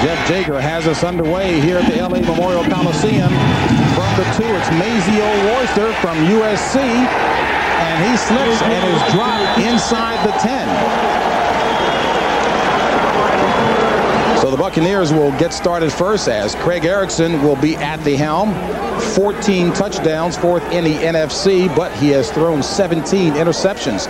Jeff Jager has us underway here at the LA Memorial Coliseum. From the 2, it's Mazio Royster from USC, and he slips and is dropped inside the 10. So the Buccaneers will get started first as Craig Erickson will be at the helm. 14 touchdowns, 4th in the NFC, but he has thrown 17 interceptions.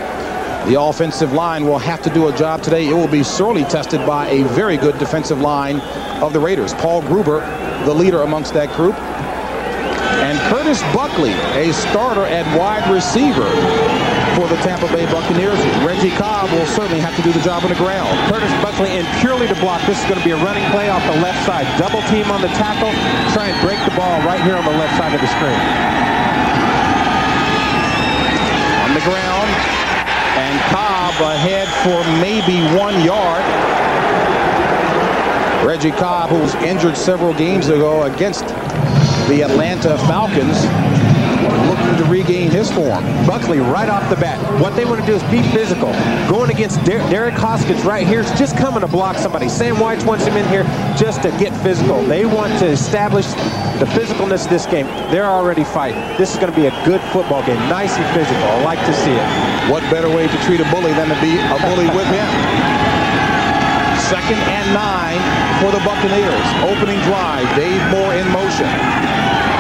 The offensive line will have to do a job today. It will be sorely tested by a very good defensive line of the Raiders. Paul Gruber, the leader amongst that group. And Curtis Buckley, a starter at wide receiver for the Tampa Bay Buccaneers. Reggie Cobb will certainly have to do the job on the ground. Curtis Buckley, and purely to block, this is going to be a running play off the left side. Double team on the tackle. Try and break the ball right here on the left side of the screen. On the ground. And Cobb ahead for maybe 1 yard. Reggie Cobb, who was injured several games ago against the Atlanta Falcons, looking to regain his form. Buckley right off the bat. What they want to do is be physical. Going against Derek Hoskins right here is just coming to block somebody. Sam White wants him in here just to get physical. They want to establish the physicalness of this game. They're already fighting. This is going to be a good football game. Nice and physical. I like to see it. What better way to treat a bully than to be a bully with him? 2nd and 9 for the Buccaneers. Opening drive. Dave Moore in motion.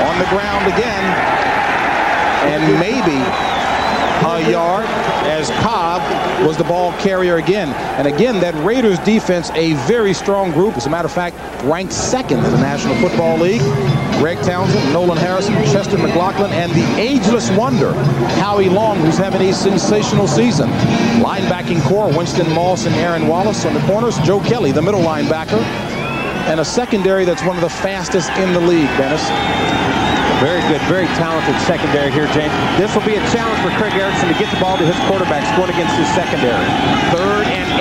On the ground again. And maybe a yard as Cobb was the ball carrier again. And again, that Raiders defense, a very strong group. As a matter of fact, ranked 2nd in the National Football League. Greg Townsend, Nolan Harrison, Chester McLaughlin, and the ageless wonder, Howie Long, who's having a sensational season. Linebacking core, Winston Moss and Aaron Wallace on the corners. Joe Kelly, the middle linebacker. And a secondary that's one of the fastest in the league, Dennis. Very good, very talented secondary here, James. This will be a challenge for Craig Erickson to get the ball to his quarterbacks going against his secondary. 3rd and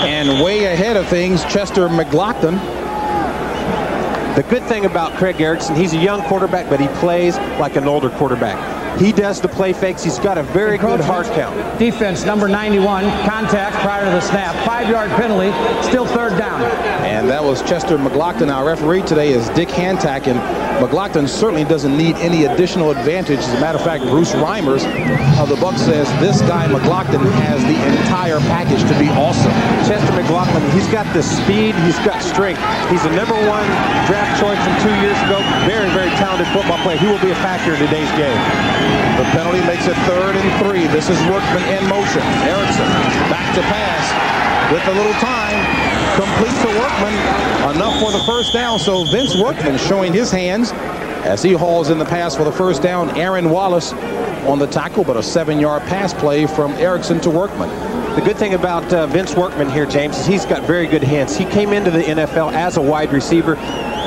8. And way ahead of things, Chester McLaughlin. The good thing about Craig Erickson, he's a young quarterback, but he plays like an older quarterback. He does the play fakes. He's got a very good hard count. Defense, number 91, contact prior to the snap. 5-yard penalty, still 3rd down. And that was Chester McLaughlin. Our referee today is Dick Hantack, and McLaughlin certainly doesn't need any additional advantage. As a matter of fact, Bruce Reimers of the Bucs says this guy McLaughlin has the entire package to be awesome. Chester McLaughlin, he's got the speed, he's got strength. He's a #1 draft choice from 2 years ago. Very, very talented football player. He will be a factor in today's game. The penalty makes it 3rd and 3. This is Workman in motion. Erickson back to pass with a little time. Complete to Workman. Enough for the 1st down. So Vince Workman showing his hands as he hauls in the pass for the 1st down. Aaron Wallace on the tackle, but a 7-yard pass play from Erickson to Workman. The good thing about Vince Workman here, James, is he's got very good hands. He came into the NFL as a wide receiver.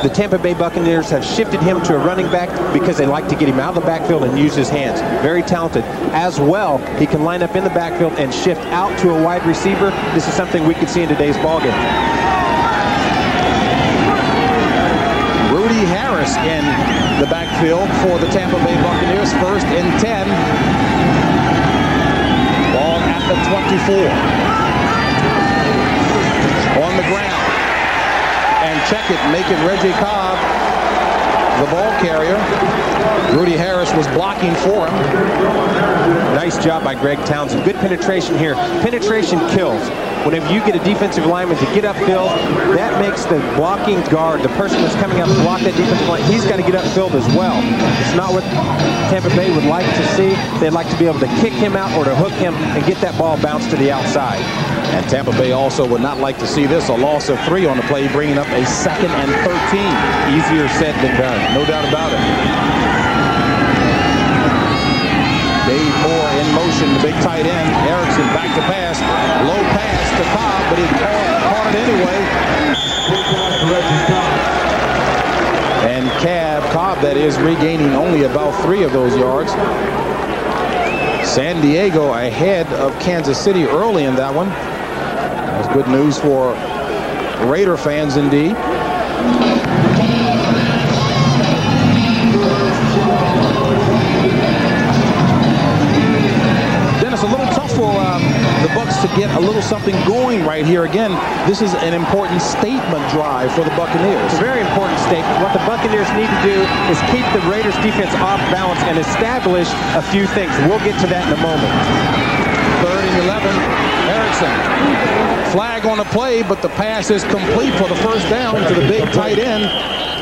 The Tampa Bay Buccaneers have shifted him to a running back because they like to get him out of the backfield and use his hands. Very talented. As well, he can line up in the backfield and shift out to a wide receiver. This is something we could see in today's ballgame. Rudy Harris in the backfield for the Tampa Bay Buccaneers. 1st and 10. Ball at the 24. On the ground. And check it, make it Reggie Cobb, the ball carrier. Rudy Harris was blocking for him. Nice job by Greg Townsend. Good penetration here. Penetration kills. Whenever you get a defensive lineman to get upfield, that makes the blocking guard, the person that's coming out to block that defensive line, he's got to get upfield as well. It's not what Tampa Bay would like to see. They'd like to be able to kick him out or to hook him and get that ball bounced to the outside. And Tampa Bay also would not like to see this, a loss of 3 on the play, bringing up a 2nd and 13. Easier said than done. No doubt about it. Dave Moore in motion, the big tight end. Erickson back to pass. Low pass to Cobb, but he caught it anyway. And Cobb, that is, regaining only about 3 of those yards. San Diego ahead of Kansas City early in that one. That's good news for Raider fans indeed. Dennis, a little tough for the Bucs chance to get a little something going right here. Again, this is an important statement drive for the Buccaneers. It's a very important statement. What the Buccaneers need to do is keep the Raiders defense off balance and establish a few things. We'll get to that in a moment. 3rd and 11, Erickson. Flag on the play, but the pass is complete for the first down to the big tight end,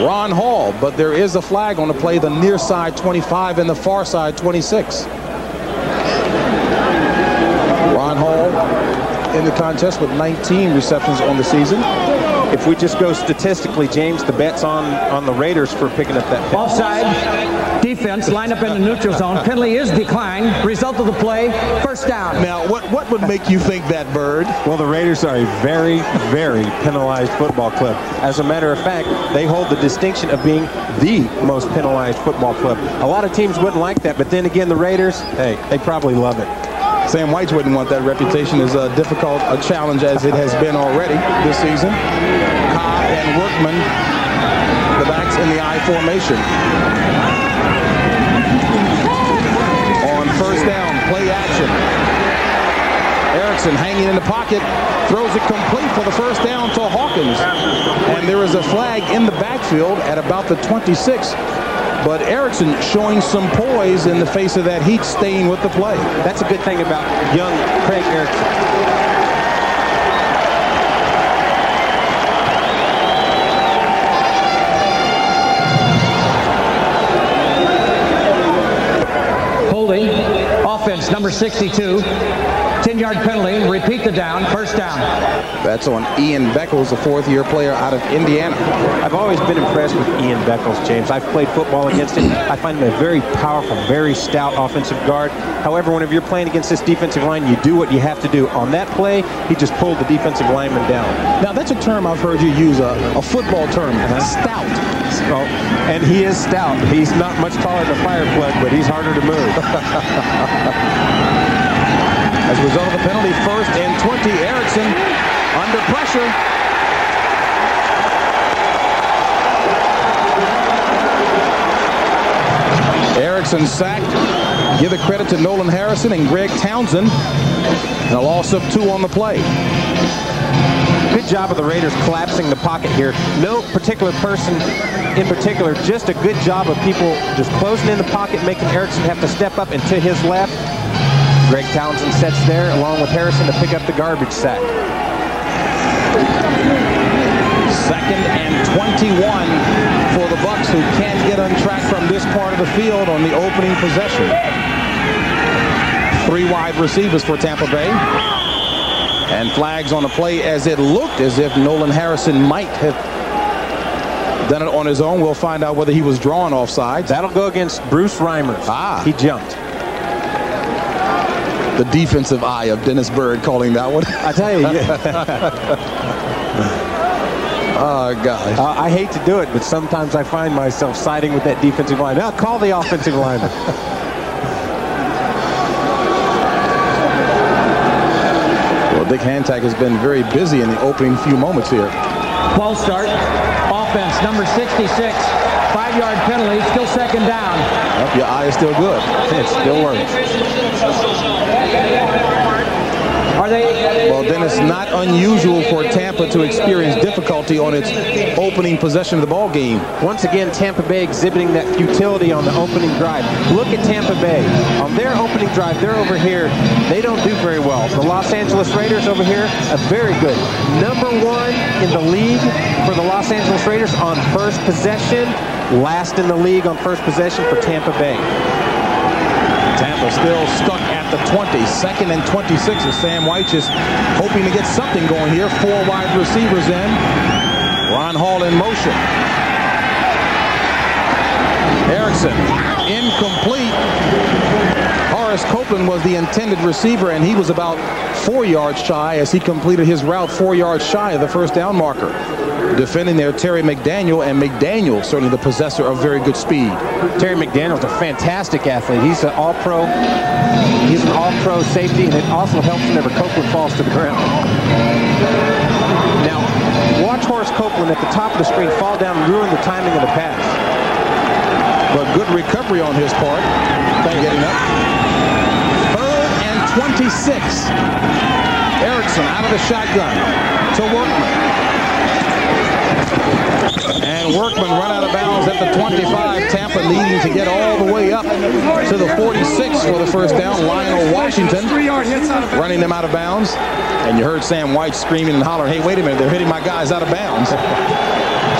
Ron Hall. But there is a flag on the play, the near side 25 and the far side 26. Ron Hall in the contest with 19 receptions on the season. If we just go statistically, James, the bet's on the Raiders for picking up that penalty. Offside. Defense lined up in the neutral zone. Penalty is declined. Result of the play, first down. Now, what would make you think that, Bird? Well, the Raiders are a very, very penalized football club. As a matter of fact, they hold the distinction of being the most penalized football club. A lot of teams wouldn't like that, but then again, the Raiders, hey, they probably love it. Sam White wouldn't want that reputation as difficult a challenge as it has been already this season. Cobb and Workman, the backs in the I formation. On first down, play action. Erickson hanging in the pocket, throws it complete for the first down to Hawkins. And there is a flag in the backfield at about the 26. But Erickson showing some poise in the face of that heat, staying with the play. That's a good thing about young Craig Erickson. Holding. Offense, number 62. 10-yard penalty. Repeat the down. First down. That's on Ian Beckles, a fourth-year player out of Indiana. I've always been impressed with Ian Beckles, James. I've played football against him. I find him a very powerful, very stout offensive guard. However, whenever you're playing against this defensive line, you do what you have to do. On that play, he just pulled the defensive lineman down. Now, that's a term I've heard you use, a football term, stout. Oh, and he is stout. He's not much taller than a fire plug, but he's harder to move. As a result of the penalty, 1st and 20, Erickson under pressure. Erickson sacked. Give the credit to Nolan Harrison and Greg Townsend. And a loss of 2 on the play. Good job of the Raiders collapsing the pocket here. No particular person in particular, just a good job of people just closing in the pocket, making Erickson have to step up and to his left. Greg Townsend sets there along with Harrison to pick up the garbage sack. 2nd and 21 for the Bucs, who can't get on track from this part of the field on the opening possession. 3 wide receivers for Tampa Bay. And flags on the play as it looked as if Nolan Harrison might have done it on his own. We'll find out whether he was drawn offsides. That'll go against Bruce Reimers. Ah. He jumped. The defensive eye of Dennis Byrd calling that one. I tell you. Oh, gosh. I hate to do it, but sometimes I find myself siding with that defensive line. Now call the offensive lineman. Well, Dick Hantag has been very busy in the opening few moments here. False start. Offense, number 66. 5-yard penalty. Still 2nd down. Yep, your eye is still good. It still works. Are they? Well, then it's not unusual for Tampa to experience difficulty on its opening possession of the ball game. Once again, Tampa Bay exhibiting that futility on the opening drive. Look at Tampa Bay. On their opening drive, they're over here. They don't do very well. The Los Angeles Raiders over here, a very good. Number 1 in the league for the Los Angeles Raiders on first possession. Last in the league on first possession for Tampa Bay. Tampa still stuck at the 20. 2nd and 26 as Sam White just hoping to get something going here. 4 wide receivers in. Ron Hall in motion. Erickson incomplete. Horace Copeland was the intended receiver, and he was about 4 yards shy as he completed his route 4 yards shy of the first down marker. Defending there, Terry McDaniel, and McDaniel certainly the possessor of very good speed. Terry McDaniel's a fantastic athlete. He's an all-pro. He's an all-pro safety, and it also helps whenever Copeland falls to the ground. Now, watch Horace Copeland at the top of the screen fall down and ruin the timing of the pass. But good recovery on his part. Getting up. 3rd and 26. Nickerson out of the shotgun to Workman. And Workman run out of bounds at the 25. Tampa needing to get all the way up to the 46 for the first down. Lionel Washington running them out of bounds. And you heard Sam White screaming and hollering, hey, wait a minute, they're hitting my guys out of bounds.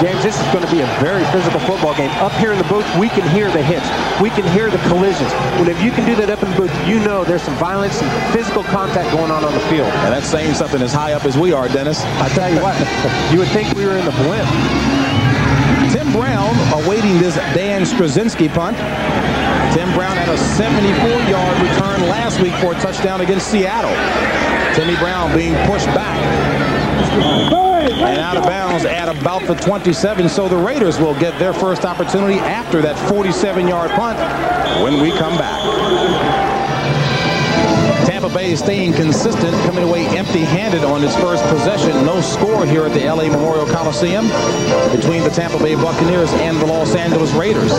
James, this is going to be a very physical football game. Up here in the booth, we can hear the hits. We can hear the collisions. Well, if you can do that up in the booth, you know there's some violence, some physical contact going on the field. And that's saying something as high up as we are, Dennis. I tell you what, you would think we were in the blimp. Tim Brown awaiting this Dan Straczynski punt. Tim Brown had a 74-yard return last week for a touchdown against Seattle. Timmy Brown being pushed back and out of bounds at about the 27. So the Raiders will get their first opportunity after that 47-yard punt when we come back. Tampa Bay is staying consistent, coming away empty-handed on its first possession. No score here at the LA Memorial Coliseum between the Tampa Bay Buccaneers and the Los Angeles Raiders.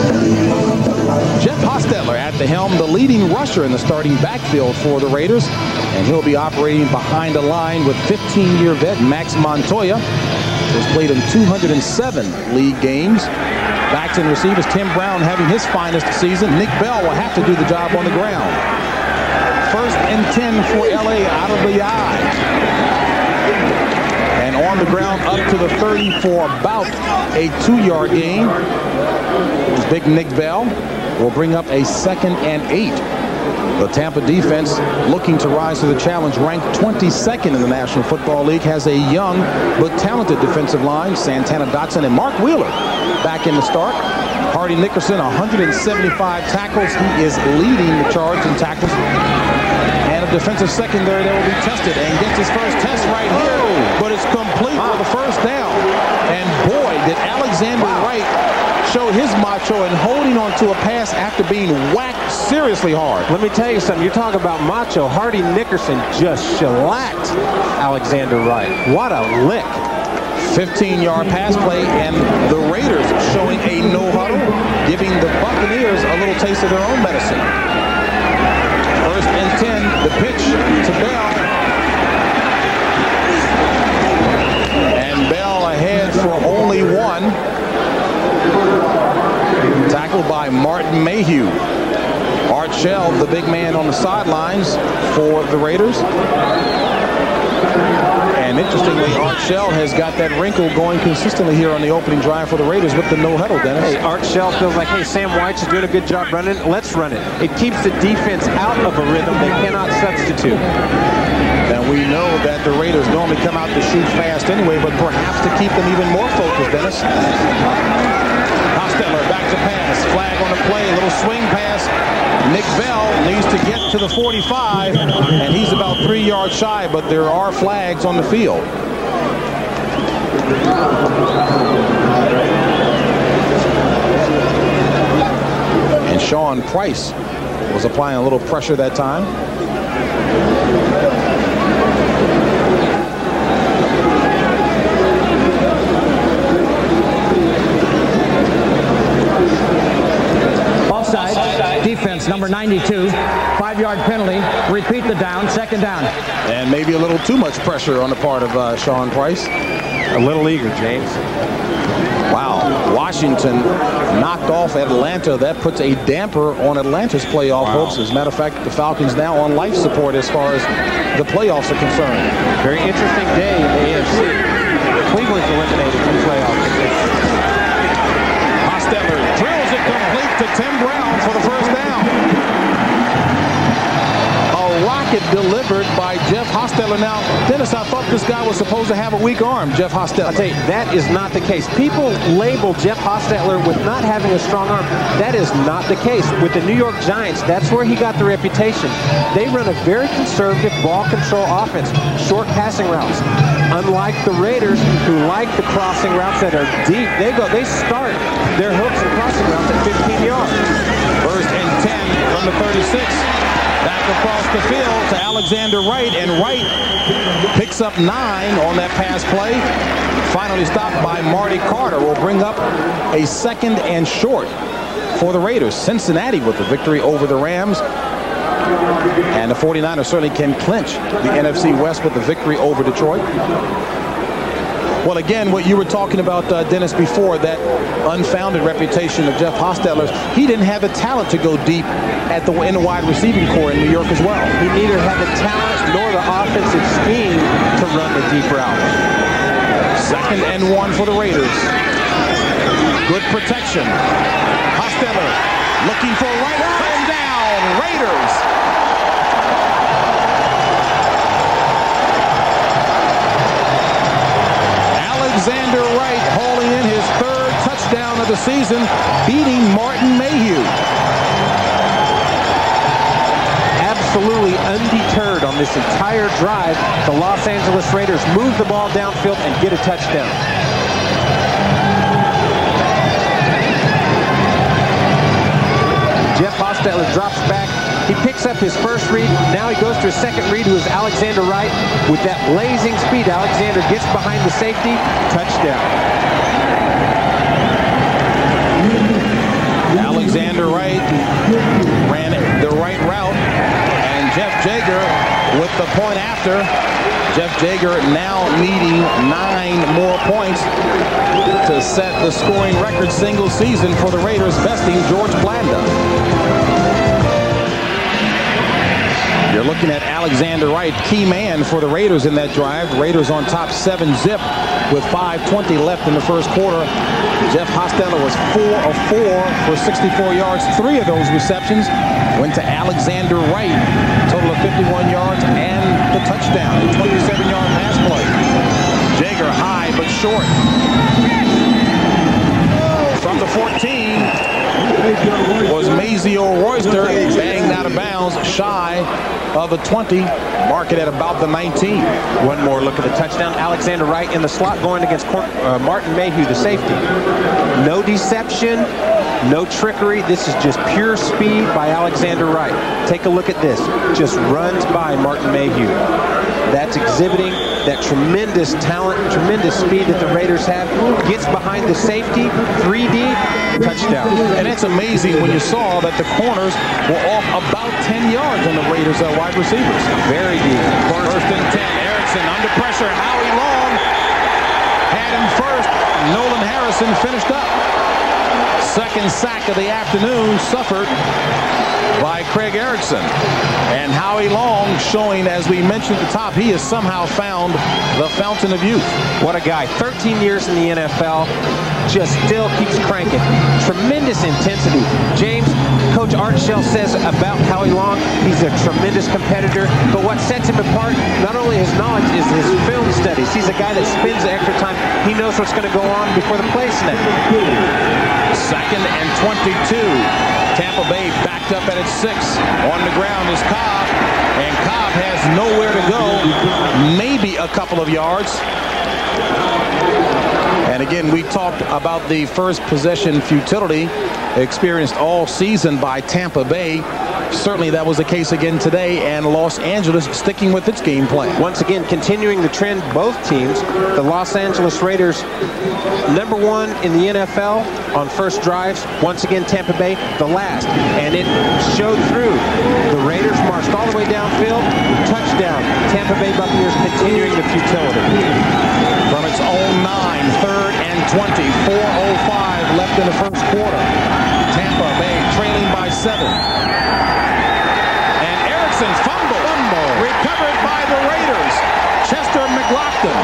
Jeff Hostetler at the helm, the leading rusher in the starting backfield for the Raiders, and he'll be operating behind a line with 15-year vet Max Montoya, who's played in 207 league games. Backs and receivers, Tim Brown having his finest season. Nick Bell will have to do the job on the ground. First and 10 for LA out of the I. And on the ground up to the 30 for about a 2-yard gain. Big Nick Bell will bring up a 2nd and 8. The Tampa defense looking to rise to the challenge, ranked 22nd in the National Football League, has a young but talented defensive line. Santana Dotson and Mark Wheeler back in the start. Hardy Nickerson, 175 tackles. He is leading the charge in tackles. And a defensive secondary that will be tested and gets his first test right here. But it's complete for the first down. And boy, did Alexander Wright show his macho in holding on to a pass after being whacked seriously hard. Let me tell you something. You talk about macho. Hardy Nickerson just shellacked Alexander Wright. What a lick. 15-yard pass play, and the Raiders showing a no-huddle, giving the Buccaneers a little taste of their own medicine. First and 10, the pitch to Bell. And Bell ahead for only one. Tackled by Martin Mayhew. Art Shell, the big man on the sidelines for the Raiders. And interestingly, Art Shell has got that wrinkle going consistently here on the opening drive for the Raiders with the no-huddle, Dennis. Hey, Art Shell feels like, hey, Sam White's doing a good job running. Let's run it. It keeps the defense out of a rhythm they cannot substitute. And we know that the Raiders normally come out to shoot fast anyway, but perhaps to keep them even more focused, Dennis. Hostetler back to pass. Flag on the play. A little swing pass. Nick Bell needs to get to the 45, and he's about 3 yards shy, but there are flags on the field. And Sean Price was applying a little pressure that time. Defense number 92, 5-yard penalty. Repeat the down, 2nd down. And maybe a little too much pressure on the part of Sean Price. A little eager, James. Wow. Washington knocked off Atlanta. That puts a damper on Atlanta's playoff hopes. As a matter of fact, the Falcons now on life support as far as the playoffs are concerned. Very interesting day in the AFC. Cleveland's eliminated from playoffs. Hostetler drills it complete to Tim Brown for the first down. A rocket delivered by Jeff Hostetler. Now, Dennis, I thought this guy was supposed to have a weak arm, Jeff Hostetler. I'll tell you, that is not the case. People label Jeff Hostetler with not having a strong arm. That is not the case. With the New York Giants, that's where he got the reputation. They run a very conservative ball control offense, short passing routes. Unlike the Raiders, who like the crossing routes that are deep, they start their hooks and crossing routes at 15 yards. First and 10 from the 36. Back across the field to Alexander Wright, and Wright picks up 9 on that pass play. Finally stopped by Marty Carter. Will bring up a 2nd and short for the Raiders. Cincinnati with the victory over the Rams. And the 49ers certainly can clinch the NFC West with the victory over Detroit. Well, again, what you were talking about, Dennis, before, that unfounded reputation of Jeff Hostetler, he didn't have the talent to go deep in the wide receiving core in New York as well. He neither had the talent nor the offensive scheme to run the deep route. 2nd and 1 for the Raiders. Good protection. Hostetler looking for right and down. Raiders. Alexander Wright hauling in his 3rd touchdown of the season, beating Martin Mayhew. Absolutely undeterred on this entire drive, the Los Angeles Raiders move the ball downfield and get a touchdown. Jeff Hostetler drops back. He picks up his first read. Now he goes to his second read, who is Alexander Wright. With that blazing speed, Alexander gets behind the safety. Touchdown. Alexander Wright ran the right route. And Jeff Jager with the point after. Jeff Jager now needing 9 more points to set the scoring record single season for the Raiders, besting George Blanda. You're looking at Alexander Wright, key man for the Raiders in that drive. The Raiders on top 7-zip with 5:20 left in the first quarter. Jeff Hostetler was 4 of 4 for 64 yards. 3 of those receptions went to Alexander Wright. Total of 51 yards and the touchdown. 27-yard pass play. Jager high but short. From the 14 was Mazio Royster, banged out of bounds, shy of the 20, mark it at about the 19. One more look at the touchdown. Alexander Wright in the slot going against Martin Mayhew, the safety. No deception, no trickery. This is just pure speed by Alexander Wright. Take a look at this. Just runs by Martin Mayhew. That's exhibiting that tremendous talent, tremendous speed that the Raiders have. Gets behind the safety, 3 deep, touchdown. And it's amazing when you saw that the corners were off about 10 yards on the Raiders' wide receivers. Very deep. First and 10, Erickson under pressure. Howie Long had him first. Nolan Harrison finished up. 2nd sack of the afternoon suffered by Craig Erickson. And Howie Long showing, as we mentioned at the top, he has somehow found the fountain of youth. What a guy. 13 years in the NFL, just still keeps cranking. Tremendous intensity. James, Coach Art Shell says about Howie Long, he's a tremendous competitor, but what sets him apart, not only his knowledge, is his film studies. He's a guy that spends the extra time. He knows what's going to go on before the play snap. 2nd and 22. Tampa Bay backed up at its 6. On the ground is Cobb, and Cobb has nowhere to go, maybe a couple of yards. And again, we talked about the first possession futility experienced all season by Tampa Bay. Certainly that was the case again today, and Los Angeles sticking with its game plan. Once again, continuing the trend, both teams. The Los Angeles Raiders, #1 in the NFL on first drives. Once again, Tampa Bay, the last. And it showed through. The Raiders marched all the way downfield. Touchdown. Tampa Bay Buccaneers continuing the futility. From its own 9, 3rd and 20. 4:05 left in the first quarter. Tampa Bay trailing by 7. Fumble. Recovered by the Raiders. Chester McLaughlin.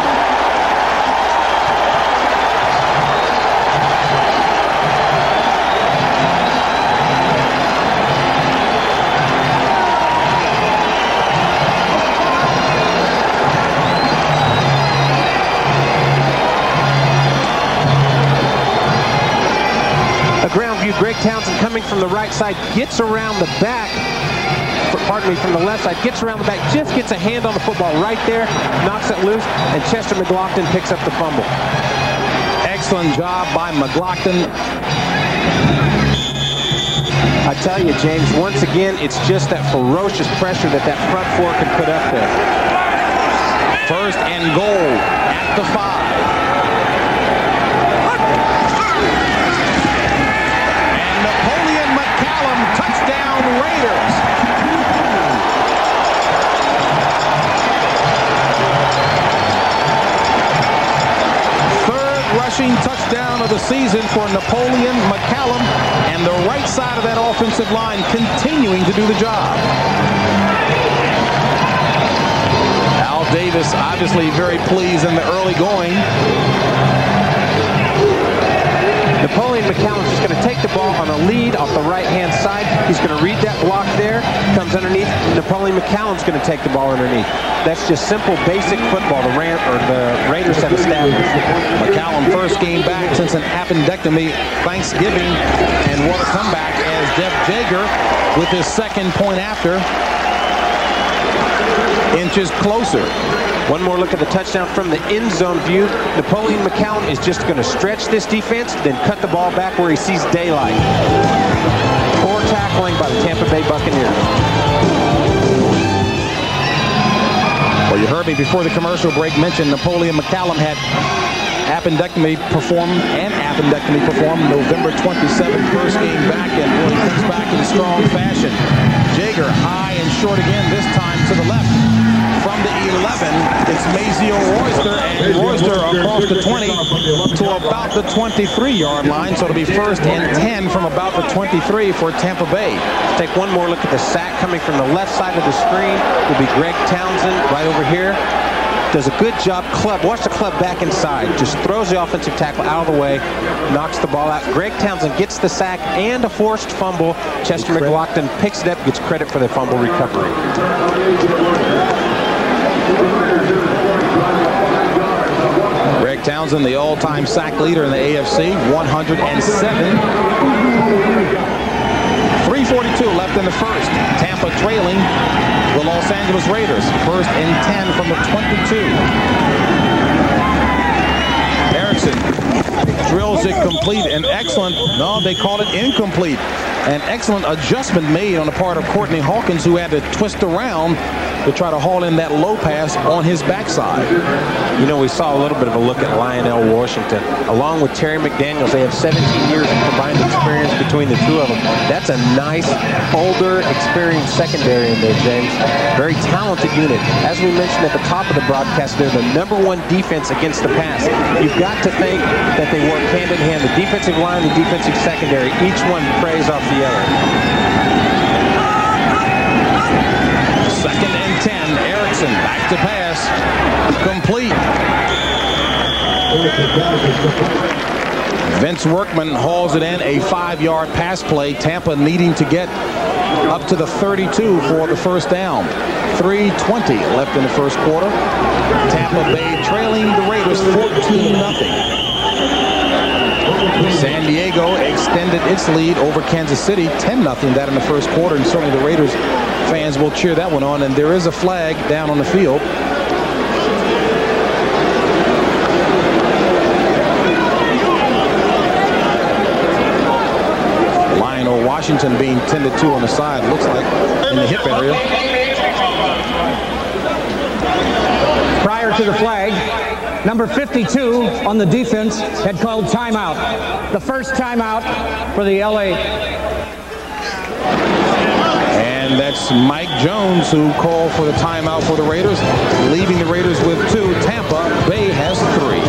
A ground view, Greg Townsend coming from the right side, gets around the back. Pardon me, from the left side, gets around the back, just gets a hand on the football right there, knocks it loose, and Chester McLaughlin picks up the fumble. Excellent job by McLaughlin. I tell you, James, once again, it's just that ferocious pressure that front four can put up there. 1st and goal at the 5. And Napoleon McCallum, touchdown Raiders. rushing touchdown of the season for Napoleon McCallum, and the right side of that offensive line continuing to do the job. Al Davis obviously very pleased in the early going. Napoleon McCallum's just going to take the ball on a lead off the right-hand side. He's going to read that block there, comes underneath. Napoleon McCallum's going to take the ball underneath. That's just simple, basic football the Raiders have established. McCallum first game back since an appendectomy Thanksgiving, and what a comeback as Jeff Jaeger with his second point after inches closer. One more look at the touchdown from the end zone view. Napoleon McCallum is just going to stretch this defense, then cut the ball back where he sees daylight. Poor tackling by the Tampa Bay Buccaneers. Well, you heard me before the commercial break mention Napoleon McCallum had appendectomy performed November 27th, first game back, and really comes back in strong fashion. Jaeger high and short again, this time to the left. From the 11, it's Mazio Royster, and Royster across the 20 to about the 23-yard line, so it'll be first and 10 from about the 23 for Tampa Bay. Take one more look at the sack coming from the left side of the screen. Will be Greg Townsend right over here. Does a good job. Watch the club back inside. Just throws the offensive tackle out of the way, knocks the ball out. Greg Townsend gets the sack and a forced fumble. Chester McLaughlin picks it up, gets credit for the fumble recovery. Greg Townsend, the all-time sack leader in the AFC, 107. 3:42 left in the first. Tampa trailing the Los Angeles Raiders. First and 10 from the 22. Erickson drills it complete. An excellent, no, they call it incomplete. An excellent adjustment made on the part of Courtney Hawkins, who had to twist around to try to haul in that low pass on his backside. You know, we saw a little bit of a look at Lionel Washington. Along with Terry McDaniels, they have 17 years of combined experience between the two of them. That's a nice, older, experienced secondary in there, James. Very talented unit. As we mentioned at the top of the broadcast, they're the #1 defense against the pass. You've got to think that they work hand in hand. The defensive line, the defensive secondary, each one preys off the other. Second and 10. Erickson back to pass. Complete. Vince Workman hauls it in, a 5-yard pass play. Tampa needing to get up to the 32 for the first down. 3:20 left in the first quarter. Tampa Bay trailing the Raiders 14-0. San Diego extended its lead over Kansas City 10-0, that in the first quarter, and certainly the Raiders fans will cheer that one on. And there is a flag down on the field. Lionel Washington being tended to on the side, looks like, in the hip area. Prior to the flag, number 52 on the defense had called timeout. The first timeout for the LA. And that's Mike Jones who called for the timeout for the Raiders, leaving the Raiders with 2. Tampa Bay has 3.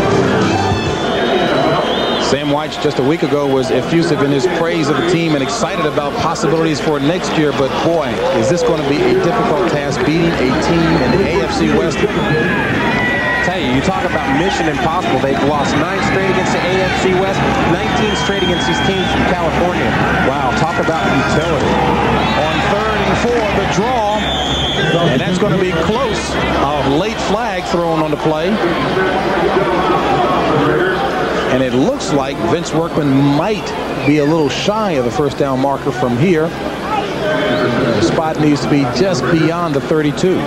Sam White just a week ago was effusive in his praise of the team and excited about possibilities for next year. But boy, is this going to be a difficult task, beating a team in the AFC West. Tell you, you talk about mission impossible. They've lost 9 straight against the AFC West, 19 straight against these teams from California. Wow, talk about utility. On 3rd and 4, the draw, and that's going to be close. A late flag thrown on the play. And it looks like Vince Workman might be a little shy of the first down marker from here. The spot needs to be just beyond the 32.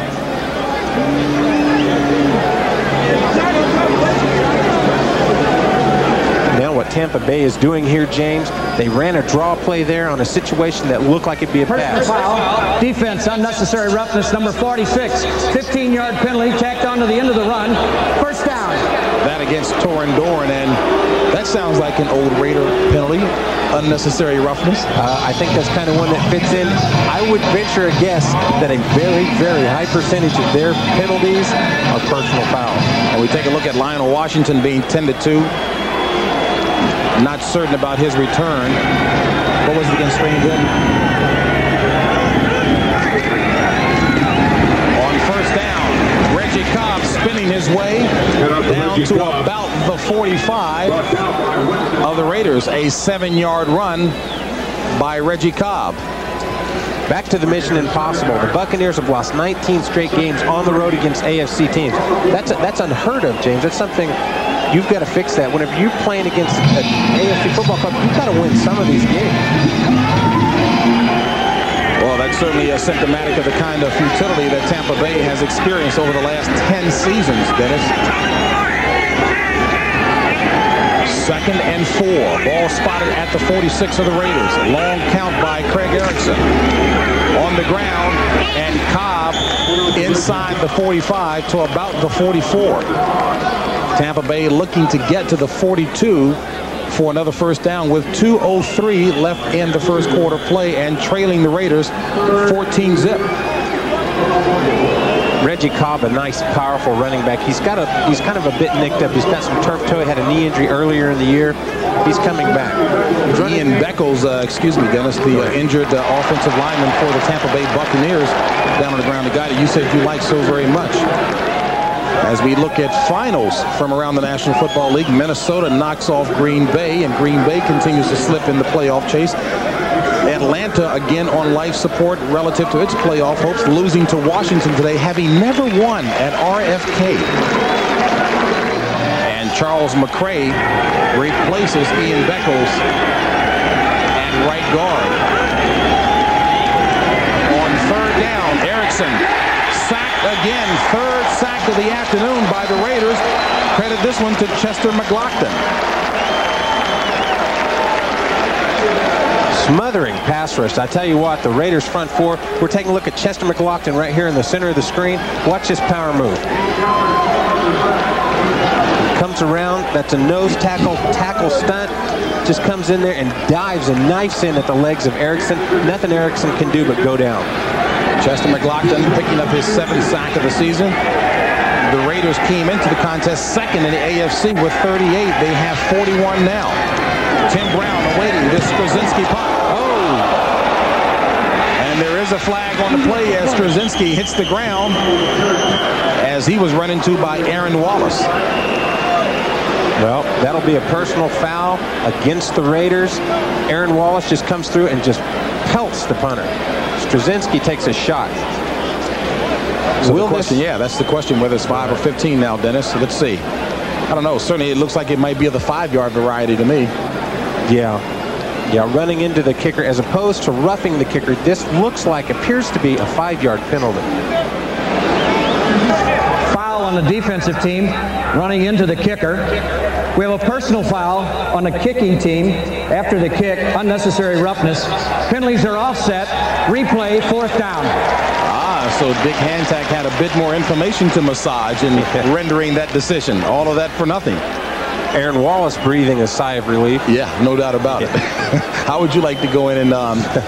Now what Tampa Bay is doing here, James, they ran a draw play there on a situation that looked like it'd be a pass. Foul. Defense, unnecessary roughness, number 46. 15-yard penalty tacked onto the end of the run. First down. That against Torin Doran, and that sounds like an old Raider penalty. Unnecessary roughness. I think that's kind of one that fits in. I would venture a guess that a very, very high percentage of their penalties are personal fouls. And we take a look at Lionel Washington being tended to. not certain about his return. What was it against Springfield? On first down, Reggie Cobb spinning his way down to about the 45 of the Raiders. A 7-yard run by Reggie Cobb. Back to the mission impossible. The Buccaneers have lost 19 straight games on the road against AFC teams. That's unheard of, James. That's something you've got to fix. That whenever you're playing against an AFC football club, you've got to win some of these games. Well, that's certainly symptomatic of the kind of futility that Tampa Bay has experienced over the last 10 seasons, Dennis. 2nd and 4. Ball spotted at the 46 of the Raiders. Long count by Craig Erickson. On the ground, and Cobb inside the 45 to about the 44. Tampa Bay looking to get to the 42 for another first down with 2:03 left in the first quarter play and trailing the Raiders 14-zip. Reggie Cobb, a nice, powerful running back. He's kind of a bit nicked up. He's got some turf toe. He had a knee injury earlier in the year. He's coming back. Ian Beckles, excuse me, Dennis, the injured offensive lineman for the Tampa Bay Buccaneers down on the ground. The guy that you said you like so very much. As we look at finals from around the National Football League, Minnesota knocks off Green Bay, and Green Bay continues to slip in the playoff chase. Atlanta again on life support relative to its playoff hopes, losing to Washington today, having never won at RFK. And Charles McCray replaces Ian Beckles at right guard. On third down, Erickson sacked again. Third sack of the afternoon by the Raiders. Credit this one to Chester McLaughlin. Smothering pass rush. I tell you what, the Raiders front four. We're taking a look at Chester McLaughlin right here in the center of the screen. Watch this power move. Comes around. That's a nose tackle stunt. Just comes in there and dives and knifes in at the legs of Erickson. Nothing Erickson can do but go down. Chester McLaughlin picking up his 7th sack of the season. The Raiders came into the contest second in the AFC with 38. They have 41 now. Tim Brown awaiting this Straczynski punt. Oh! And there is a flag on the play as Straczynski hits the ground as he was run into by Aaron Wallace. Well, that'll be a personal foul against the Raiders. Aaron Wallace just comes through and just pelts the punter. Straczynski takes a shot. So the question, yeah, that's the question, whether it's 5 or 15 now, Dennis. So let's see. I don't know. Certainly it looks like it might be of the 5-yard variety to me. Yeah, running into the kicker as opposed to roughing the kicker. This appears to be a 5-yard penalty. Foul on the defensive team, running into the kicker. We have a personal foul on the kicking team after the kick, unnecessary roughness. Penalties are offset. Replay, 4th down. So Dick Hantak had a bit more information to massage in rendering that decision. All of that for nothing. Aaron Wallace breathing a sigh of relief. Yeah, no doubt about it. How would you like to go in and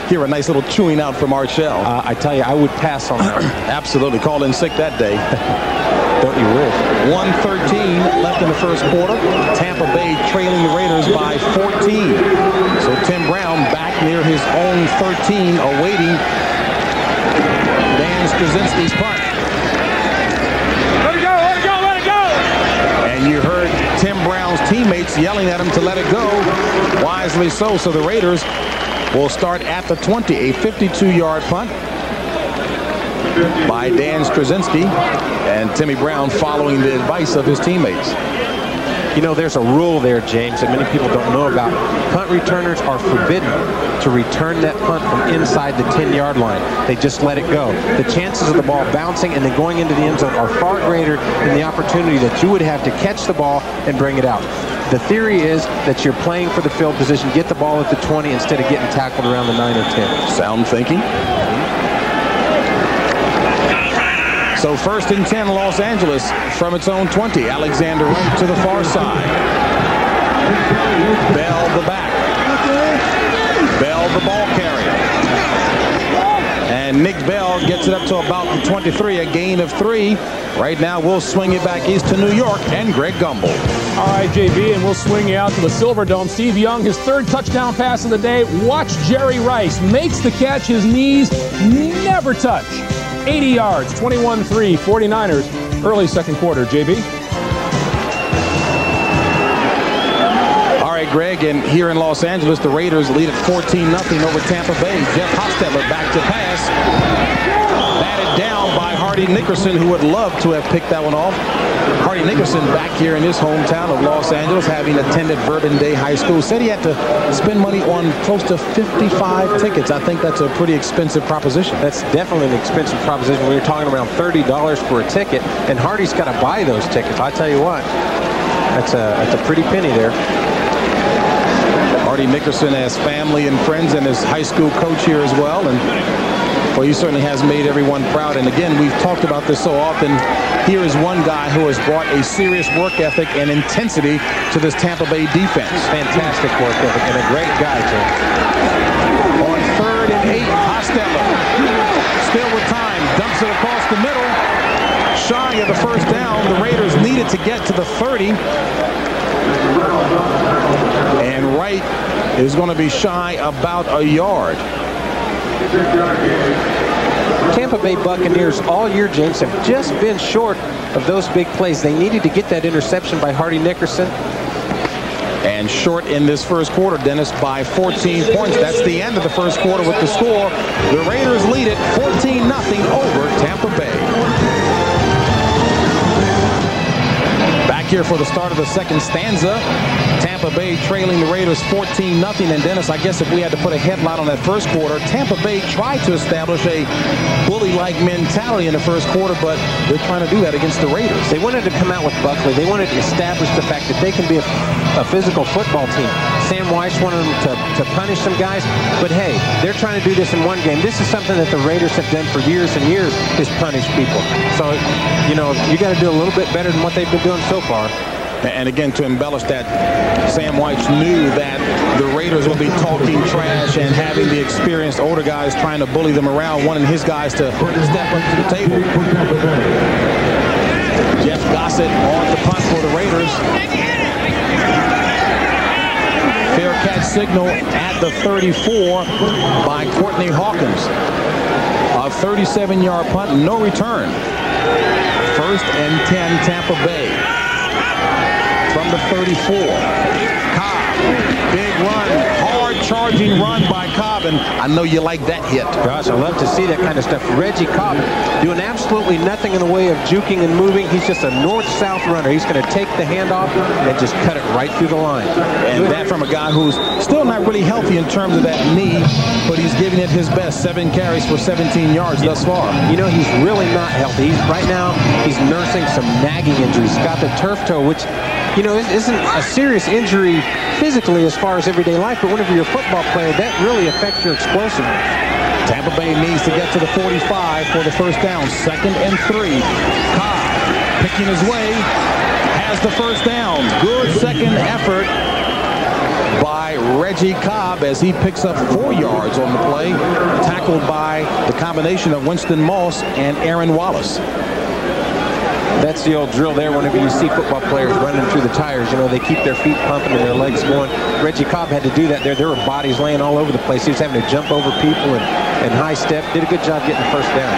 hear a nice little chewing out from Archell? I tell you, I would pass on that. Absolutely. Called in sick that day. Don't you wish? 1:13 left in the first quarter. Tampa Bay trailing the Raiders by 14. So Tim Brown back near his own 13, awaiting Dan Straczynski's punt. Let it go, let it go, let it go! And you heard Tim Brown's teammates yelling at him to let it go. Wisely so. So the Raiders will start at the 20. A 52-yard punt by Dan Straczynski, and Timmy Brown following the advice of his teammates. You know, there's a rule there, James, that many people don't know about. Punt returners are forbidden to return that punt from inside the 10-yard line. They just let it go. The chances of the ball bouncing and then going into the end zone are far greater than the opportunity that you would have to catch the ball and bring it out. The theory is that you're playing for the field position, get the ball at the 20 instead of getting tackled around the 9 or 10. Sound thinking. So 1st and 10, Los Angeles from its own 20. Alexander Wright to the far side. Bell the back. Bell the ball carrier. And And Nick Bell gets it up to about the 23, a gain of 3. Right now, we'll swing it back east to New York and Greg Gumbel. All right, JB, and we'll swing you out to the Silverdome. Steve Young, his 3rd touchdown pass of the day. Watch Jerry Rice. Makes the catch. His knees never touch. 80 yards, 21-3, 49ers. Early second quarter, JB. All right, Greg, and here in Los Angeles, the Raiders lead at 14-0 over Tampa Bay. Jeff Hostetler back to pass. Batted down by Hardy Nickerson, who would love to have picked that one off. Hardy Nickerson back here in his hometown of Los Angeles, having attended Bourbon Day High School. Said he had to spend money on close to 55 tickets. I think that's a pretty expensive proposition. That's definitely an expensive proposition. We were talking around $30 for a ticket, and Hardy's got to buy those tickets. I tell you what, that's a pretty penny there. Hardy Nickerson has family and friends and his high school coach here as well. And well, he certainly has made everyone proud. And again, we've talked about this so often. Here is one guy who has brought a serious work ethic and intensity to this Tampa Bay defense. Fantastic work ethic and a great guy, too. On 3rd and 8, Hostetler. Still with time. Dumps it across the middle. Shy of the first down. The Raiders needed to get to the 30. And Wright is going to be shy about a yard. Tampa Bay Buccaneers all year, James, have just been short of those big plays. They needed to get that interception by Hardy Nickerson. And short in this first quarter, Dennis, by 14 points. That's the end of the first quarter with the score. The Raiders lead it 14-0 over Tampa Bay. Back here for the start of the second stanza. Tampa Bay trailing the Raiders 14-0. And Dennis, I guess if we had to put a headline on that first quarter, Tampa Bay tried to establish a bully-like mentality in the first quarter, but they're trying to do that against the Raiders. They wanted to come out with Buckley. They wanted to establish the fact that they can be a physical football team. Sam Weiss wanted them to punish some guys, but hey, they're trying to do this in one game. This is something that the Raiders have done for years and years, is punish people. So, you know, you got to do a little bit better than what they've been doing so far. And again, to embellish that, Sam White knew that the Raiders would be talking trash and having the experienced older guys trying to bully them around, wanting his guys to step up to the table. Jeff Gossett on the punt for the Raiders. Fair catch signal at the 34 by Courtney Hawkins. A 37-yard punt, no return. 1st and 10, Tampa Bay. From the 34, Cobb, big run, hard charging run by Cobb, and I know you like that hit. Gosh, I love to see that kind of stuff. Reggie Cobb doing absolutely nothing in the way of juking and moving. He's just a north-south runner. He's going to take the handoff and just cut it right through the line. And that from a guy who's still not really healthy in terms of that knee, but he's giving it his best. 7 carries for 17 yards thus far. You know, he's really not healthy. Right now, he's nursing some nagging injuries. He's got the turf toe, which, you know, isn't a serious injury physically as far as everyday life, but whenever you're a football player, that really affects your explosiveness. Tampa Bay needs to get to the 45 for the first down. 2nd and 3. Cobb picking his way, has the first down. Good second effort by Reggie Cobb as he picks up 4 yards on the play, tackled by the combination of Winston Moss and Aaron Wallace. That's the old drill there whenever you see football players running through the tires. You know, they keep their feet pumping and their legs going. Reggie Cobb had to do that there. There were bodies laying all over the place. He was having to jump over people and high step. Did a good job getting the first down.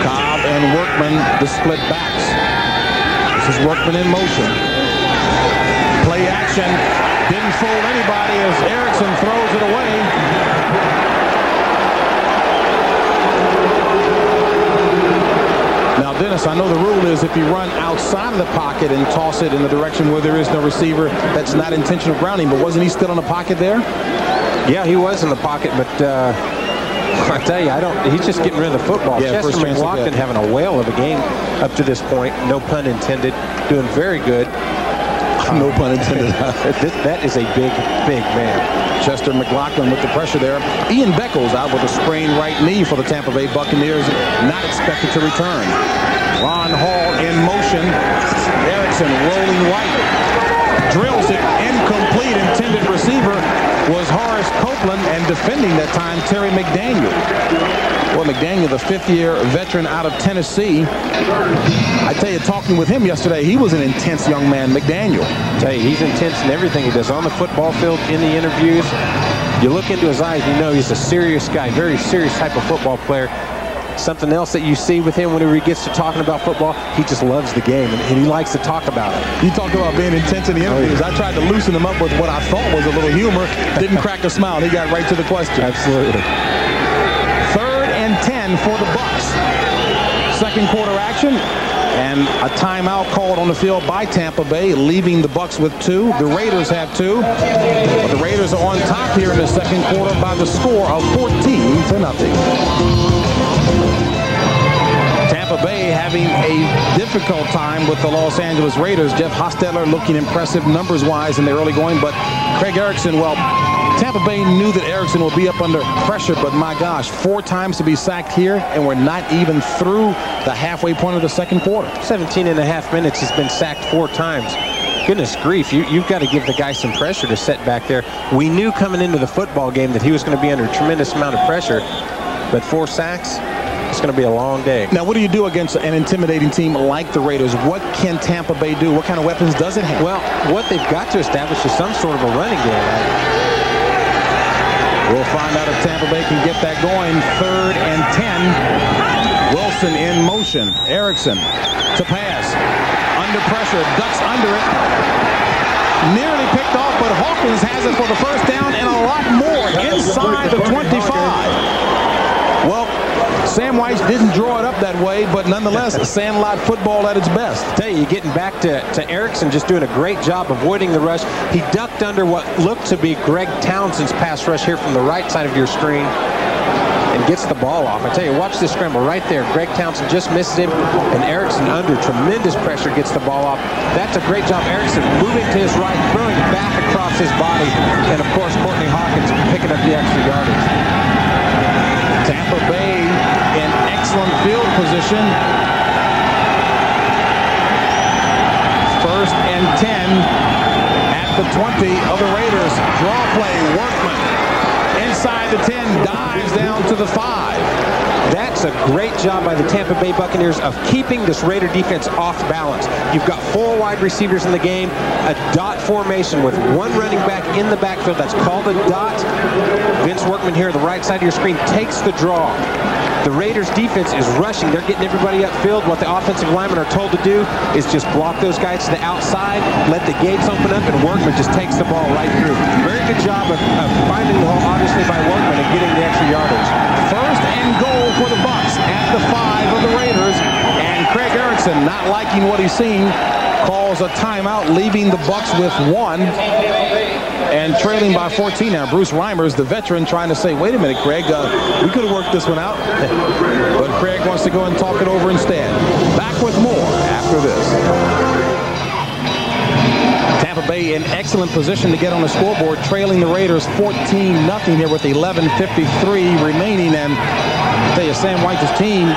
Cobb and Workman, the split backs. This is Workman in motion. Play action. Didn't fool anybody as Erickson throws it away. Now, Dennis, I know the rule is if you run outside of the pocket and toss it in the direction where there is no receiver, that's not intentional grounding. But wasn't he still in the pocket there? Yeah, he was in the pocket, but I tell you, he's just getting rid of the football. Yeah, Chester McLaughlin having a whale of a game up to this point, no pun intended, doing very good. No pun intended. That is a big, big man. Chester McLaughlin with the pressure there. Ian Beckles out with a sprained right knee for the Tampa Bay Buccaneers, not expected to return. Ron Hall in motion. Erickson rolling right. Drills it incomplete. Intended receiver was Horace Copeland, and defending that time, Terry McDaniel. Well, McDaniel, the 5th-year veteran out of Tennessee. I tell you, talking with him yesterday, he was an intense young man, McDaniel. I tell you, he's intense in everything he does on the football field, in the interviews. You look into his eyes, you know he's a serious guy, very serious type of football player. Something else that you see with him whenever he gets to talking about football, he just loves the game, and he likes to talk about it. You talk about being intense in the interviews. I tried to loosen him up with what I thought was a little humor. Didn't crack a smile. He got right to the question. Absolutely. 3rd and 10 for the Bucs. Second quarter action, and a timeout called on the field by Tampa Bay, leaving the Bucs with 2. The Raiders have 2. But the Raiders are on top here in the second quarter by the score of 14-0. Tampa Bay having a difficult time with the Los Angeles Raiders. Jeff Hostetler looking impressive numbers-wise in the early going, but Craig Erickson, well, Tampa Bay knew that Erickson would be up under pressure, but my gosh, 4 times to be sacked here, and we're not even through the halfway point of the second quarter. 17.5 minutes, he's been sacked 4 times. Goodness grief, you've got to give the guy some pressure to set back there. We knew coming into the football game that he was going to be under a tremendous amount of pressure, but 4 sacks, it's going to be a long day. Now, what do you do against an intimidating team like the Raiders? What can Tampa Bay do? What kind of weapons does it have? Well, what they've got to establish is some sort of a running game. We'll find out if Tampa Bay can get that going. 3rd and 10. Wilson in motion. Erickson to pass. Under pressure. Ducks under it. Nearly picked off, but Hawkins has it for the first down and a lot more inside the 25. Well, Sam White didn't draw it up that way, but nonetheless, sandlot football at its best. I tell you, getting back to Erickson, just doing a great job avoiding the rush. He ducked under what looked to be Greg Townsend's pass rush here from the right side of your screen and gets the ball off. I tell you, watch this scramble right there. Greg Townsend just misses him, and Erickson under tremendous pressure gets the ball off. That's a great job. Erickson moving to his right, throwing back across his body, and of course, Courtney Hawkins picking up the extra yardage. Tampa Bay in excellent field position. 1st and 10 at the 20 of the Raiders. Draw play, Workman inside the 10, dives down to the 5. That's a great job by the Tampa Bay Buccaneers of keeping this Raider defense off balance. You've got 4 wide receivers in the game, a dot formation with 1 running back in the backfield. That's called a dot. Vince Workman here, the right side of your screen, takes the draw. The Raiders defense is rushing. They're getting everybody upfield. What the offensive linemen are told to do is just block those guys to the outside, let the gates open up, and Workman just takes the ball right through. Very good job of finding the hole, obviously, by Workman and getting the extra yardage. 1st and goal for the Bucs at the 5 of the Raiders. And Craig Erickson, not liking what he's seen, calls a timeout, leaving the Bucs with 1 and trailing by 14 now. Bruce Reimers, the veteran, trying to say, wait a minute, Craig, we could have worked this one out. But Craig wants to go and talk it over instead. Back with more after this. Tampa Bay in excellent position to get on the scoreboard, trailing the Raiders 14-0 here with 11:53 remaining. And I tell you, Sam White's team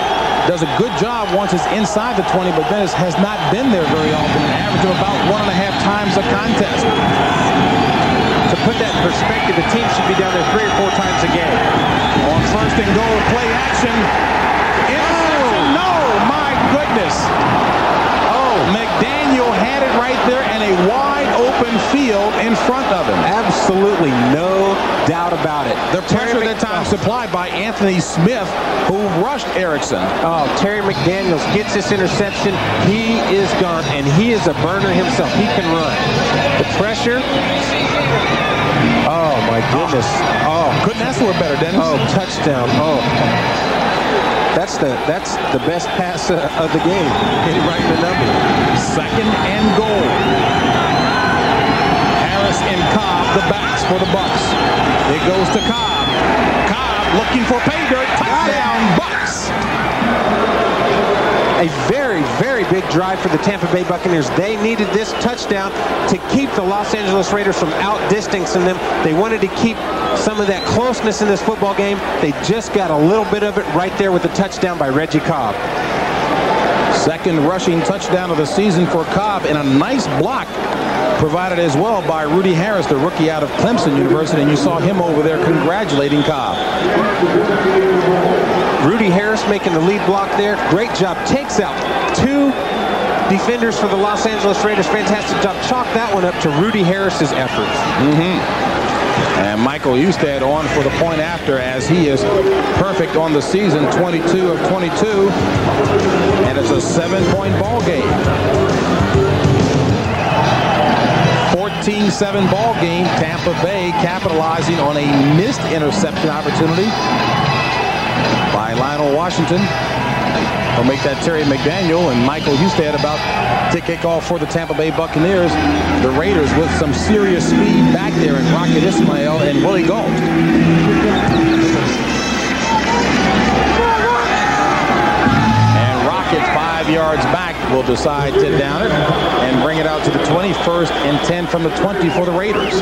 does a good job once it's inside the 20, but then it has not been there very often, an average of about 1.5 times a contest. To put that in perspective, the team should be down there 3 or 4 times a game. On 1st and goal, play action. No, my goodness. Oh, McDaniel had it right there and a wide open field in front of him. Absolutely no doubt about it. The pressure that time supplied by Anthony Smith, who rushed Erickson. Oh, Terry McDaniels gets this interception. He is gone, and he is a burner himself. He can run. The pressure. Oh, my goodness. Oh, couldn't ask for it better, Dennis. Oh, touchdown. Oh. That's the best pass of the game. Hit it right in the number. 2nd and goal. Harris and Cobb, the backs for the Bucs. It goes to Cobb. Cobb looking for pay dirt. Touchdown, Bucs. A very, very big drive for the Tampa Bay Buccaneers. They needed this touchdown to keep the Los Angeles Raiders from outdistancing them. They wanted to keep some of that closeness in this football game. They just got a little bit of it right there with the touchdown by Reggie Cobb. Second rushing touchdown of the season for Cobb, and a nice block provided as well by Rudy Harris, the rookie out of Clemson University, and you saw him over there congratulating Cobb. Rudy Harris making the lead block there. Great job. Takes out two defenders for the Los Angeles Raiders. Fantastic job. Chalk that one up to Rudy Harris's efforts. And Michael Husted on for the point after, as he is perfect on the season, 22 of 22. And it's a 7-point ball game. 14-7 ball game. Tampa Bay capitalizing on a missed interception opportunity by Lionel Washington. Will make that Terry McDaniel, and Michael Husted about to kick off for the Tampa Bay Buccaneers. The Raiders with some serious speed back there in Rocket Ismail and Willie Gault. And Rocket 5 yards back will decide to down it and bring it out to the 21st and 10 from the 20 for the Raiders.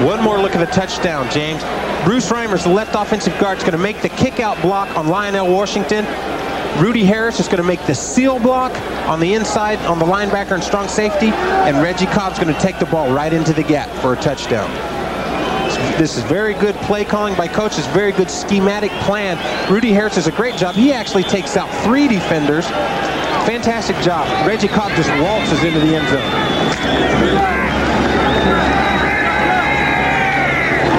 One more look at the touchdown, James. Bruce Reimers, the left offensive guard, is going to make the kick-out block on Lionel Washington. Rudy Harris is going to make the seal block on the inside on the linebacker and strong safety, and Reggie Cobb's going to take the ball right into the gap for a touchdown. This is very good play calling by coaches, very good schematic plan. Rudy Harris does a great job. He actually takes out 3 defenders. Fantastic job. Reggie Cobb just waltzes into the end zone.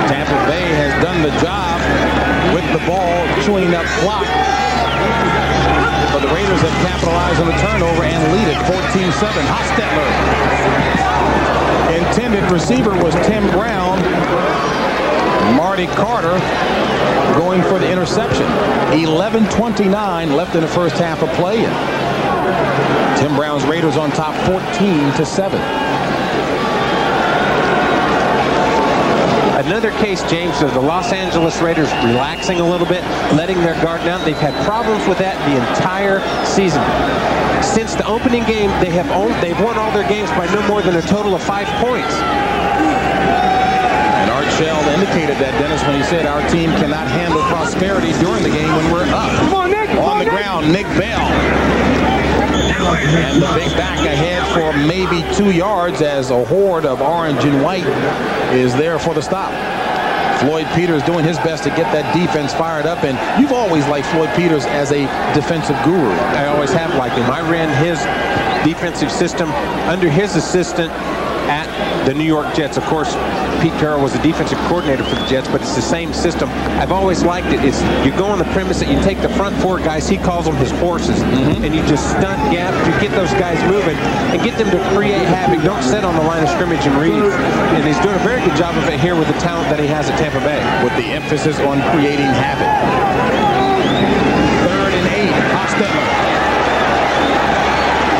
Tampa Bay has done the job with the ball, chewing up clock. But the Raiders have capitalized on the turnover and lead it 14-7. Hostetler. Intended receiver was Tim Brown. Marty Carter going for the interception. 11:29 left in the first half of play. Tim Brown's Raiders on top 14-7. Another case, James, of the Los Angeles Raiders relaxing a little bit, letting their guard down. They've had problems with that the entire season. Since the opening game, they've won all their games by no more than a total of 5 points. And Art Shell indicated that, Dennis, when he said our team cannot handle prosperity during the game when we're up. Come on, Nick. On the ground, Nick Bell. And the big back ahead for maybe 2 yards as a horde of orange and white is there for the stop. Floyd Peters doing his best to get that defense fired up, and you've always liked Floyd Peters as a defensive guru. I always have liked him. I ran his defensive system under his assistant at the New York Jets. Of course, Pete Carroll was the defensive coordinator for the Jets, but it's the same system. I've always liked it. You go on the premise that you take the front 4 guys, he calls them his horses, and you just stunt gap, you get those guys moving and get them to create havoc. Don't sit on the line of scrimmage and read. And he's doing a very good job of it here with the talent that he has at Tampa Bay. With the emphasis on creating havoc. 3rd and 8, Hostetler.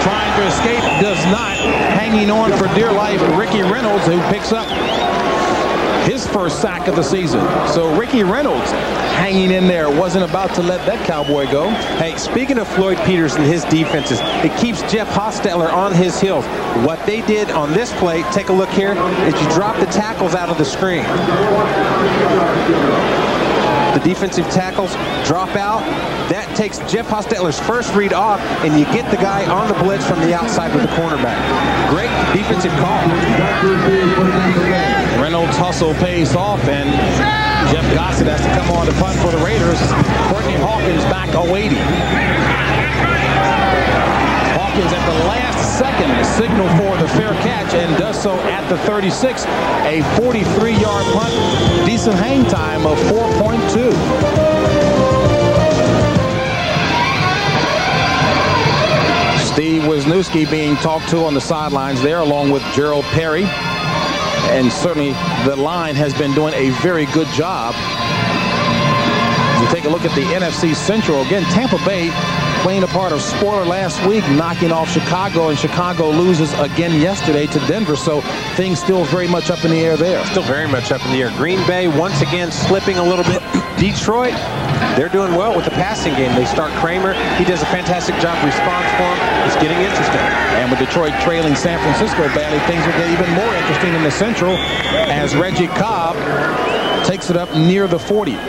Trying to escape, does not. Hanging on for dear life, Ricky Reynolds, who picks up his first sack of the season. So Ricky Reynolds hanging in there, wasn't about to let that cowboy go. Hey, speaking of Floyd Peters and his defenses, it keeps Jeff Hostetler on his heels. What they did on this play, take a look here, is you drop the tackles out of the screen. The defensive tackles drop out. That takes Jeff Hostetler's first read off, and you get the guy on the blitz from the outside with the cornerback. Great defensive call. Reynolds' hustle pays off, and Jeff Gossett has to come on to punt for the Raiders. Courtney Hawkins back awaiting. Hawkins at the last second signal for the fair catch and does so at the 36. A 43-yard punt. Decent hang time of 4.2. Steve Wisniewski being talked to on the sidelines there, along with Gerald Perry. And certainly the line has been doing a very good job. As you take a look at the NFC Central, again, Tampa Bay playing a part of spoiler last week, knocking off Chicago, and Chicago loses again yesterday to Denver. So things still very much up in the air there. Still very much up in the air. Green Bay once again slipping a little bit. Detroit, they're doing well with the passing game. They start Kramer. He does a fantastic job. Response for him. It's getting interesting. And with Detroit trailing San Francisco badly, things will get even more interesting in the Central as Reggie Cobb takes it up near the 40.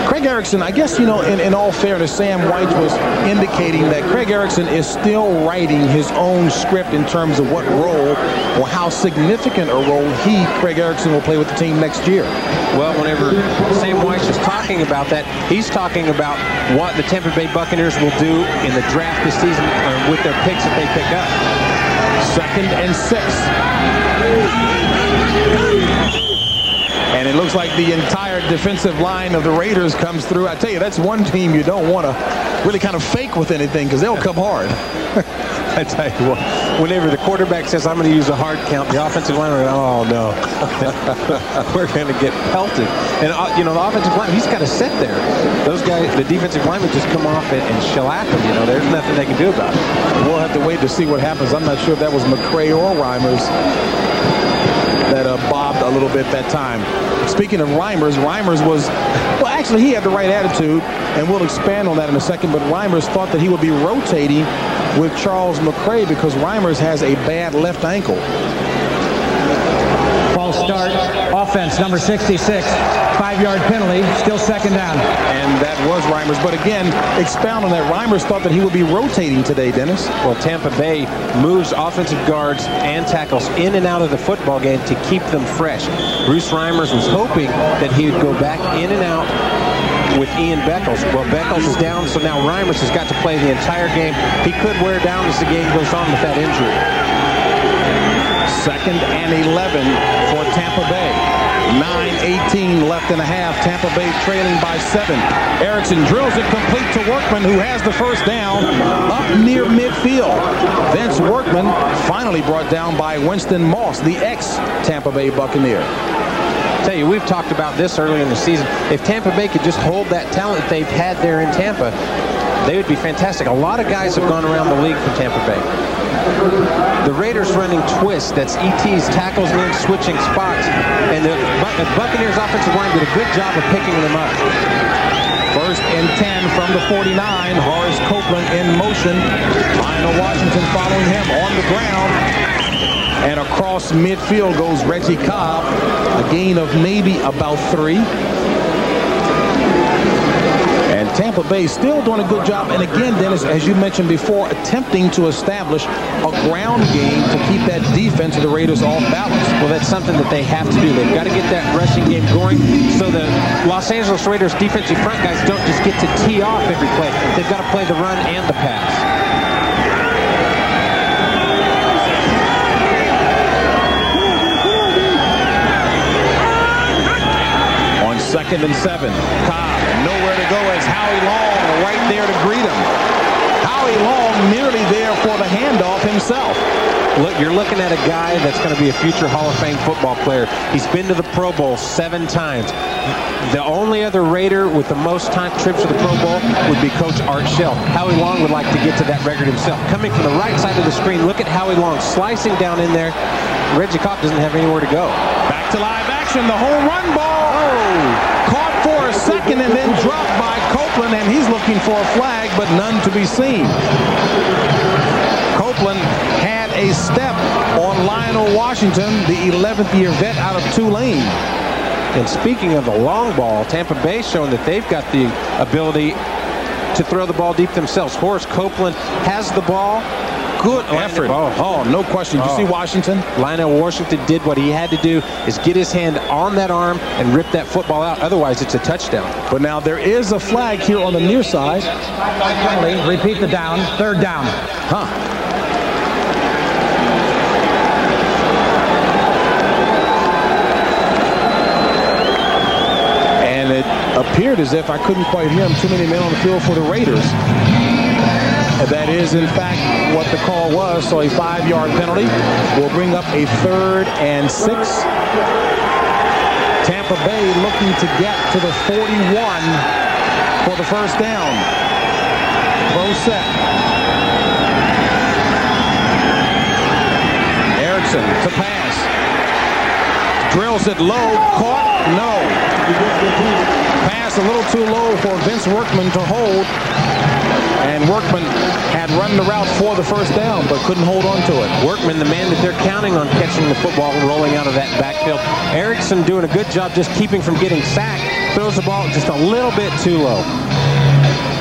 Craig Erickson, I guess, you know, in all fairness, Sam White was indicating that Craig Erickson is still writing his own script in terms of what role or how significant a role Craig Erickson, will play with the team next year. Well, whenever Sam White is talking about that, he's talking about what the Tampa Bay Buccaneers will do in the draft this season with their picks that they pick up. 2nd and 6. And it looks like the entire defensive line of the Raiders comes through. I tell you, that's one team you don't want to really kind of fake with anything because they'll come hard. I tell you what, whenever the quarterback says, I'm going to use a hard count, the offensive lineman, oh, no. We're going to get pelted. And, you know, the offensive lineman, he's got to sit there. Those guys, the defensive linemen just come off it and shellac him. You know, there's nothing they can do about it. We'll have to wait to see what happens. I'm not sure if that was McCray or Reimers that bobbed a little bit that time. Speaking of Reimers was, well, actually, he had the right attitude, and we'll expand on that in a second, but Reimers thought that he would be rotating with Charles McCray because Reimers has a bad left ankle. False start. Offense, number 66. 5-yard penalty. Still 2nd down. And that was Reimers. But again, expound on that. Reimers thought that he would be rotating today, Dennis. Well, Tampa Bay moves offensive guards and tackles in and out of the football game to keep them fresh. Bruce Reimers was hoping that he would go back in and out with Ian Beckles. Well, Beckles is down, so now Reimers has got to play the entire game. He could wear down as the game goes on with that injury. 2nd and 11 for Tampa Bay. 9:18 left in the half. Tampa Bay trailing by 7. Erickson drills it complete to Workman, who has the first down up near midfield. Vince Workman finally brought down by Winston Moss, the ex-Tampa Bay Buccaneer. Tell you, we've talked about this earlier in the season. If Tampa Bay could just hold that talent that they've had there in Tampa, they would be fantastic. A lot of guys have gone around the league from Tampa Bay. The Raiders running twists, that's ETs, tackles and then switching spots, and the Buccaneers offensive line did a good job of picking them up. 1st and 10 from the 49. Horace Copeland in motion. Lionel Washington following him on the ground. And across midfield goes Reggie Cobb. A gain of maybe about 3. And Tampa Bay still doing a good job. And again, Dennis, as you mentioned before, attempting to establish a ground game to keep that defense of the Raiders off balance. Well, that's something that they have to do. They've got to get that rushing game going so the Los Angeles Raiders defensive front guys don't just get to tee off every play. They've got to play the run and the pass. On 2nd and 7, Cobb nowhere to go as Howie Long right there to greet him. Howie Long nearly there for the handoff himself. Look, you're looking at a guy that's going to be a future Hall of Fame football player. He's been to the Pro Bowl 7 times. The only other Raider with the most trips to the Pro Bowl would be Coach Art Shell. Howie Long would like to get to that record himself. Coming from the right side of the screen, look at Howie Long slicing down in there. Reggie Cobb doesn't have anywhere to go. Back to live action, the home run ball. Caught for a second and then dropped by Copeland, and he's looking for a flag, but none to be seen. Copeland had a step on Lionel Washington, the 11th year vet out of Tulane. And speaking of the long ball, Tampa Bay showing that they've got the ability to throw the ball deep themselves. Horace Copeland has the ball. Good effort. Oh, no question. Did you see Washington? Lionel Washington did what he had to do, is get his hand on that arm and rip that football out. Otherwise, it's a touchdown. But now there is a flag here on the near side. Repeat the down. 3rd down. And it appeared as if I couldn't quite hear him. Too many men on the field for the Raiders. That is, in fact, what the call was. So a 5-yard penalty will bring up a 3rd and 6. Tampa Bay looking to get to the 41 for the first down. Throw set. Erickson to pass. Drills it low. Caught. No. Pass a little too low for Vince Workman to hold. And Workman had run the route for the first down, but couldn't hold on to it. Workman, the man that they're counting on catching the football and rolling out of that backfield. Erickson doing a good job just keeping from getting sacked. Throws the ball just a little bit too low.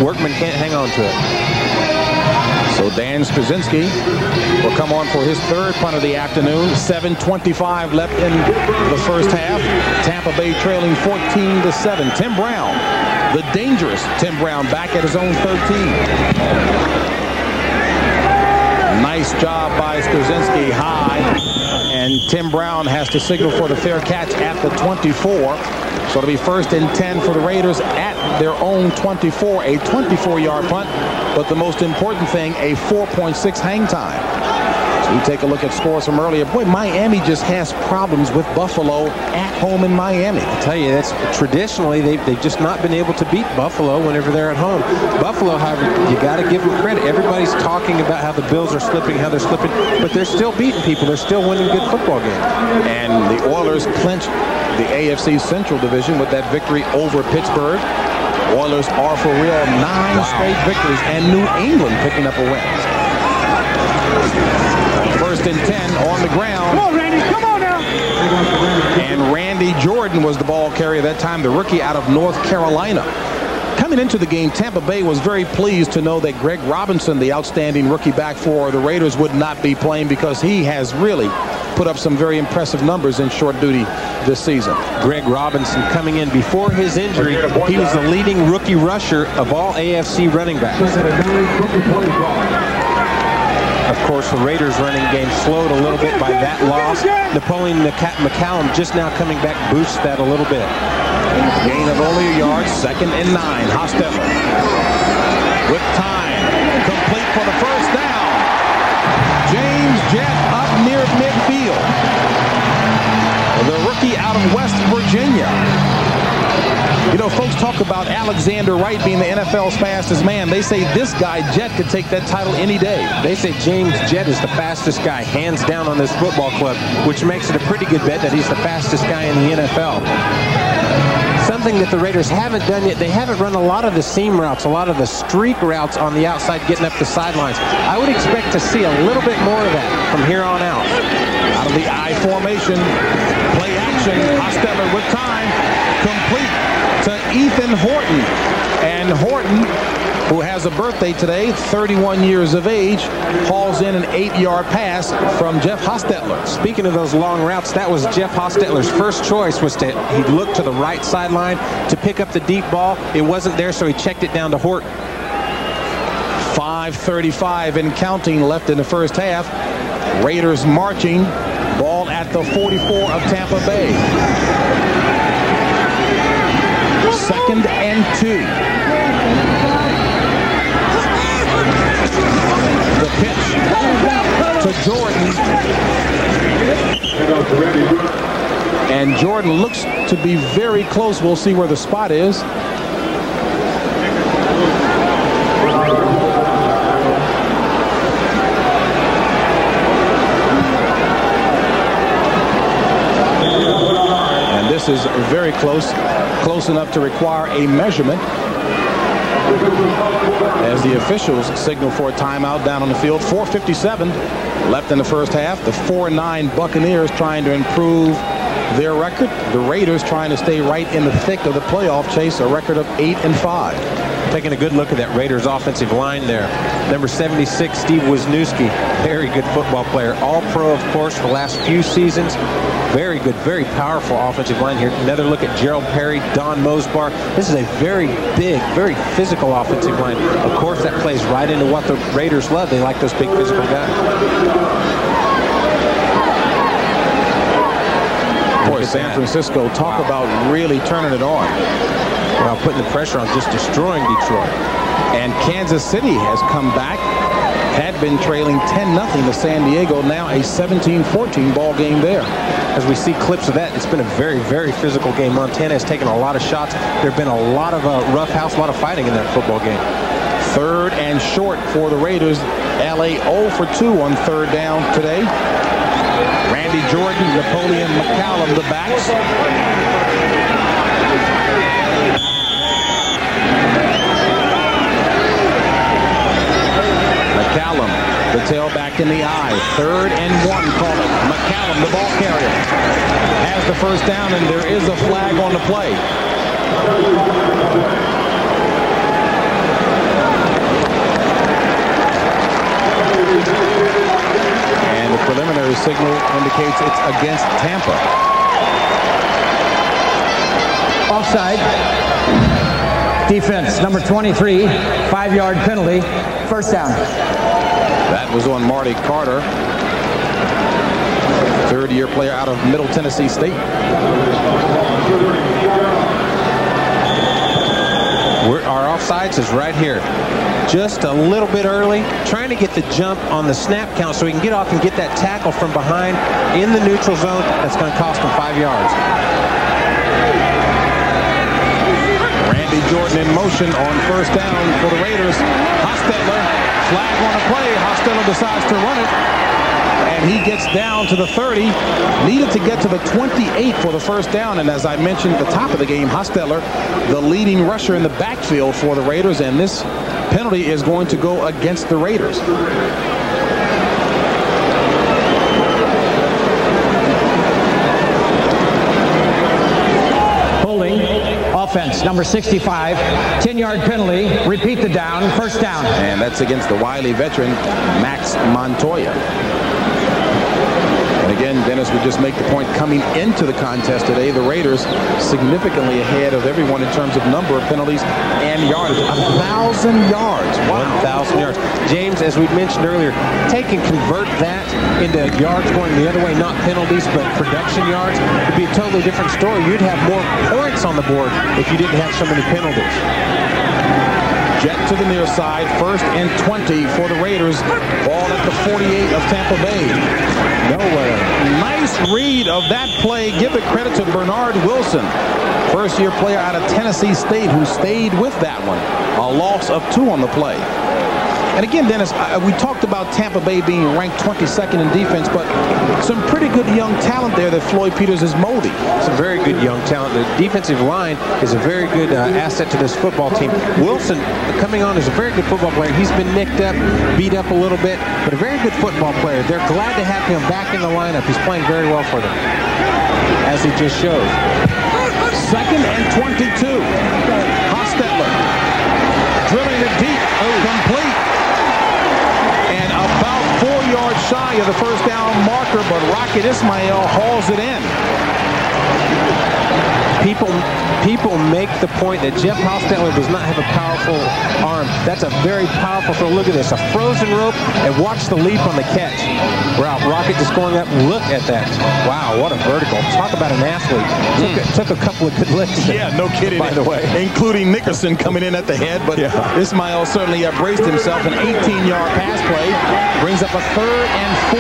Workman can't hang on to it. So Dan Straczynski will come on for his third punt of the afternoon. 7:25 left in the first half. Tampa Bay trailing 14-7. Tim Brown, the dangerous Tim Brown, back at his own 13. Nice job by Straczynski high. And Tim Brown has to signal for the fair catch at the 24. So it'll be 1st and 10 for the Raiders at their own 24. A 24-yard punt. But the most important thing, a 4.6 hang time. So we take a look at scores from earlier. Boy, Miami just has problems with Buffalo at home in Miami. I tell you, that's traditionally they've just not been able to beat Buffalo whenever they're at home. Buffalo, however, you got to give them credit. Everybody's talking about how the Bills are slipping, how they're slipping, but they're still beating people. They're still winning good football games. And the Oilers clinched the AFC Central Division with that victory over Pittsburgh. Oilers are for real 9 straight victories, and New England picking up a win. 1st and 10 on the ground. Come on, Randy. Come on now. And Randy Jordan was the ball carrier that time, the rookie out of North Carolina. Coming into the game, Tampa Bay was very pleased to know that Greg Robinson, the outstanding rookie back for the Raiders, would not be playing because he has really put up some very impressive numbers in short duty this season. Greg Robinson coming in before his injury. He was the leading rookie rusher of all AFC running backs. Of course, the Raiders running game slowed a little bit by that loss. Napoleon McCallum just now coming back boosts that a little bit. Gain of only a yard, 2nd and 9. Hostetler with time, complete for the first down. James Jett up near midfield. The rookie out of West Virginia. You know, folks talk about Alexander Wright being the NFL's fastest man. They say this guy, Jett, could take that title any day. They say James Jett is the fastest guy, hands down, on this football club, which makes it a pretty good bet that he's the fastest guy in the NFL. Something that the Raiders haven't done yet, they haven't run a lot of the seam routes, a lot of the streak routes on the outside, getting up the sidelines. I would expect to see a little bit more of that from here on out. Out of the I formation, play action, Hostetler with time, complete to Ethan Horton. And Horton, who has a birthday today, 31 years of age, hauls in an 8-yard pass from Jeff Hostetler. Speaking of those long routes, that was Jeff Hostetler's first choice, was to he looked to the right sideline to pick up the deep ball. It wasn't there, so he checked it down to Horton. 5:35 and counting left in the first half. Raiders marching, ball at the 44 of Tampa Bay. 2nd and 2. The pitch to Jordan. And Jordan looks to be very close. We'll see where the spot is. And this is very close enough to require a measurement, as the officials signal for a timeout down on the field. 4:57 left in the first half. The 4-9 Buccaneers trying to improve their record. The Raiders trying to stay right in the thick of the playoff chase, a record of 8-5. Taking a good look at that Raiders offensive line there. Number 76, Steve Wisniewski, very good football player. All-pro, of course, for the last few seasons. Very good, very powerful offensive line here. Another look at Gerald Perry, Don Mosbar. This is a very big, very physical offensive line. Of course, that plays right into what the Raiders love. They like those big physical guys. Boy, San Francisco, talk about really turning it on. Well, putting the pressure on, just destroying Detroit. And Kansas City has come back. Had been trailing 10-0 to San Diego. Now a 17-14 ball game there. As we see clips of that, it's been a very, very physical game. Montana has taken a lot of shots. There have been a lot of roughhouse, a lot of fighting in that football game. 3rd and short for the Raiders. LA 0 for 2 on 3rd down today. Randy Jordan, Napoleon McCallum, the backs. McCallum, the tailback in the eye. 3rd and 1, call it. McCallum, the ball carrier, has the first down, and there is a flag on the play. And the preliminary signal indicates it's against Tampa. Offside. Defense, number 23, 5-yard penalty, first down. That was on Marty Carter, 3rd-year player out of Middle Tennessee State. Our offsides is right here. Just a little bit early, trying to get the jump on the snap count so he can get off and get that tackle from behind in the neutral zone. That's going to cost him 5 yards. Randy Jordan in motion on first down for the Raiders. Hostetler, flag on the play. Hostetler decides to run it, and he gets down to the 30. Needed to get to the 28 for the first down, and as I mentioned at the top of the game, Hostetler, the leading rusher in the backfield for the Raiders, and this penalty is going to go against the Raiders. Holding. Offense, number 65, 10-yard penalty, repeat the down, first down. And that's against the wily veteran, Max Montoya. And again, Dennis would just make the point, coming into the contest today, the Raiders significantly ahead of everyone in terms of number of penalties and yardage. 1,000 yards. Wow. 1,000 yards. James, as we mentioned earlier, take and convert that into yards going the other way, not penalties, but production yards. It'd be a totally different story. You'd have more points on the board if you didn't have so many penalties. Jet to the near side, 1st and 20 for the Raiders. Ball at the 48 of Tampa Bay. Nowhere. Nice read of that play. Give the credit to Bernard Wilson, first-year player out of Tennessee State, who stayed with that one. A loss of 2 on the play. And again, Dennis, we talked about Tampa Bay being ranked 22nd in defense, but some pretty good young talent there that Floyd Peters is molding. Some very good young talent. The defensive line is a very good asset to this football team. Wilson, coming on, is a very good football player. He's been nicked up, beat up a little bit, but a very good football player. They're glad to have him back in the lineup. He's playing very well for them, as he just showed. 2nd and 22. Hostetler drilling it deep, complete. And about 4 yards shy of the first down marker, but Rocket Ismail hauls it in. People make the point that Jeff Hostetler does not have a powerful arm. That's a very powerful throw. Look at this, a frozen rope, and watch the leap on the catch. Rocket just going up. Look at that. Wow, what a vertical. Talk about an athlete. Took a couple of good lifts. Yeah, no kidding. By the way. Including Nickerson coming in at the head, but Ismail certainly braced himself. An 18-yard pass play brings up a 3rd and 4.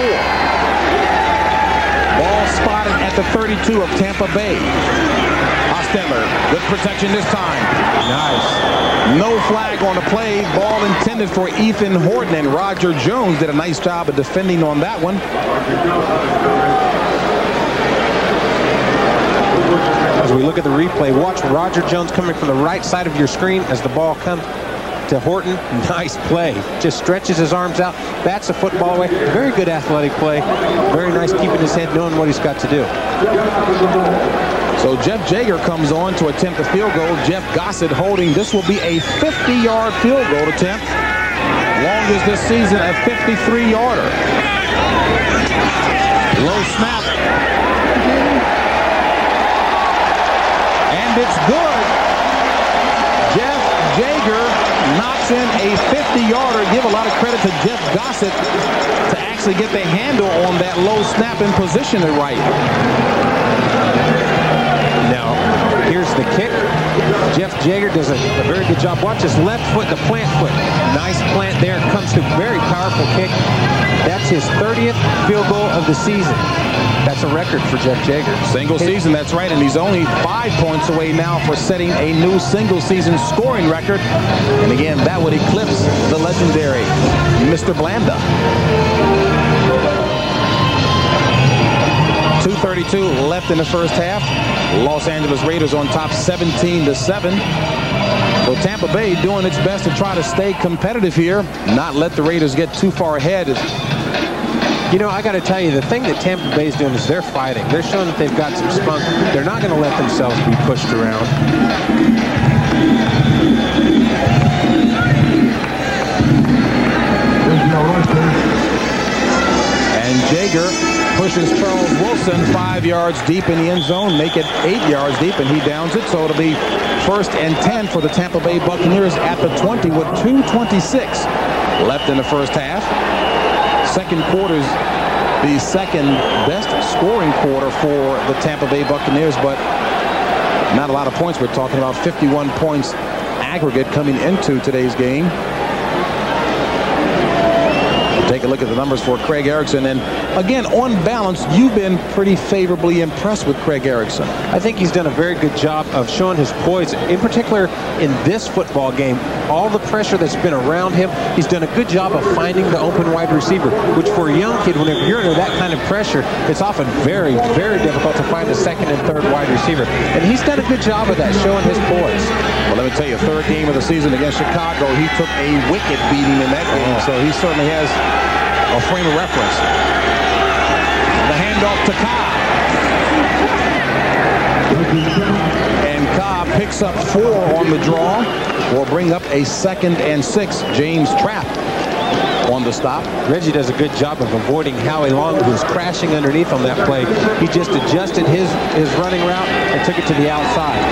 Ball spotted at the 32 of Tampa Bay. Hostetler, good protection this time. Nice. No flag on the play. Ball intended for Ethan Horton, and Roger Jones did a nice job of defending on that one. As we look at the replay, watch Roger Jones coming from the right side of your screen as the ball comes to Horton. Nice play. Just stretches his arms out, bats the football away. Very good athletic play. Very nice keeping his head, knowing what he's got to do. So Jeff Jager comes on to attempt a field goal. Jeff Gossett holding. This will be a 50-yard field goal attempt. Longest this season, a 53-yarder. Low snap. And it's good. Jeff Jager knocks in a 50-yarder. Give a lot of credit to Jeff Gossett to actually get the handle on that low snap and position it right. Now, here's the kick. Jeff Jager does a very good job. Watch his left foot, the plant foot. Nice plant there. Comes to very powerful kick. That's his 30th field goal of the season. That's a record for Jeff Jager. Single season, that's right, and he's only 5 points away now for setting a new single-season scoring record. And again, that would eclipse the legendary Mr. Blanda. 2:32 left in the first half. Los Angeles Raiders on top 17-7. Well, Tampa Bay doing its best to try to stay competitive here, not let the Raiders get too far ahead. You know, I got to tell you, the thing that Tampa Bay is doing is they're fighting. They're showing that they've got some spunk. They're not going to let themselves be pushed around. And Jager pushes Charles Wilson 5 yards deep in the end zone, make it 8 yards deep, and he downs it. So it'll be 1st and 10 for the Tampa Bay Buccaneers at the 20 with 2:26 left in the first half. Second quarter's the second best scoring quarter for the Tampa Bay Buccaneers, but not a lot of points. We're talking about 51 points aggregate coming into today's game. Take a look at the numbers for Craig Erickson, and again, on balance, you've been pretty favorably impressed with Craig Erickson. I think he's done a very good job of showing his poise, in particular in this football game. All the pressure that's been around him, he's done a good job of finding the open wide receiver, which for a young kid, whenever you're under that kind of pressure, it's often very, very difficult to find a second and third wide receiver. And he's done a good job of that, showing his poise. Well, let me tell you, third game of the season against Chicago, he took a wicked beating in that game, so he certainly has a frame of reference. The handoff to Cobb. And Cobb picks up 4 on the draw. Will bring up a 2nd and 6. James Trapp on the stop. Reggie does a good job of avoiding Howie Long, who was crashing underneath on that play. He just adjusted his running route and took it to the outside.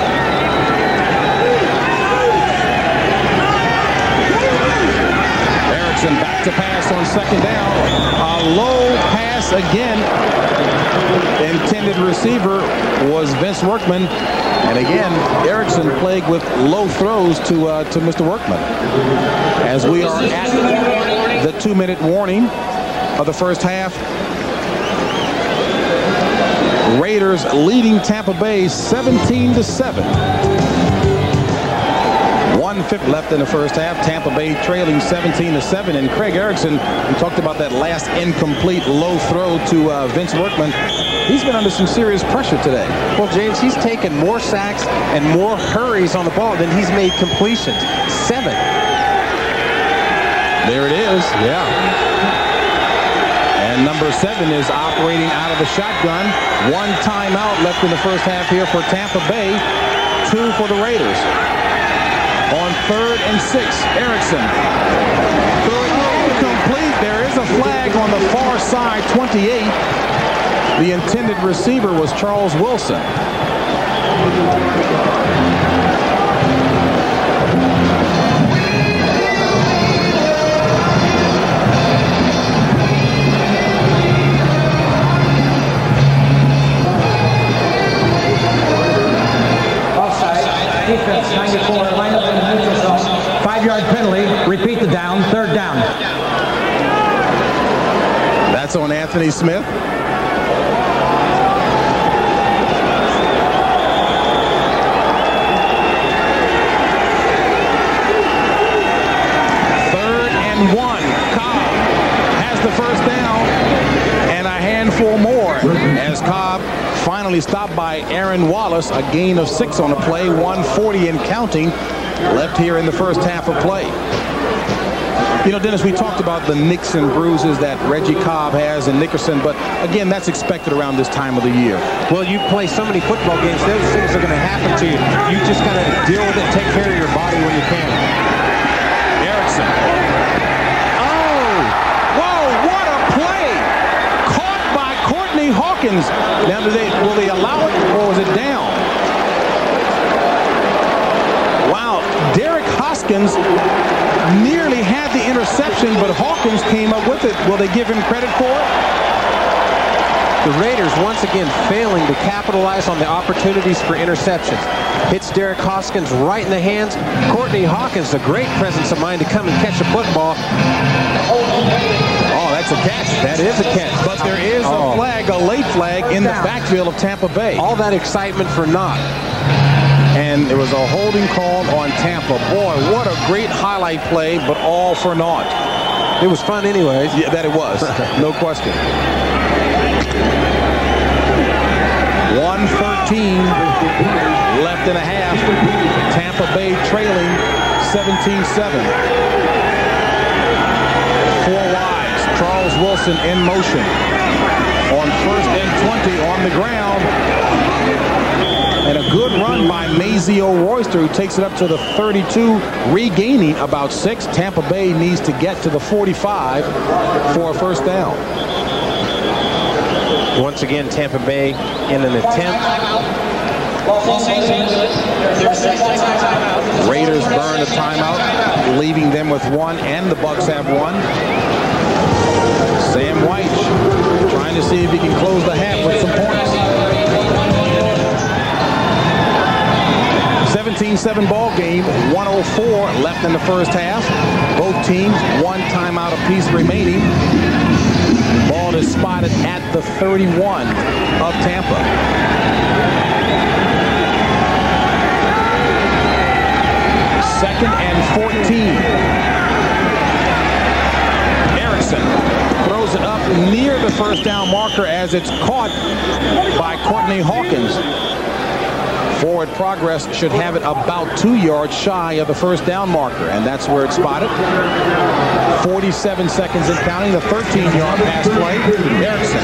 Back to pass on 2nd down. A low pass again. Intended receiver was Vince Workman. And again, Erickson plagued with low throws to Mr. Workman. As we are at the 2-minute warning of the first half. Raiders leading Tampa Bay 17-7. 1:50 left in the first half. Tampa Bay trailing 17-7. And Craig Erickson, we talked about that last incomplete low throw to Vince Workman. He's been under some serious pressure today. Well, James, he's taken more sacks and more hurries on the ball than he's made completions. 7. There it is. Yeah. And number 7 is operating out of the shotgun. 1 timeout left in the first half here for Tampa Bay. 2 for the Raiders. On 3rd and 6, Erickson. Complete. There is a flag on the far side, 28. The intended receiver was Charles Wilson. Offside. Defense 94. Line up in the neutral zone. 5-yard penalty. Repeat the down. 3rd down. That's on Anthony Smith. As Cobb finally stopped by Aaron Wallace, a gain of 6 on the play, 140 and counting left here in the first half of play. You know, Dennis, we talked about the nicks and bruises that Reggie Cobb has and Nickerson, but again, that's expected around this time of the year. Well, you play so many football games, those things are going to happen to you. You just got to deal with it and take care of your body when you can. Erickson. Oh! Whoa, what a play! Caught by Courtney Hawkins. Now, will they allow it, or was it down? Wow, Derek Hoskins nearly had the interception, but Hawkins came up with it. Will they give him credit for it? The Raiders once again failing to capitalize on the opportunities for interceptions. Hits Derek Hoskins right in the hands. Courtney Hawkins, a great presence of mind to come and catch a football. Oh, that's a catch. That is a catch. But there is a flag, a late flag in the backfield of Tampa Bay. All that excitement for naught. And there was a holding call on Tampa. Boy, what a great highlight play, but all for naught. It was fun anyways. Yeah, that it was. No question. 1:13 left in a half. Tampa Bay trailing 17-7. 4 wides. Charles Wilson in motion. On 1st and 20 on the ground. And a good run by Mazio Royster, who takes it up to the 32, regaining about 6. Tampa Bay needs to get to the 45 for a first down. Once again, Tampa Bay in an attempt. Raiders burn a timeout, leaving them with 1, and the Bucs have 1. Sam White trying to see if he can close the half with some points. 17-7 ball game, 1:04 left in the first half. Both teams 1 timeout apiece remaining. Ball is spotted at the 31 of Tampa. Second and 14. Erickson throws it up near the first down marker as it's caught by Courtney Hawkins. Forward progress should have it about 2 yards shy of the first down marker, and that's where it's spotted. 47 seconds and counting, the 13-yard pass play. Erickson.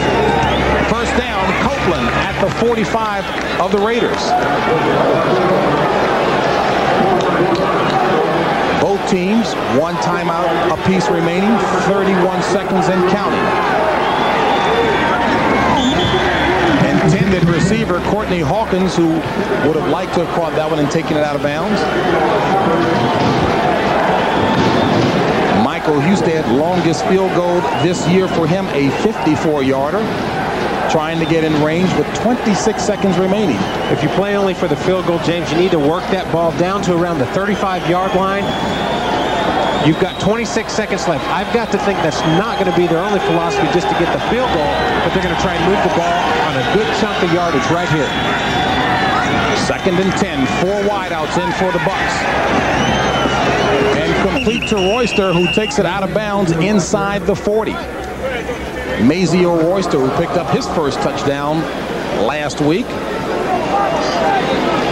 First down, Copeland at the 45 of the Raiders. Both teams, 1 timeout apiece remaining, 31 seconds and counting. Intended receiver Courtney Hawkins, who would have liked to have caught that one and taken it out of bounds. Michael Husted, longest field goal this year for him, a 54-yarder. Trying to get in range with 26 seconds remaining. If you play only for the field goal, James, you need to work that ball down to around the 35-yard line. You've got 26 seconds left. I've got to think that's not going to be their only philosophy just to get the field goal, but they're going to try and move the ball on a good chunk of yardage right here. Second and 10, 4 wideouts in for the Bucs. And complete to Royster, who takes it out of bounds inside the 40. Mazio Royster, who picked up his first touchdown last week.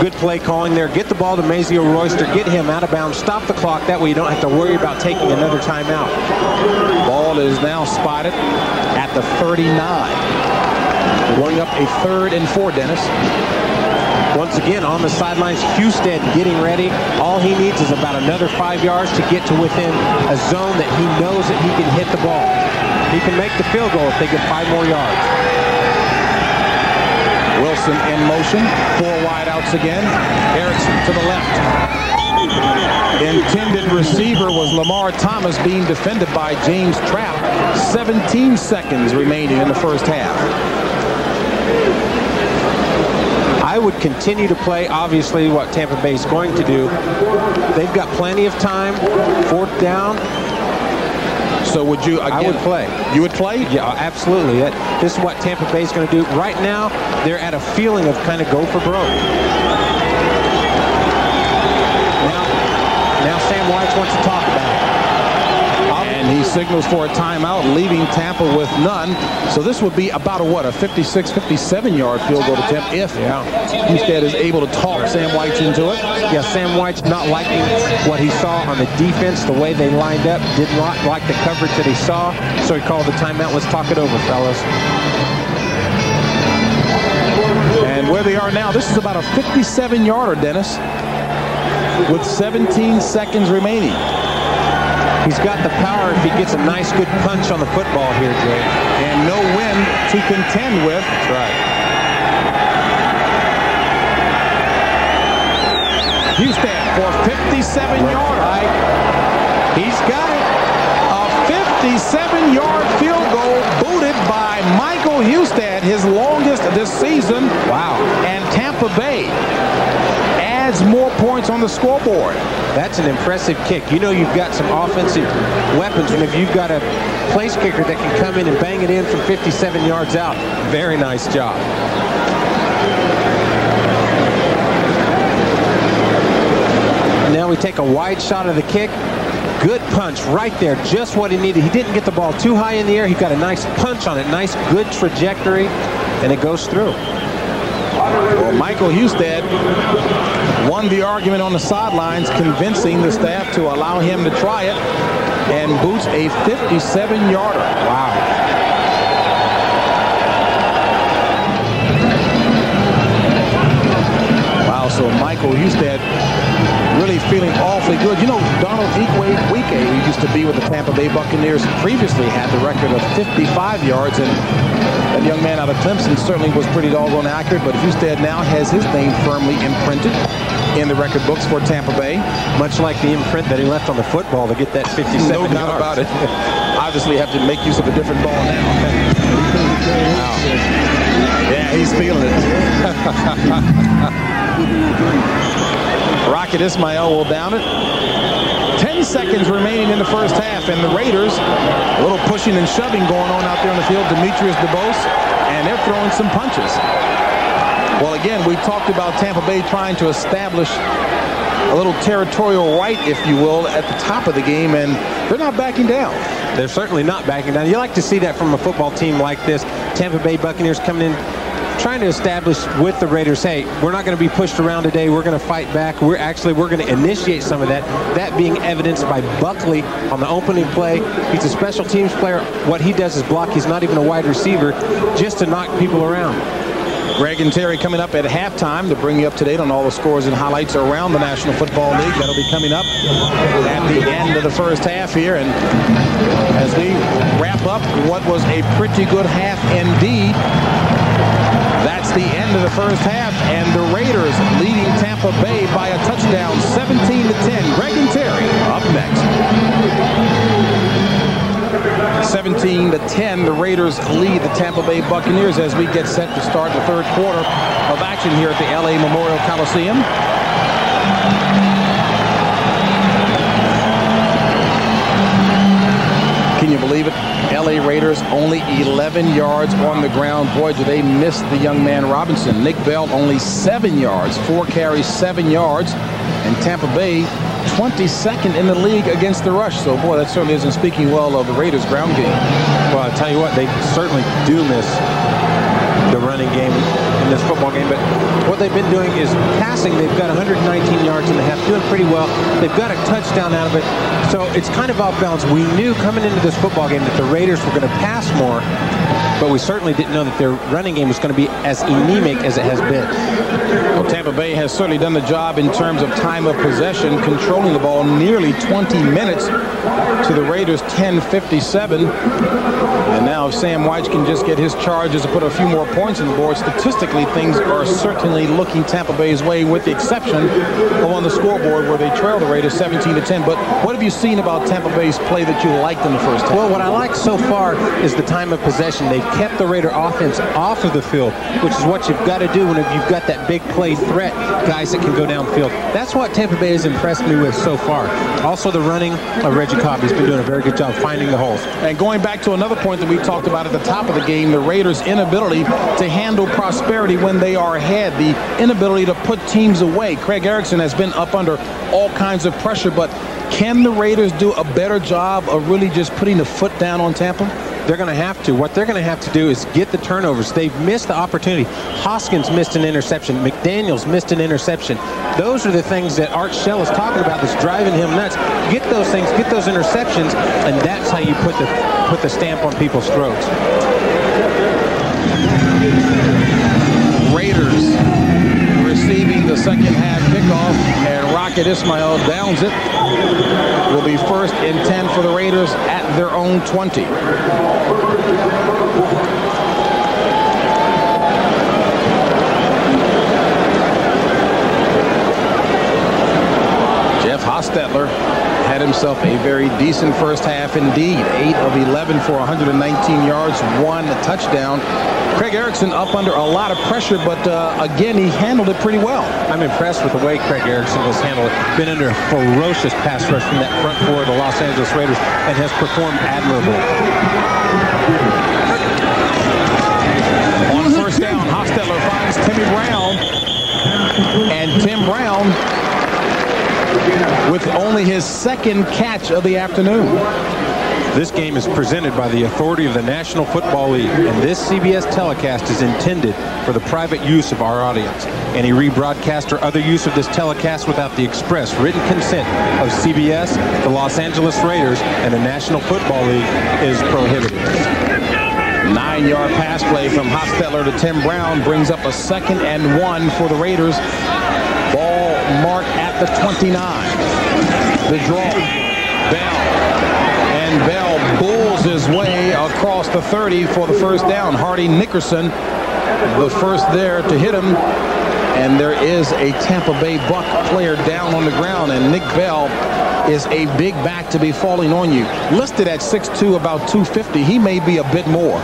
Good play calling there. Get the ball to Mazio Royster. Get him out of bounds. Stop the clock. That way you don't have to worry about taking another timeout. Ball is now spotted at the 39. Going up a 3rd and 4, Dennis. Once again, on the sidelines, Husted getting ready. All he needs is about another 5 yards to get to within a zone that he knows that he can hit the ball. He can make the field goal if they get 5 more yards. Wilson in motion. 4 wideouts again. Erickson to the left. Intended receiver was Lamar Thomas, being defended by James Trapp. 17 seconds remaining in the first half. I would continue to play, obviously, what Tampa Bay is going to do. They've got plenty of time. 4th down. So would you, again, I would play. You would play? Yeah, absolutely. This is what Tampa Bay is going to do. Right now, they're at a feeling of kind of go for broke. Now Sam White wants to talk about it. And he signals for a timeout, leaving Tampa with none. So this would be about a 56, 57-yard field goal attempt if Husted is able to talk Sam White into it. Yeah, Sam White's not liking what he saw on the defense, the way they lined up. Did not like the coverage that he saw, so he called the timeout. Let's talk it over, fellas. And where they are now, this is about a 57-yarder, Dennis, with 17 seconds remaining. He's got the power if he gets a nice, good punch on the football here, Jay. And no wind to contend with. That's right. Husted for a 57-yarder. He's got it. A 57-yard field goal booted by Michael Husted, his longest this season. Wow. And Tampa Bay adds more points on the scoreboard. That's an impressive kick. You know you've got some offensive weapons, and if you've got a place kicker that can come in and bang it in from 57 yards out, very nice job. Now we take a wide shot of the kick. Good punch right there, just what he needed. He didn't get the ball too high in the air. He got a nice punch on it, nice good trajectory, and it goes through. Well, Michael Husted won the argument on the sidelines, convincing the staff to allow him to try it, and boots a 57-yarder. Wow. Wow, so Michael Husted really feeling awfully good. You know, Donald Wike, who used to be with the Tampa Bay Buccaneers, previously had the record of 55 yards, and that young man out of Clemson certainly was pretty doggone accurate, but Husted now has his name firmly imprinted in the record books for Tampa Bay. Much like the imprint that he left on the football to get that 57 No doubt about it. Obviously have to make use of a different ball now. Wow. Yeah, he's feeling it. Rocket Ismail will down it. 10 seconds remaining in the first half, and the Raiders, a little pushing and shoving going on out there on the field. Demetrius DeBose, and they're throwing some punches. Well, again, we talked about Tampa Bay trying to establish a little territorial right, if you will, at the top of the game, and they're not backing down. They're certainly not backing down. You like to see that from a football team like this. Tampa Bay Buccaneers coming in, trying to establish with the Raiders, hey, we're not going to be pushed around today. We're going to fight back. We're going to initiate some of that. That being evidenced by Buckley on the opening play. He's a special teams player. What he does is block. He's not even a wide receiver, just to knock people around. Greg and Terry coming up at halftime to bring you up to date on all the scores and highlights around the National Football League. That'll be coming up at the end of the first half here. And as we wrap up what was a pretty good half indeed, that's the end of the first half, and the Raiders leading Tampa Bay by a touchdown, 17-10. Greg and Terry up next. 17-10, the Raiders lead the Tampa Bay Buccaneers as we get set to start the third quarter of action here at the LA Memorial Coliseum. Can you believe it? LA Raiders only 11 yards on the ground. Boy, do they miss the young man Robinson. Nick Bell only 7 yards, 4 carries, 7 yards. And Tampa Bay 22nd in the league against the rush. So, boy, that certainly isn't speaking well of the Raiders' ground game. Well, I'll tell you what, they certainly do miss the running game in this football game. But what they've been doing is passing. They've got 119 yards in the half, doing pretty well. They've got a touchdown out of it. So it's kind of off balance. We knew coming into this football game that the Raiders were going to pass more, but we certainly didn't know that their running game was going to be as anemic as it has been. Well, Tampa Bay has certainly done the job in terms of time of possession, controlling the ball nearly 20 minutes to the Raiders 10:57. And now if Sam White can just get his charges to put a few more points on the board, statistically things are certainly looking Tampa Bay's way, with the exception of on the scoreboard where they trail the Raiders 17-10. But what have you seen about Tampa Bay's play that you liked in the first half? Well, what I like so far is the time of possession. They've kept the Raider offense off of the field, which is what you've got to do when you've got that big play threat, guys that can go downfield. That's what Tampa Bay has impressed me with so far. Also the running of Reggie Cobb. He's been doing a very good job finding the holes. And going back to another point that we talked about at the top of the game, the Raiders' inability to handle prosperity when they are ahead, the inability to put teams away. Craig Erickson has been up under all kinds of pressure, but can the Raiders do a better job of really just putting the foot down on Tampa? They're going to have to. What they're going to have to do is get the turnovers. They've missed the opportunity. Hoskins missed an interception. McDaniels missed an interception. Those are the things that Art Shell is talking about that's driving him nuts. Get those things, get those interceptions, and that's how you put the stamp on people's throats. Raiders receiving the second half kickoff, and Rocket Ismail downs it. Will be first and 10 for the Raiders at their own 20. Jeff Hostetler had himself a very decent first half indeed. 8 of 11 for 119 yards, 1 touchdown. Craig Erickson up under a lot of pressure, but again, he handled it pretty well. I'm impressed with the way Craig Erickson has handled it. Been under a ferocious pass rush from that front four of the Los Angeles Raiders and has performed admirably. On first down, Hostetler finds Timmy Brown, and Tim Brown with only his second catch of the afternoon. This game is presented by the authority of the National Football League, and this CBS telecast is intended for the private use of our audience. Any rebroadcast or other use of this telecast without the express written consent of CBS, the Los Angeles Raiders, and the National Football League is prohibited. 9-yard pass play from Hostetler to Tim Brown brings up a 2nd and 1 for the Raiders. Ball marked at the 29. The draw. Bell. And Bell bulls his way across the 30 for the first down. Hardy Nickerson, the first there to hit him. And there is a Tampa Bay Buck player down on the ground, and Nick Bell is a big back to be falling on you. Listed at 6'2", about 250. He may be a bit more.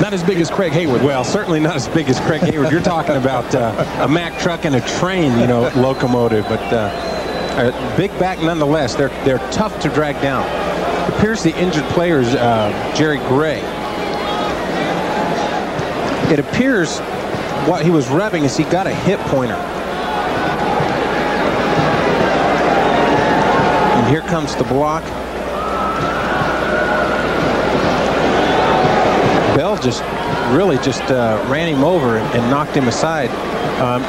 Not as big as Craig Hayward. Well, certainly not as big as Craig Hayward. You're talking about a Mack truck and a train, locomotive. But a big back nonetheless. They're tough to drag down. It appears the injured player is Jerry Gray. It appears what he was revving is he got a hip pointer. And here comes the block. Bell really just ran him over and knocked him aside.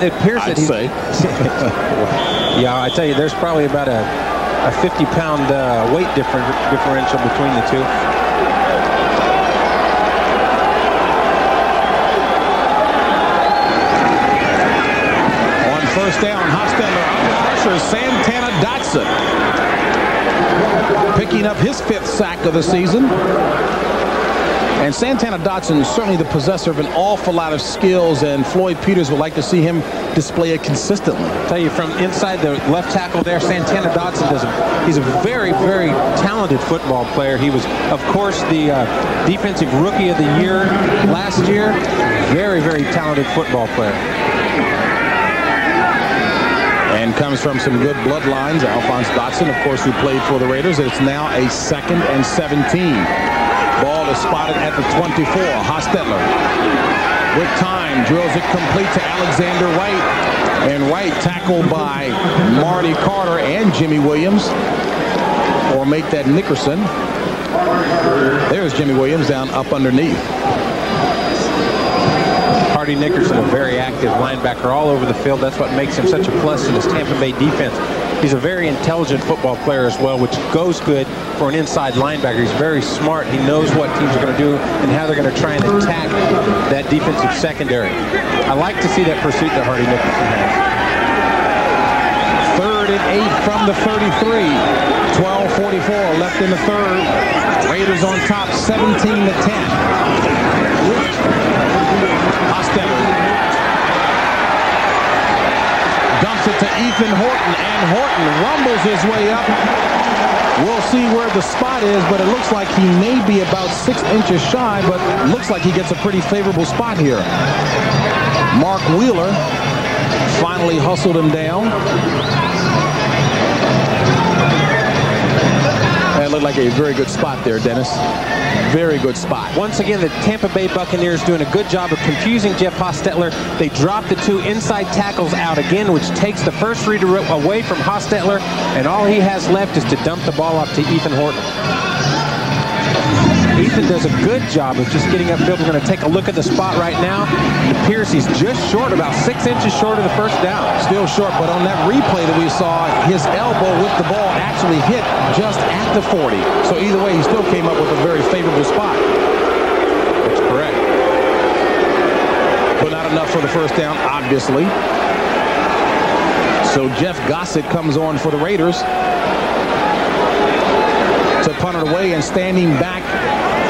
It appears that he's... Yeah, I tell you, there's probably about a 50-pound weight differential between the two. First down, Hostetler under pressure. Santana Dotson picking up his 5th sack of the season. And Santana Dotson is certainly the possessor of an awful lot of skills, and Floyd Peters would like to see him display it consistently. I'll tell you, from inside the left tackle there, Santana Dotson he's a very, very talented football player. He was, of course, the defensive rookie of the year last year. Very, very talented football player. And comes from some good bloodlines. Alphonse Dotson, of course, who played for the Raiders. It's now a 2nd and 17. Ball is spotted at the 24. Hostetler with time drills it complete to Alexander Wright. And Wright tackled by Marty Carter and Jimmy Williams. Or make that Nickerson. There's Jimmy Williams down up underneath. Hardy Nickerson, a very active linebacker all over the field. That's what makes him such a plus in this Tampa Bay defense. He's a very intelligent football player as well, which goes good for an inside linebacker. He's very smart. He knows what teams are going to do and how they're going to try and attack that defensive secondary. I like to see that pursuit that Hardy Nickerson has. 3rd and 8 from the 33. 12:44 left in the 3rd. Raiders on top, 17-10. Hostetler dumps it to Ethan Horton, and Horton rumbles his way up. We'll see where the spot is, but it looks like he may be about 6 inches shy, but looks like he gets a pretty favorable spot here. Mark Wheeler finally hustled him down. That looked like a very good spot there, Dennis. Very good spot. Once again, the Tampa Bay Buccaneers doing a good job of confusing Jeff Hostetler. They drop the 2 inside tackles out again, which takes the first reader away from Hostetler, and all he has left is to dump the ball off to Ethan Horton. Ethan does a good job of just getting upfield. We're going to take a look at the spot right now. It appears he's just short, about 6 inches short of the first down. Still short, but on that replay that we saw, his elbow with the ball actually hit just at the 40. So either way, he still came up with a very favorable spot. That's correct. But not enough for the first down, obviously. So Jeff Gossett comes on for the Raiders to punt it away, and standing back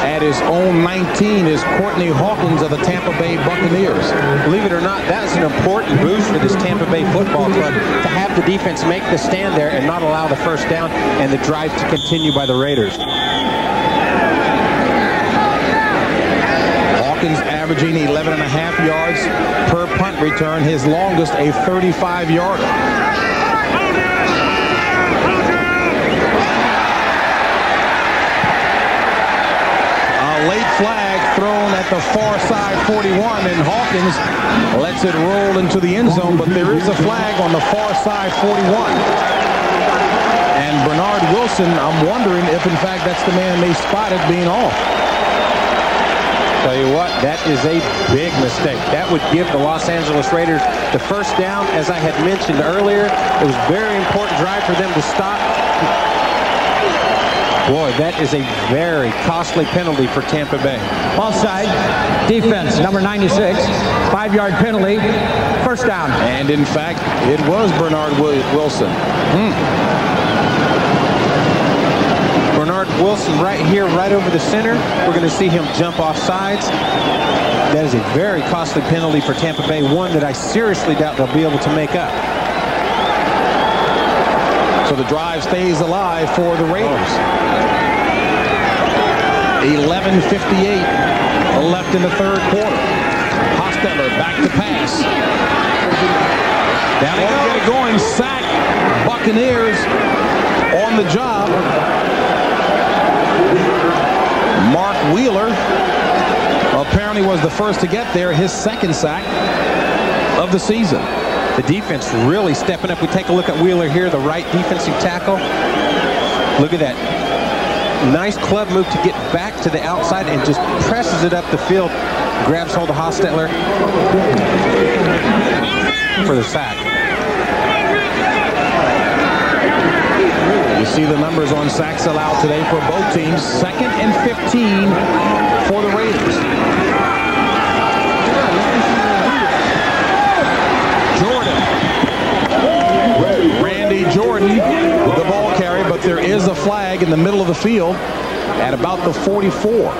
at his own 19 is Courtney Hawkins of the Tampa Bay Buccaneers. Believe it or not, that's an important boost for this Tampa Bay football club, to have the defense make the stand there and not allow the first down and the drive to continue by the Raiders. Hawkins averaging 11.5 yards per punt return, his longest a 35-yarder. Late flag thrown at the far side 41, and Hawkins lets it roll into the end zone, but there is a flag on the far side 41. And Bernard Wilson, I'm wondering if, in fact, that's the man they spotted being off. Tell you what, that is a big mistake. That would give the Los Angeles Raiders the first down. As I had mentioned earlier, it was a very important drive for them to stop. Boy, that is a very costly penalty for Tampa Bay. Offside, defense, number 96, 5-yard penalty, first down. And in fact, it was Bernard Wilson. Bernard Wilson right here, right over the center. We're going to see him jump off sides. That is a very costly penalty for Tampa Bay, one that I seriously doubt they'll be able to make up. So the drive stays alive for the Raiders. 11:58 left in the third quarter. Hostetler back to pass. Down he goes. Get it going. Sack. Buccaneers on the job. Mark Wheeler apparently was the first to get there. His second sack of the season. The defense really stepping up. We take a look at Wheeler here, the right defensive tackle. Look at that. Nice club move to get back to the outside and just presses it up the field. Grabs hold of Hostetler for the sack. You see the numbers on sacks allowed today for both teams. 2nd and 15 for the Raiders. Randy Jordan with the ball carry, but there is a flag in the middle of the field at about the 44.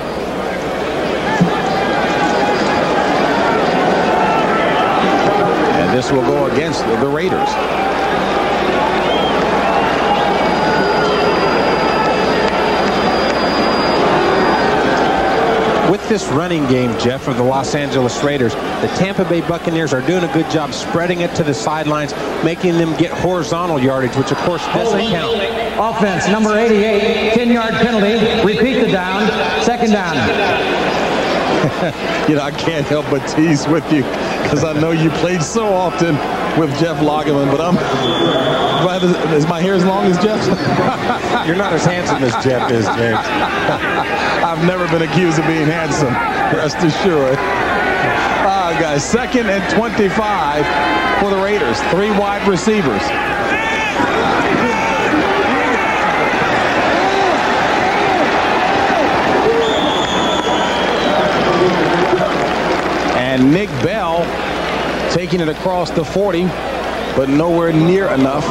And this will go against the Raiders. With this running game, Jeff, of the Los Angeles Raiders, the Tampa Bay Buccaneers are doing a good job spreading it to the sidelines, making them get horizontal yardage, which of course doesn't count. Offense, number 88, 10-yard penalty. Repeat the down. Second down. You know, I can't help but tease with you because I know you played so often with Jeff Lagerman, but is my hair as long as Jeff's? You're not as handsome as Jeff is, James. I've never been accused of being handsome, rest assured. Guys, 2nd and 25 for the Raiders. 3 wide receivers. And Nick Bell taking it across the 40, but nowhere near enough.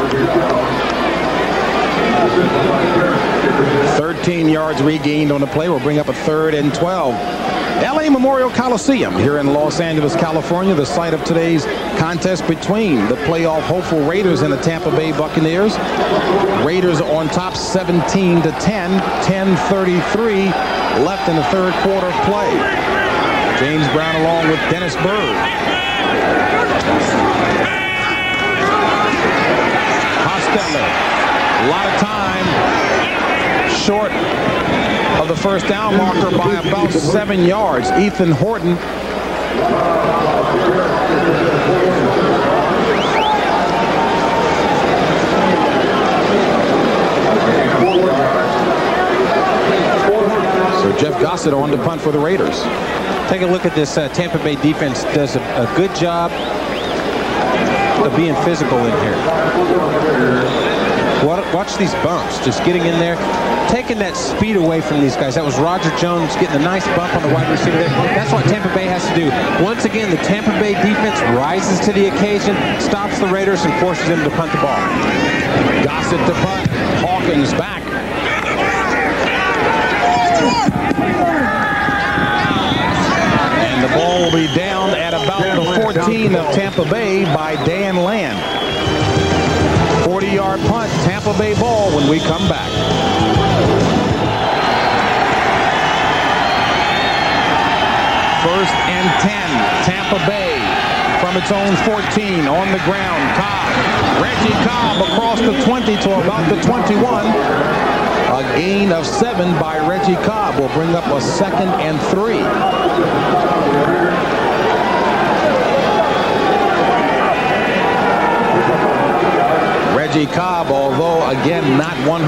13 yards regained on the play. Will bring up a 3rd and 12. LA Memorial Coliseum here in Los Angeles, California, the site of today's contest between the playoff hopeful Raiders and the Tampa Bay Buccaneers. Raiders on top 17-10, 10:33 left in the third quarter of play. James Brown along with Dennis Byrd. Hostetler, a lot of time short of the first down marker by about 7 yards. Ethan Horton so Jeff Gossett on to punt for the Raiders. Take a look at this. Tampa Bay defense does a good job of being physical in here. Watch these bumps, just getting in there, taking that speed away from these guys. That was Roger Jones getting a nice bump on the wide receiver there. That's what Tampa Bay has to do. Once again, the Tampa Bay defense rises to the occasion, stops the Raiders, and forces them to punt the ball. Gossett to punt. Hawkins back. And the ball will be down at about the 14 of Tampa Bay by Dan Land. 40-yard punt, Tampa Bay ball when we come back. First and 10, Tampa Bay from its own 14 on the ground. Cobb, Reggie Cobb across the 20 to about the 21. A gain of 7 by Reggie Cobb will bring up a 2nd and 3. Reggie Cobb, although again, not 100%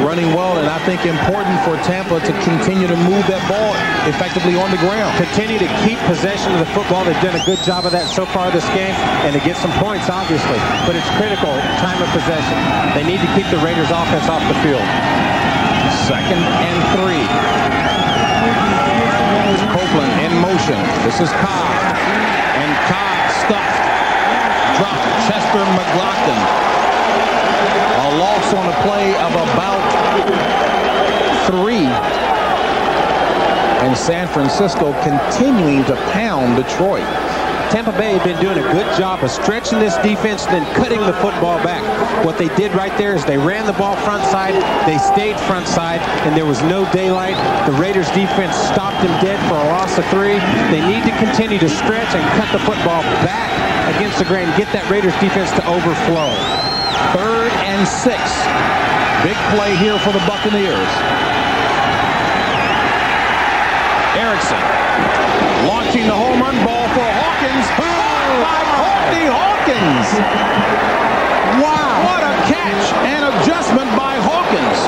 running well, and I think important for Tampa to continue to move that ball effectively on the ground. Continue to keep possession of the football. They've done a good job of that so far this game, and to get some points, obviously. But it's critical, time of possession. They need to keep the Raiders offense off the field. 2nd and 3. Copeland in motion. This is Cobb. And Cobb stuffed. Dropped. Chester McLaughlin. A loss on a play of about 3. And San Francisco continuing to pound Detroit. Tampa Bay had been doing a good job of stretching this defense, then cutting the football back. What they did right there is they ran the ball front side, they stayed front side, and there was no daylight. The Raiders defense stopped them dead for a loss of 3. They need to continue to stretch and cut the football back against the grain, get that Raiders defense to overflow. 3rd and 6. Big play here for the Buccaneers. Erickson launching the home run ball for Hawkins. By Courtney Hawkins. Wow. What a catch and adjustment by Hawkins.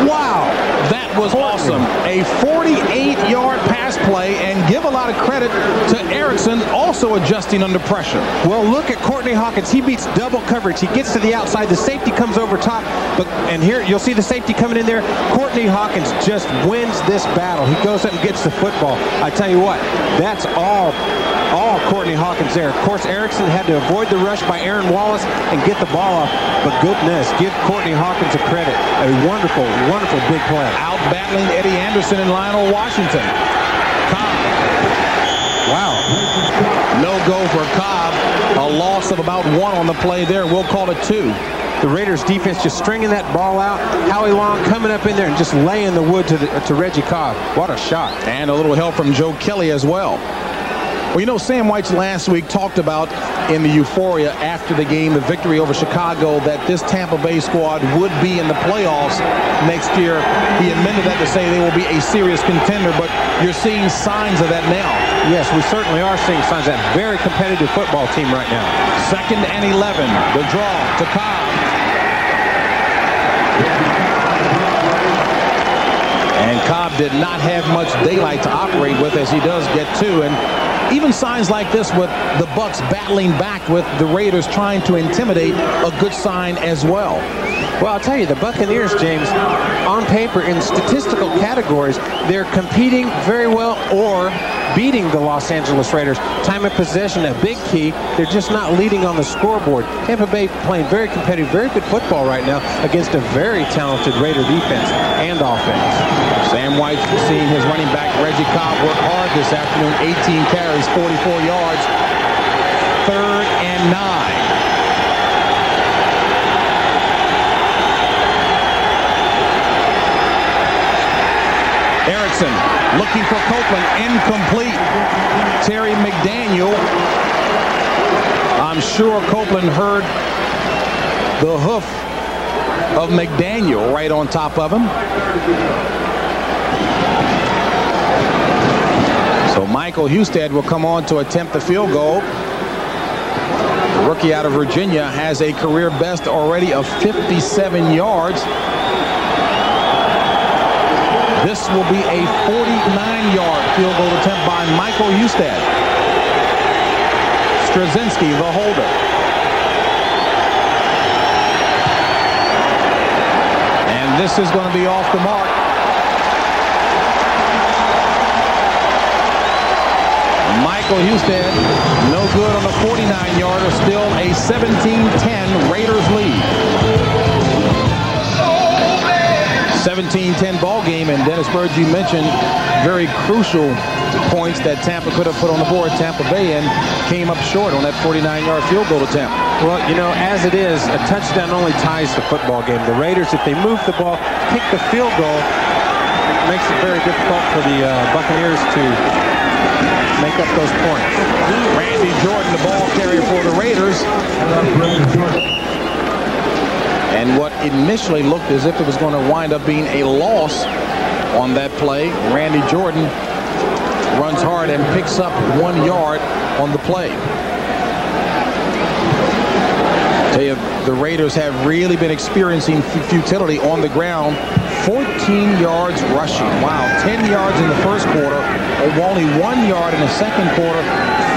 Wow. That was awesome. A 48-yard pass play, and give a lot of credit to Erickson also adjusting under pressure. Well, look at Courtney Hawkins. He beats double coverage. He gets to the outside. The safety comes over top. And here you'll see the safety coming in there. Courtney Hawkins just wins this battle. He goes up and gets the football. I tell you what, that's all Courtney Hawkins there. Of course, Erickson had to avoid the rush by Aaron Wallace and get the ball off. But goodness, give Courtney Hawkins a credit. A wonderful, wonderful big play. Out battling Eddie Anderson and Lionel Washington. Cobb. Wow. No go for Cobb. A loss of about 1 on the play there. We'll call it 2. The Raiders defense just stringing that ball out. Howie Long coming up in there and just laying the wood to Reggie Cobb. What a shot. And a little help from Joe Kelly as well. Well, you know, Sam White last week talked about in the euphoria after the game, the victory over Chicago, that this Tampa Bay squad would be in the playoffs next year. He amended that to say they will be a serious contender, but you're seeing signs of that now. Yes, we certainly are seeing signs of that. Very competitive football team right now. 2nd and 11. The draw to Cobb. And Cobb did not have much daylight to operate with, as he does get 2. And even signs like this with the Bucs battling back with the Raiders trying to intimidate, a good sign as well. Well, I'll tell you, the Buccaneers, James, on paper in statistical categories, they're competing very well or beating the Los Angeles Raiders. Time of possession, a big key. They're just not leading on the scoreboard. Tampa Bay playing very competitive, very good football right now against a very talented Raider defense and offense. Sam White seeing his running back Reggie Cobb work hard this afternoon. 18 carries, 44 yards. 3rd and 9. Erickson looking for Copeland, incomplete. Terry McDaniel. I'm sure Copeland heard the hoof of McDaniel right on top of him. So Michael Husted will come on to attempt the field goal. The rookie out of Virginia has a career best already of 57 yards. This will be a 49-yard field goal attempt by Michael Husted. Straczynski, the holder. And this is going to be off the mark. Michael Husted, no good on the 49-yarder. Still a 17-10 Raiders lead. 17-10 ball game, and Dennis Bird, you mentioned very crucial points that Tampa could have put on the board. Tampa Bay and came up short on that 49-yard field goal attempt. Well, you know, as it is, a touchdown only ties the football game. The Raiders, if they move the ball, kick the field goal, it makes it very difficult for the Buccaneers to make up those points. Randy Jordan, the ball carrier for the Raiders. And what initially looked as if it was going to wind up being a loss on that play, Randy Jordan runs hard and picks up 1 yard on the play. Tell you, the Raiders have really been experiencing futility on the ground. 14 yards rushing. Wow, 10 yards in the first quarter, only 1 yard in the second quarter,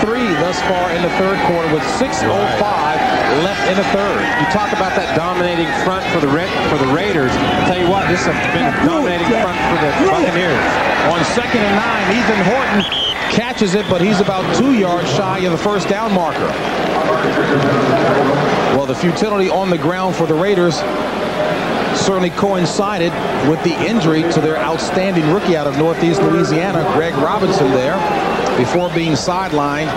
3 thus far in the third quarter with 6:05 left in the third. You talk about that dominating front for the Raiders. I'll tell you what, this has been a dominating front for the Buccaneers. On 2nd and 9, Ethan Horton catches it, but he's about 2 yards shy of the first down marker. Well, the futility on the ground for the Raiders certainly coincided with the injury to their outstanding rookie out of Northeast Louisiana, Greg Robinson, there. Before being sidelined,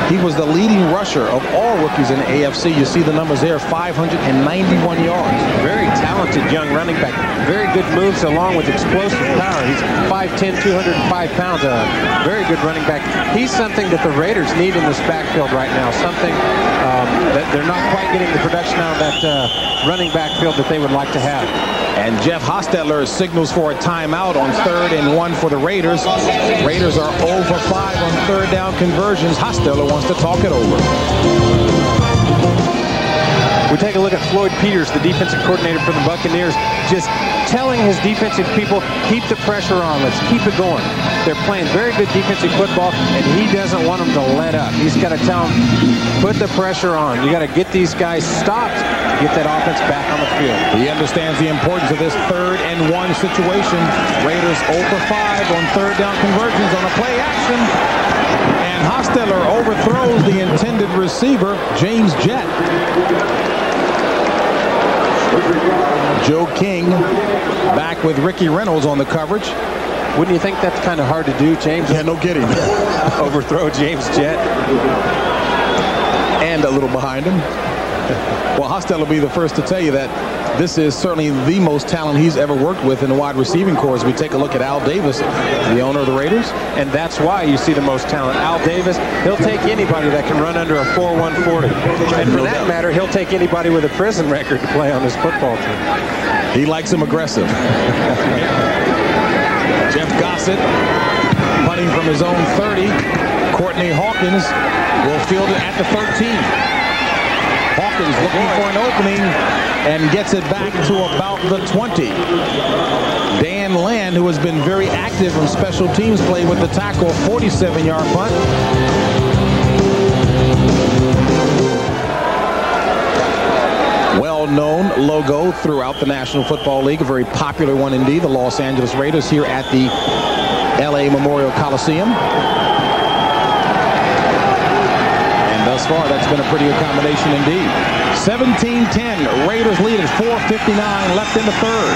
he was the leading rusher of all rookies in the AFC. You see the numbers there, 591 yards. Very talented young running back. Very good moves along with explosive power. He's 5'10", 205 pounds. A very good running back. He's something that the Raiders need in this backfield right now. Something that they're not quite getting the production out of that running backfield that they would like to have. And Jeff Hostetler signals for a timeout on 3rd and 1 for the Raiders. Raiders are 0 for 5 on 3rd down conversions. Hostetler wants to talk it over. We take a look at Floyd Peters, the defensive coordinator for the Buccaneers, just telling his defensive people, keep the pressure on, let's keep it going. They're playing very good defensive football, and he doesn't want them to let up. He's got to tell them, put the pressure on. You got to get these guys stopped, get that offense back on the field. He understands the importance of this 3rd and 1 situation. Raiders 0 for 5 on 3rd down conversions on a play action. And Hostetler overthrows the intended receiver, James Jett. Joe King back with Ricky Reynolds on the coverage. Wouldn't you think that's kind of hard to do, James? Yeah, no kidding. Overthrow James Jett. And a little behind him. Well, Hostetler will be the first to tell you that this is certainly the most talent he's ever worked with in the wide receiving corps. As we take a look at Al Davis, the owner of the Raiders. And that's why you see the most talent. Al Davis, he'll take anybody that can run under a 4.140. And for that matter, he'll take anybody with a prison record to play on his football team. He likes him aggressive. Jeff Gossett punting from his own 30. Courtney Hawkins will field it at the 13. Hawkins looking for an opening and gets it back to about the 20. Dan Land, who has been very active in special teams play with the tackle, 47-yard punt. Well-known logo throughout the National Football League, a very popular one indeed, the Los Angeles Raiders here at the LA Memorial Coliseum. Thus far, that's been a pretty good combination indeed. 17-10, Raiders lead at 4:59 left in the third.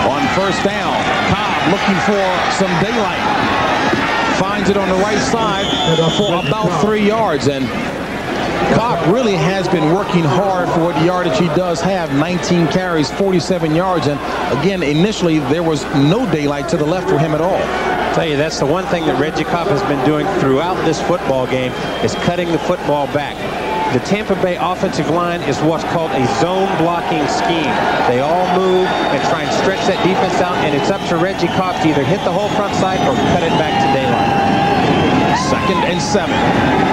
On 1st down, Cobb looking for some daylight. Finds it on the right side for about 3 yards. And Cobb really has been working hard for what yardage he does have. 19 carries, 47 yards. And again, initially, there was no daylight to the left for him at all. I tell you, that's the one thing that Reggie Kopp has been doing throughout this football game is cutting the football back. The Tampa Bay offensive line is what's called a zone blocking scheme. They all move and try and stretch that defense out, and it's up to Reggie Kopp to either hit the whole front side or cut it back to daylight. 2nd and 7.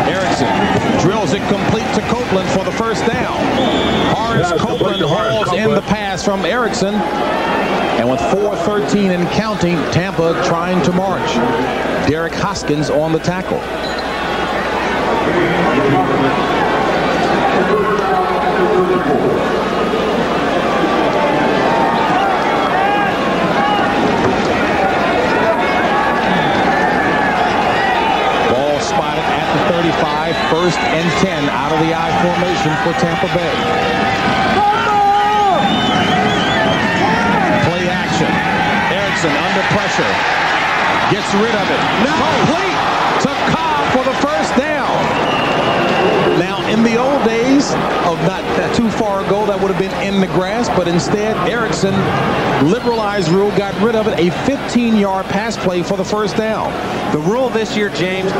Erickson drills it complete to Copeland for the 1st down. Horace Copeland hauls in the pass from Erickson. And with 4:13 and counting, Tampa trying to march. Derek Hoskins on the tackle. Ball spotted at the 35, 1st and 10 out of the I formation for Tampa Bay. Under pressure, gets rid of it. Complete to Cobb for the 1st down. Now, in the old days of not too too far ago, that would have been in the grass, but instead Erickson liberalized rule, got rid of it. A 15-yard pass play for the first down. The rule this year, James,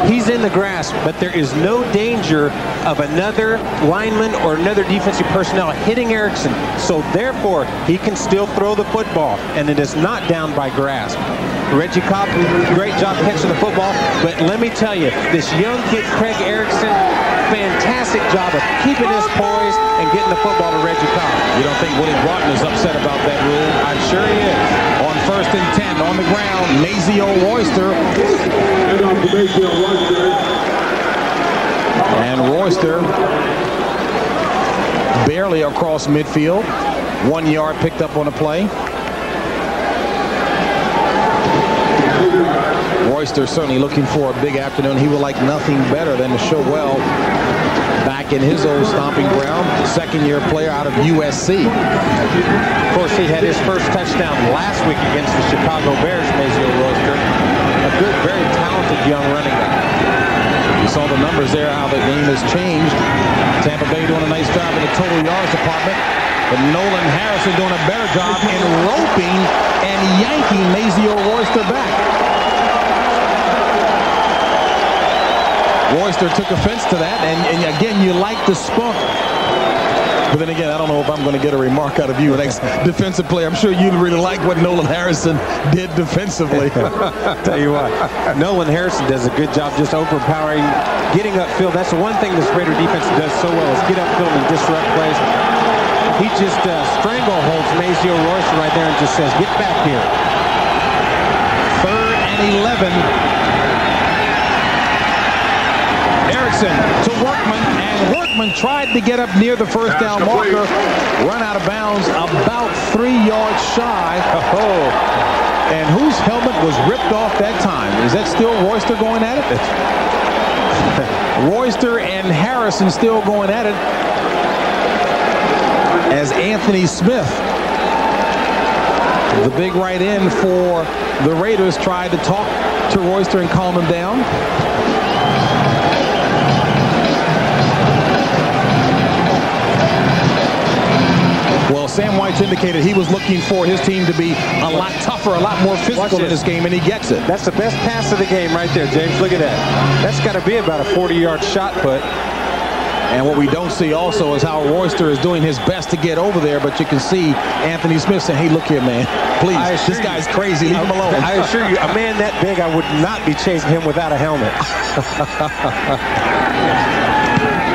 he's in the grass, but there is no danger of another lineman or another defensive personnel hitting Erickson. So therefore, he can still throw the football, and it is not down by grasp. Reggie Cobb, great job catching the football, but let me tell you, this young kid, Craig Erickson, fantastic job of keeping his poise and getting the football to Reggie Cobb. You don't think Willie Broughton is upset about that rule? I'm sure he is. On 1st and 10, on the ground, Mazio Royster. And Royster barely across midfield. 1 yard picked up on a play. Royster certainly looking for a big afternoon. He would like nothing better than to show well back in his old stomping ground. Second-year player out of USC. Of course, he had his first touchdown last week against the Chicago Bears, Mazio Royster. A good, very talented young running back. You saw the numbers there, how the game has changed. Tampa Bay doing a nice job in the total yards department. But Nolan Harrison doing a better job in roping and yanking Mazio Royster back. Royster took offense to that, and again, you like the spunk. But then again, I don't know if I'm going to get a remark out of you, an ex-defensive player. I'm sure you really like what Nolan Harrison did defensively. Tell you what, Nolan Harrison does a good job just overpowering, getting upfield. That's the one thing this Raider defense does so well, is get upfield and disrupt plays. He just strangleholds Mazio Royster right there and just says, get back here. 3rd and 11. Erickson to Workman, and Workman tried to get up near the first down marker, run out of bounds about 3 yards shy. And whose helmet was ripped off that time? Is that still Royster going at it? Royster and Harrison still going at it, as Anthony Smith, the big right end for the Raiders, tried to talk to Royster and calm him down. Well, Sam White's indicated he was looking for his team to be a lot tougher, a lot more physical in this game, and he gets it. That's the best pass of the game right there, James. Look at that. That's got to be about a 40-yard shot put. And what we don't see also is how Royster is doing his best to get over there, but you can see Anthony Smith saying, hey, look here, man. Please, this guy's crazy. Leave him alone. I assure you, a man that big, I would not be chasing him without a helmet.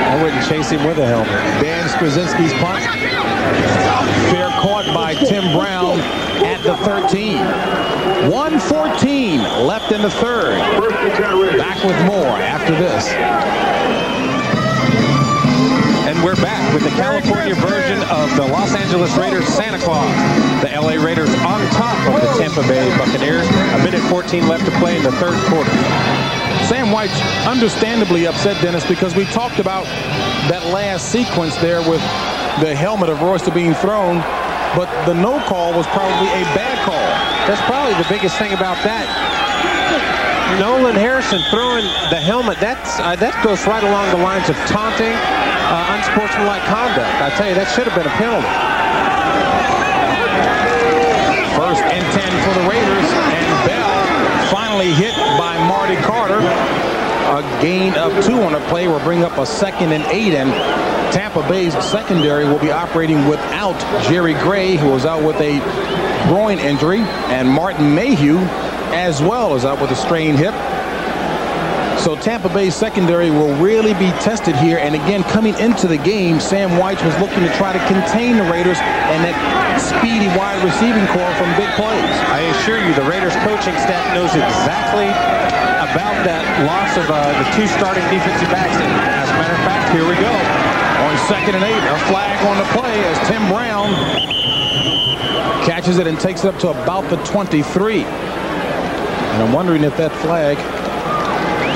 I wouldn't chase him with a helmet. Dan Straczynski's punt. Fair caught by Tim Brown at the 13. 1:14 left in the third. Back with more after this. And we're back with the California version of the Los Angeles Raiders Santa Claus. The LA Raiders on top of the Tampa Bay Buccaneers. 1:14 left to play in the third quarter. Sam White's understandably upset, Dennis, because we talked about that last sequence there with the helmet of Royster being thrown, but the no call was probably a bad call. That's probably the biggest thing about that. Nolan Harrison throwing the helmet, that goes right along the lines of taunting, unsportsmanlike conduct. I tell you, that should have been a penalty. 1st and 10 for the Raiders, and Bell finally hit by Marty Carter. A gain of 2 on a play will bring up a 2nd and 8, and Tampa Bay's secondary will be operating without Jerry Gray, who was out with a groin injury, and Martin Mayhew as well is out with a strained hip. So Tampa Bay's secondary will really be tested here. And again, coming into the game, Sam White was looking to try to contain the Raiders and that speedy wide receiving core from big plays. I assure you, the Raiders coaching staff knows exactly about that loss of the 2 starting defensive backs. And as a matter of fact, here we go. On 2nd and 8, a flag on the play as Tim Brown catches it and takes it up to about the 23. And I'm wondering if that flag,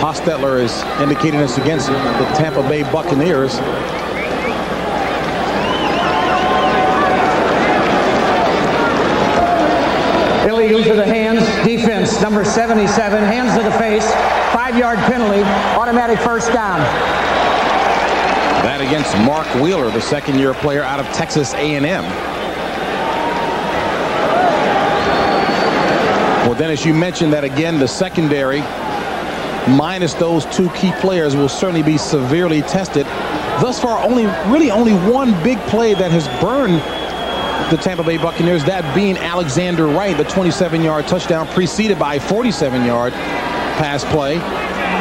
Hostetler is indicating us against the Tampa Bay Buccaneers. Illegal to the hands, defense, number 77, hands to the face, 5-yard penalty, automatic first down. That against Mark Wheeler, the second-year player out of Texas A&M. Well, Dennis, you mentioned that again, the secondary, minus those two key players, will certainly be severely tested. Thus far, really only one big play that has burned the Tampa Bay Buccaneers, that being Alexander Wright, the 27-yard touchdown preceded by a 47-yard pass play.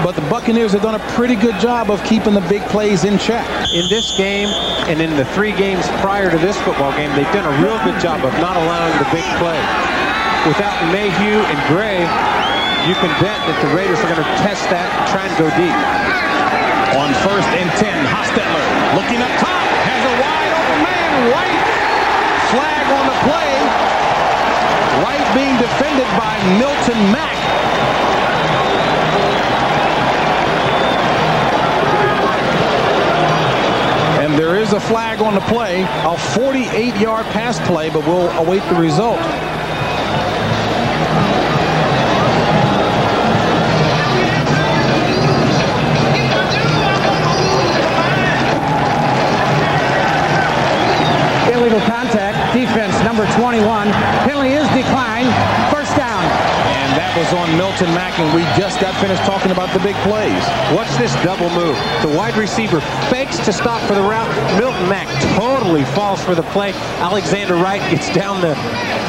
But the Buccaneers have done a pretty good job of keeping the big plays in check. In this game and in the 3 games prior to this football game, they've done a real good job of not allowing the big play. Without Mayhew and Gray, you can bet that the Raiders are going to test that and try and go deep. On 1st and 10, Hostetler looking up top, has a wide open man, Wright. Flag on the play. Wright being defended by Milton Mack. And there is a flag on the play, a 48-yard pass play, but we'll await the result. Illegal contact, defense number 21. Penalty is declined. First down. And that was on Milton Mack, and we just got finished talking about the big plays. Watch this double move. The wide receiver fakes to stop for the route. Milton Mack totally falls for the play. Alexander Wright gets down the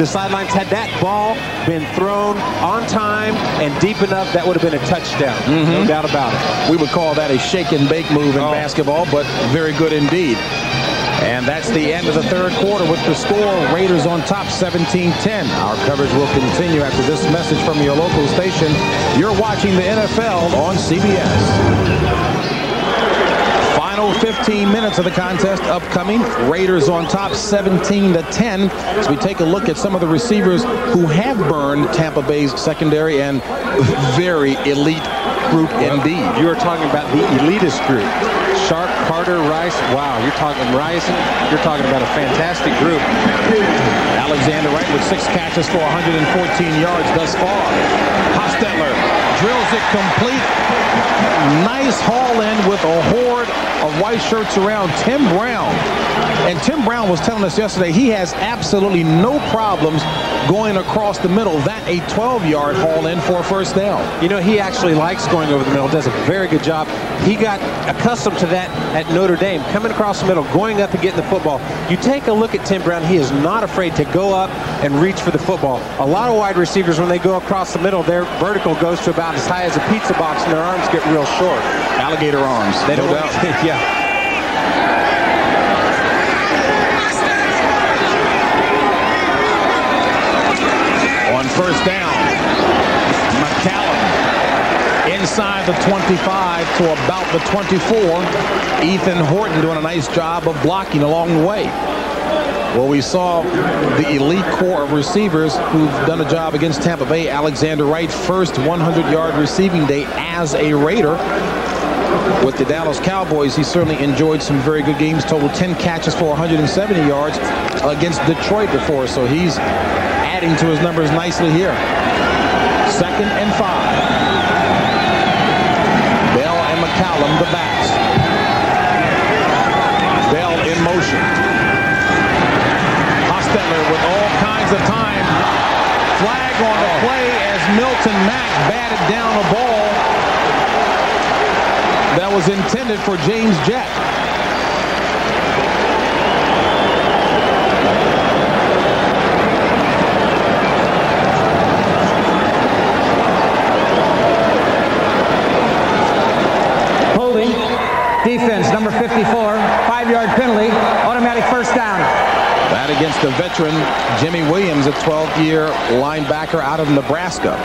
sidelines. Had that ball been thrown on time and deep enough, that would have been a touchdown. No doubt about it. We would call that a shake and bake move in basketball, but very good indeed. And that's the end of the 3rd quarter with the score. Raiders on top, 17-10. Our coverage will continue after this message from your local station. You're watching the NFL on CBS. Final 15 minutes of the contest upcoming. Raiders on top, 17-10. As we take a look at some of the receivers who have burned Tampa Bay's secondary, and very elite group indeed. You are talking about the elitist group. Sharp, Carter, Rice. Wow, you're talking Rising. You're talking about a fantastic group. Alexander Wright with 6 catches for 114 yards thus far. Hostetler drills it complete. Nice haul in with a horde of white shirts around Tim Brown. And Tim Brown was telling us yesterday he has absolutely no problems going across the middle. That a 12-yard haul in for a first down. You know, he actually likes going over the middle, does a very good job. He got accustomed to that at Notre Dame, coming across the middle, going up and getting the football. You take a look at Tim Brown, he is not afraid to go up and reach for the football. A lot of wide receivers, when they go across the middle, their vertical goes to about as high as a pizza box and their arms get real short. Alligator arms, They don't no doubt. Yeah. On first down, McCallum inside the 25 to about the 24. Ethan Horton doing a nice job of blocking along the way. Well, we saw the elite core of receivers who've done a job against Tampa Bay. Alexander Wright, first 100-yard receiving day as a Raider. With the Dallas Cowboys, he certainly enjoyed some very good games. Total 10 catches for 170 yards against Detroit before. So he's adding to his numbers nicely here. 2nd and 5. Bell and McCallum, the backs. Bell in motion. Hostetler with all kinds of time. Flag on the play as Milton Mack batted down a ball that was intended for James Jett. Holding. Defense number 54. 5-yard penalty. Automatic first down. That against the veteran Jimmy Williams, a 12-year linebacker out of Nebraska.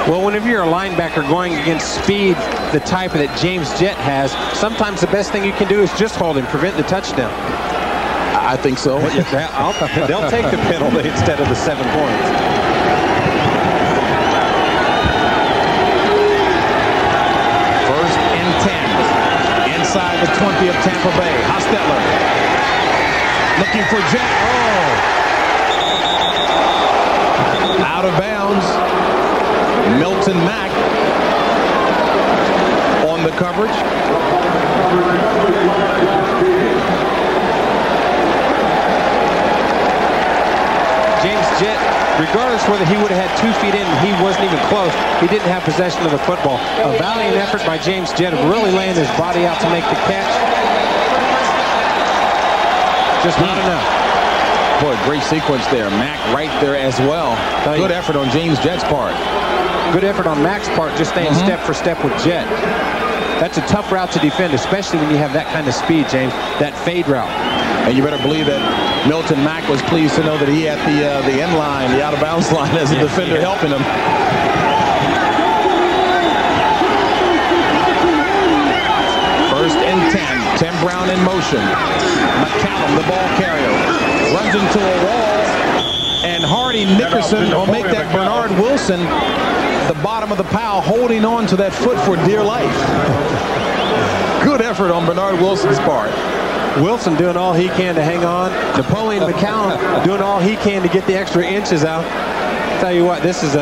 Well, whenever you're a linebacker going against speed, the type that James Jett has, sometimes the best thing you can do is just hold him, prevent the touchdown. I think so. They'll take the penalty instead of the 7 points. First and 10. Inside the 20 of Tampa Bay. Hostetler looking for Jett. Oh! Out of bounds. Milton Mack on the coverage. James Jett, regardless whether he would have had 2 feet in, he wasn't even close. He didn't have possession of the football. A valiant effort by James Jett of really laying his body out to make the catch. Just not enough. Boy, great sequence there. Mack right there as well. Good effort on James Jett's part. Good effort on Mack's part, just staying step for step with Jett. That's a tough route to defend, especially when you have that kind of speed, James, that fade route. And you better believe that Milton Mack was pleased to know that he had the end line, the out-of-bounds line as a defender helping him. First and 10. Tim Brown in motion. McCallum, the ball carrier, runs into a wall, and Hardy Nickerson will make that Bernard Wilson the bottom of the pile, holding on to that foot for dear life. Good effort on Bernard Wilson's part. Wilson doing all he can to hang on. Napoleon McCallum doing all he can to get the extra inches out. Tell you what, this is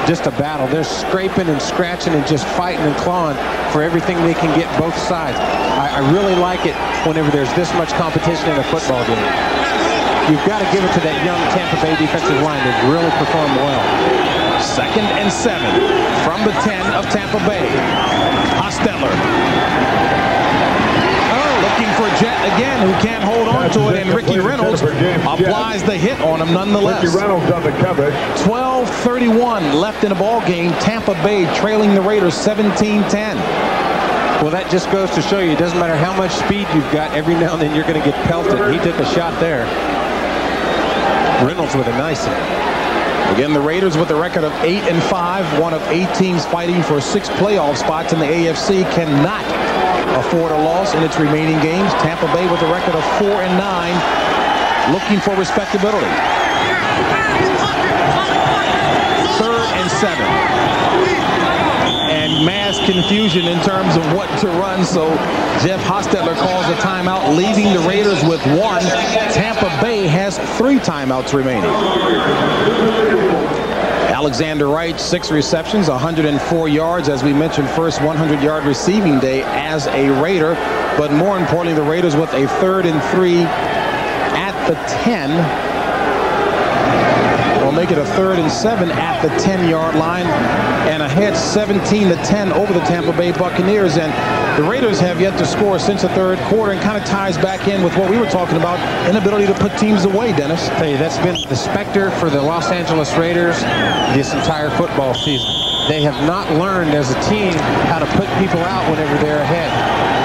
just a battle. They're scraping and scratching and just fighting and clawing for everything they can get both sides. I really like it whenever there's this much competition in a football game. You've got to give it to that young Tampa Bay defensive line. They've really performed well. 2nd and 7 from the 10 of Tampa Bay. Hostetler. Looking for Jett again, who can't hold on to it, and Ricky Reynolds applies the hit on him nonetheless. Ricky Reynolds on the coverage. 12:31 left in the ball game. Tampa Bay trailing the Raiders 17-10. Well, that just goes to show you, it doesn't matter how much speed you've got, every now and then you're going to get pelted. He took a shot there. Reynolds with a nice hit. Again, the Raiders with a record of 8-5, one of 8 teams fighting for 6 playoff spots in the AFC, cannot afford a loss in its remaining games. Tampa Bay with a record of 4-9, looking for respectability. 3rd and 7. And mass confusion in terms of what to run, so Jeff Hostetler calls a timeout, leaving the Raiders with 1. Tampa Bay has 3 timeouts remaining. Alexander Wright, 6 receptions, 104 yards. As we mentioned, first 100-yard receiving day as a Raider. But more importantly, the Raiders with a 3rd and 3 at the 10. Will make it a 3rd and 7 at the 10-yard line, and ahead 17-10 over the Tampa Bay Buccaneers. And the Raiders have yet to score since the 3rd quarter, and kind of ties back in with what we were talking about, inability to put teams away, Dennis. Hey, that's been the specter for the Los Angeles Raiders this entire football season. They have not learned as a team how to put people out whenever they're ahead.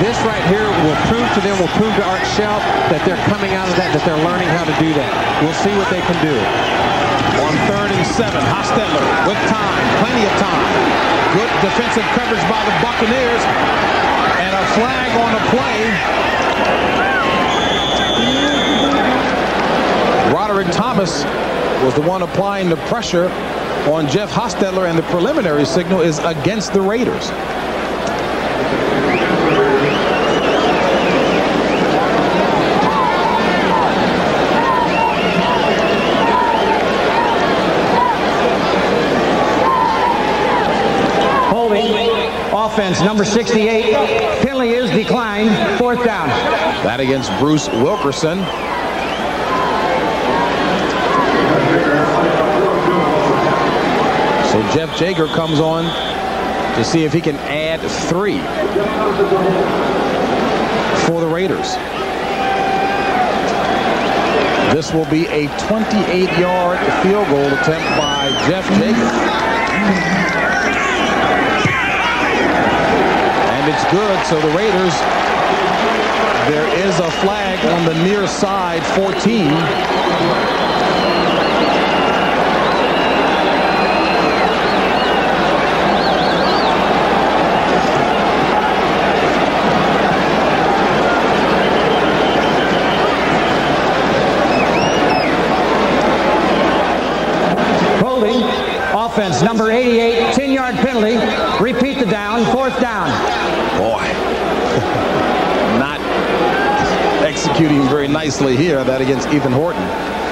This right here will prove to them, will prove to Art Shell that they're coming out of that they're learning how to do that. We'll see what they can do. On 3rd and 7, Hostetler with time, plenty of time. Good defensive coverage by the Buccaneers, and a flag on the play. Roderick Thomas was the one applying the pressure on Jeff Hostetler, and the preliminary signal is against the Raiders. Offense, number 68. Penalty is declined. 4th down. That against Bruce Wilkerson. So Jeff Jager comes on to see if he can add 3 for the Raiders. This will be a 28-yard field goal attempt by Jeff Jager. It's good, so the Raiders, there is a flag on the near side, 14. Holding, offense, number 88, 10-yard penalty. Repeat the down, 4th down. Boy, not executing very nicely here, that against Ethan Horton.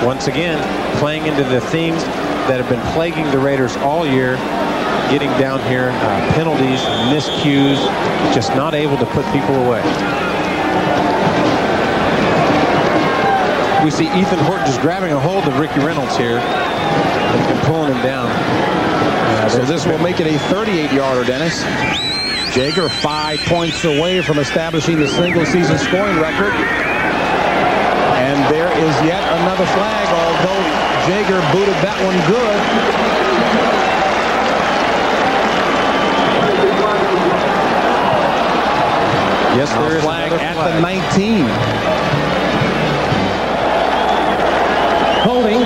Once again, playing into the themes that have been plaguing the Raiders all year, getting down here, penalties, miscues, just not able to put people away. We see Ethan Horton just grabbing a hold of Ricky Reynolds here and pulling him down. So this will make it a 38-yarder, Dennis. Jaeger 5 points away from establishing the single-season scoring record. And there is yet another flag, although Jaeger booted that one good. Yes, there is flag at the 19. Holding.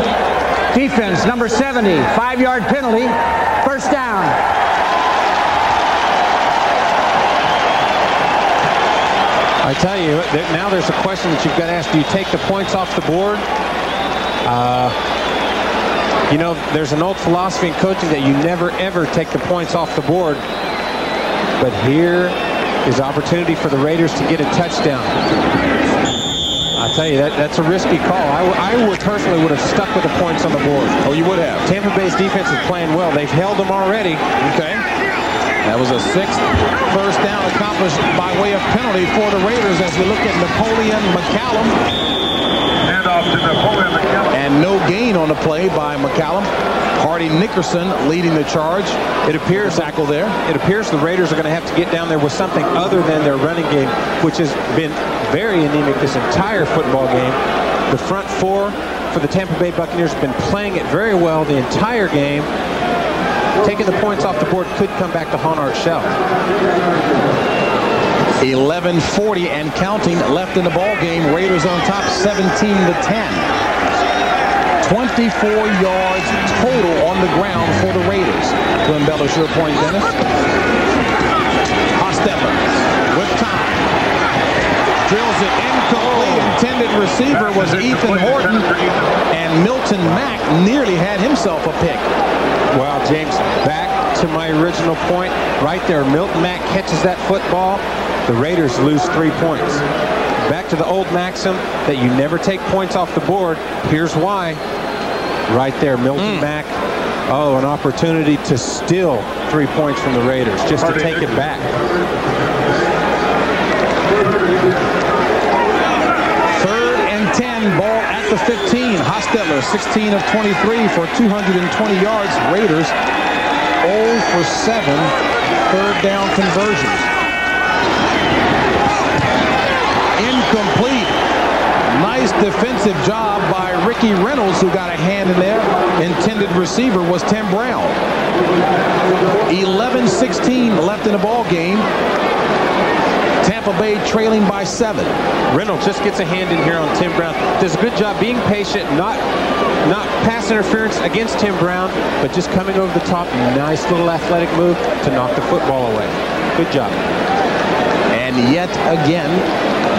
Defense, number 70. 5-yard penalty. First down. I tell you, now there's a question that you've got to ask. Do you take the points off the board? You know, there's an old philosophy in coaching that you never, ever take the points off the board. But here is opportunity for the Raiders to get a touchdown. I tell you, that's a risky call. I personally would have stuck with the points on the board. Oh, you would have. Tampa Bay's defense is playing well. They've held them already. Okay. That was a 6th first down accomplished by way of penalty for the Raiders as we look at Napoleon McCallum. Handoff to Napoleon McCallum. And no gain on the play by McCallum. Hardy Nickerson leading the charge. It appears tackle there. It appears the Raiders are going to have to get down there with something other than their running game, which has been very anemic this entire football game. The front four for the Tampa Bay Buccaneers have been playing it very well the entire game. Taking the points off the board could come back to haunt our shell. 11:40 and counting left in the ball game. Raiders on top 17-10. 24 yards total on the ground for the Raiders. To embellish your point, Dennis. Hostetler with time. Drills it incomplete. Intended receiver was Ethan Horton. And Milton Mack nearly had himself a pick. Well, James, back to my original point. Right there, Milton Mack catches that football. The Raiders lose 3 points. Back to the old maxim that you never take points off the board. Here's why. Right there, Milton Mack. Oh, an opportunity to steal 3 points from the Raiders, just to take it back. 3rd and 10, ball at the 15. Hostetler, 16 of 23 for 220 yards. Raiders 0 for 7 third down conversions. Incomplete. Nice defensive job by Ricky Reynolds, who got a hand in there. Intended receiver was Tim Brown. 11:16 left in the ball game. Tampa Bay trailing by 7. Reynolds just gets a hand in here on Tim Brown. Does a good job being patient, not pass interference against Tim Brown, but just coming over the top. Nice little athletic move to knock the football away. Good job. And yet again,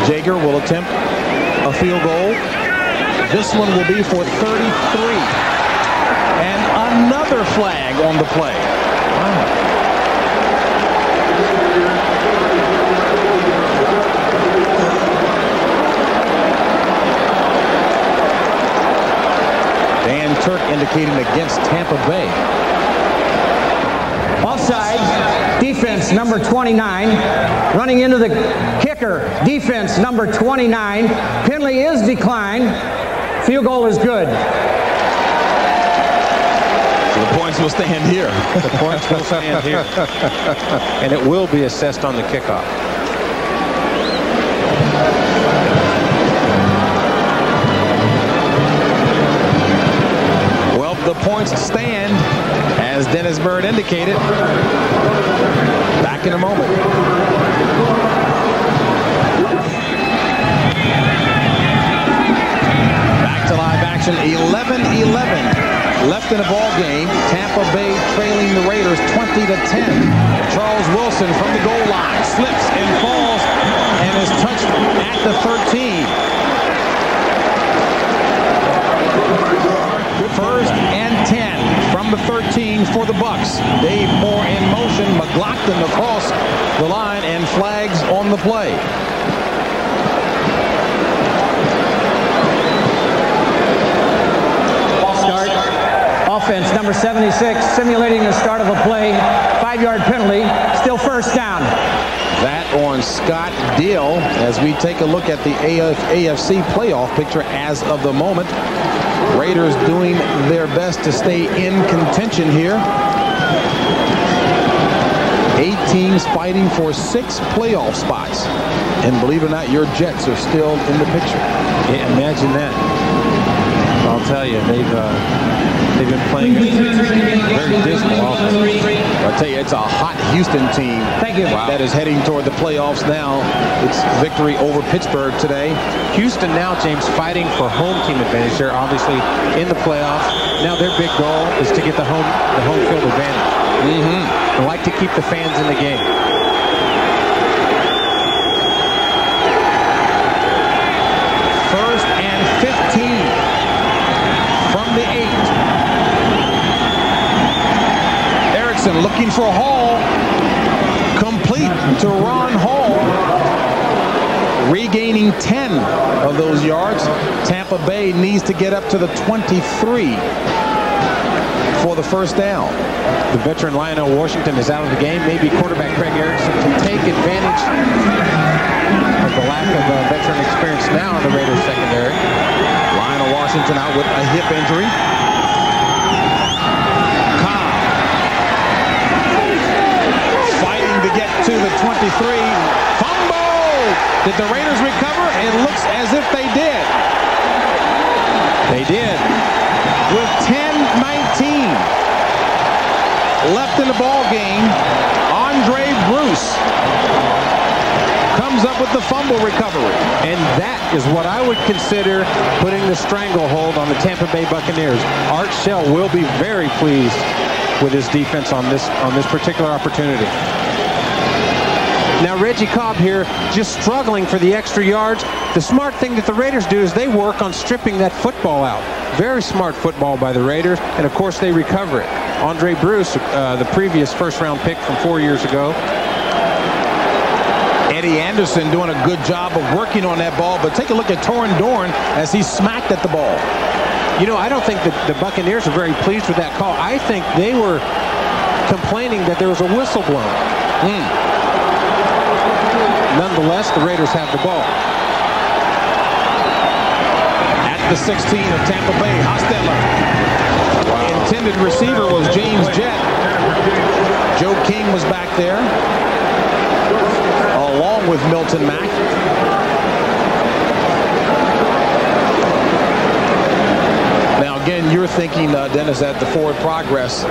Jaeger will attempt a field goal. This one will be for 33. And another flag on the play. Wow. Dan Turk indicating against Tampa Bay. Offside. Defense, number 29. Running into the kicker. Defense, number 29. Penalty is declined. Field goal is good. So the points will stand here. The points will stand here. And it will be assessed on the kickoff. Well, the points stand, as Dennis Bird indicated. Back in a moment. Back to live action. 11-11 left in the ball game. Tampa Bay trailing the Raiders 20-10. Charles Wilson from the goal line slips and falls and is touched at the 13. First and 10 from the 13 for the Bucks. Dave Moore in motion. McLaughlin across the line and flags on the play. Start. Offense, number 76, simulating the start of a play. 5-yard penalty. Still first down. That on Scott Deal as we take a look at the AFC playoff picture as of the moment. Raiders doing their best to stay in contention here. 8 teams fighting for 6 playoff spots. And believe it or not, your Jets are still in the picture. Yeah, imagine that. I'll tell you, they've been playing very dismal offense. I'll tell you, it's a hot Houston team that is heading toward the playoffs now. It's victory over Pittsburgh today. Houston now, James, fighting for home team advantage. They're obviously in the playoffs. Now their big goal is to get the home field advantage. They like to keep the fans in the game. First and 15 from the 8. Erickson looking for Hall. Complete to Ron Hall. Regaining 10 of those yards. Tampa Bay needs to get up to the 23 for the first down. The veteran Lionel Washington is out of the game. Maybe quarterback Craig Erickson can take advantage of the lack of veteran experience now in the Raiders secondary. Lionel Washington out with a hip injury. Cobb fighting to get to the 23. Fumble! Did the Raiders recover? It looks as if they did. They did. With 10-19 left in the ball game, Andre Bruce comes up with the fumble recovery. And that is what I would consider putting the stranglehold on the Tampa Bay Buccaneers. Art Shell will be very pleased with his defense on this particular opportunity. Now Reggie Cobb here just struggling for the extra yards. The smart thing that the Raiders do is they work on stripping that football out. Very smart football by the Raiders, and of course they recover it. Andre Bruce, the previous first-round pick from 4 years ago. Eddie Anderson doing a good job of working on that ball, but take a look at Torrin Dorn as he smacked at the ball. You know, I don't think that the Buccaneers are very pleased with that call. I think they were complaining that there was a whistle blown. Nonetheless, the Raiders have the ball. At the 16 of Tampa Bay, Hostetler. Intended receiver was James Jett. Joe King was back there, along with Milton Mack. Now again, you're thinking, Dennis, that the forward progress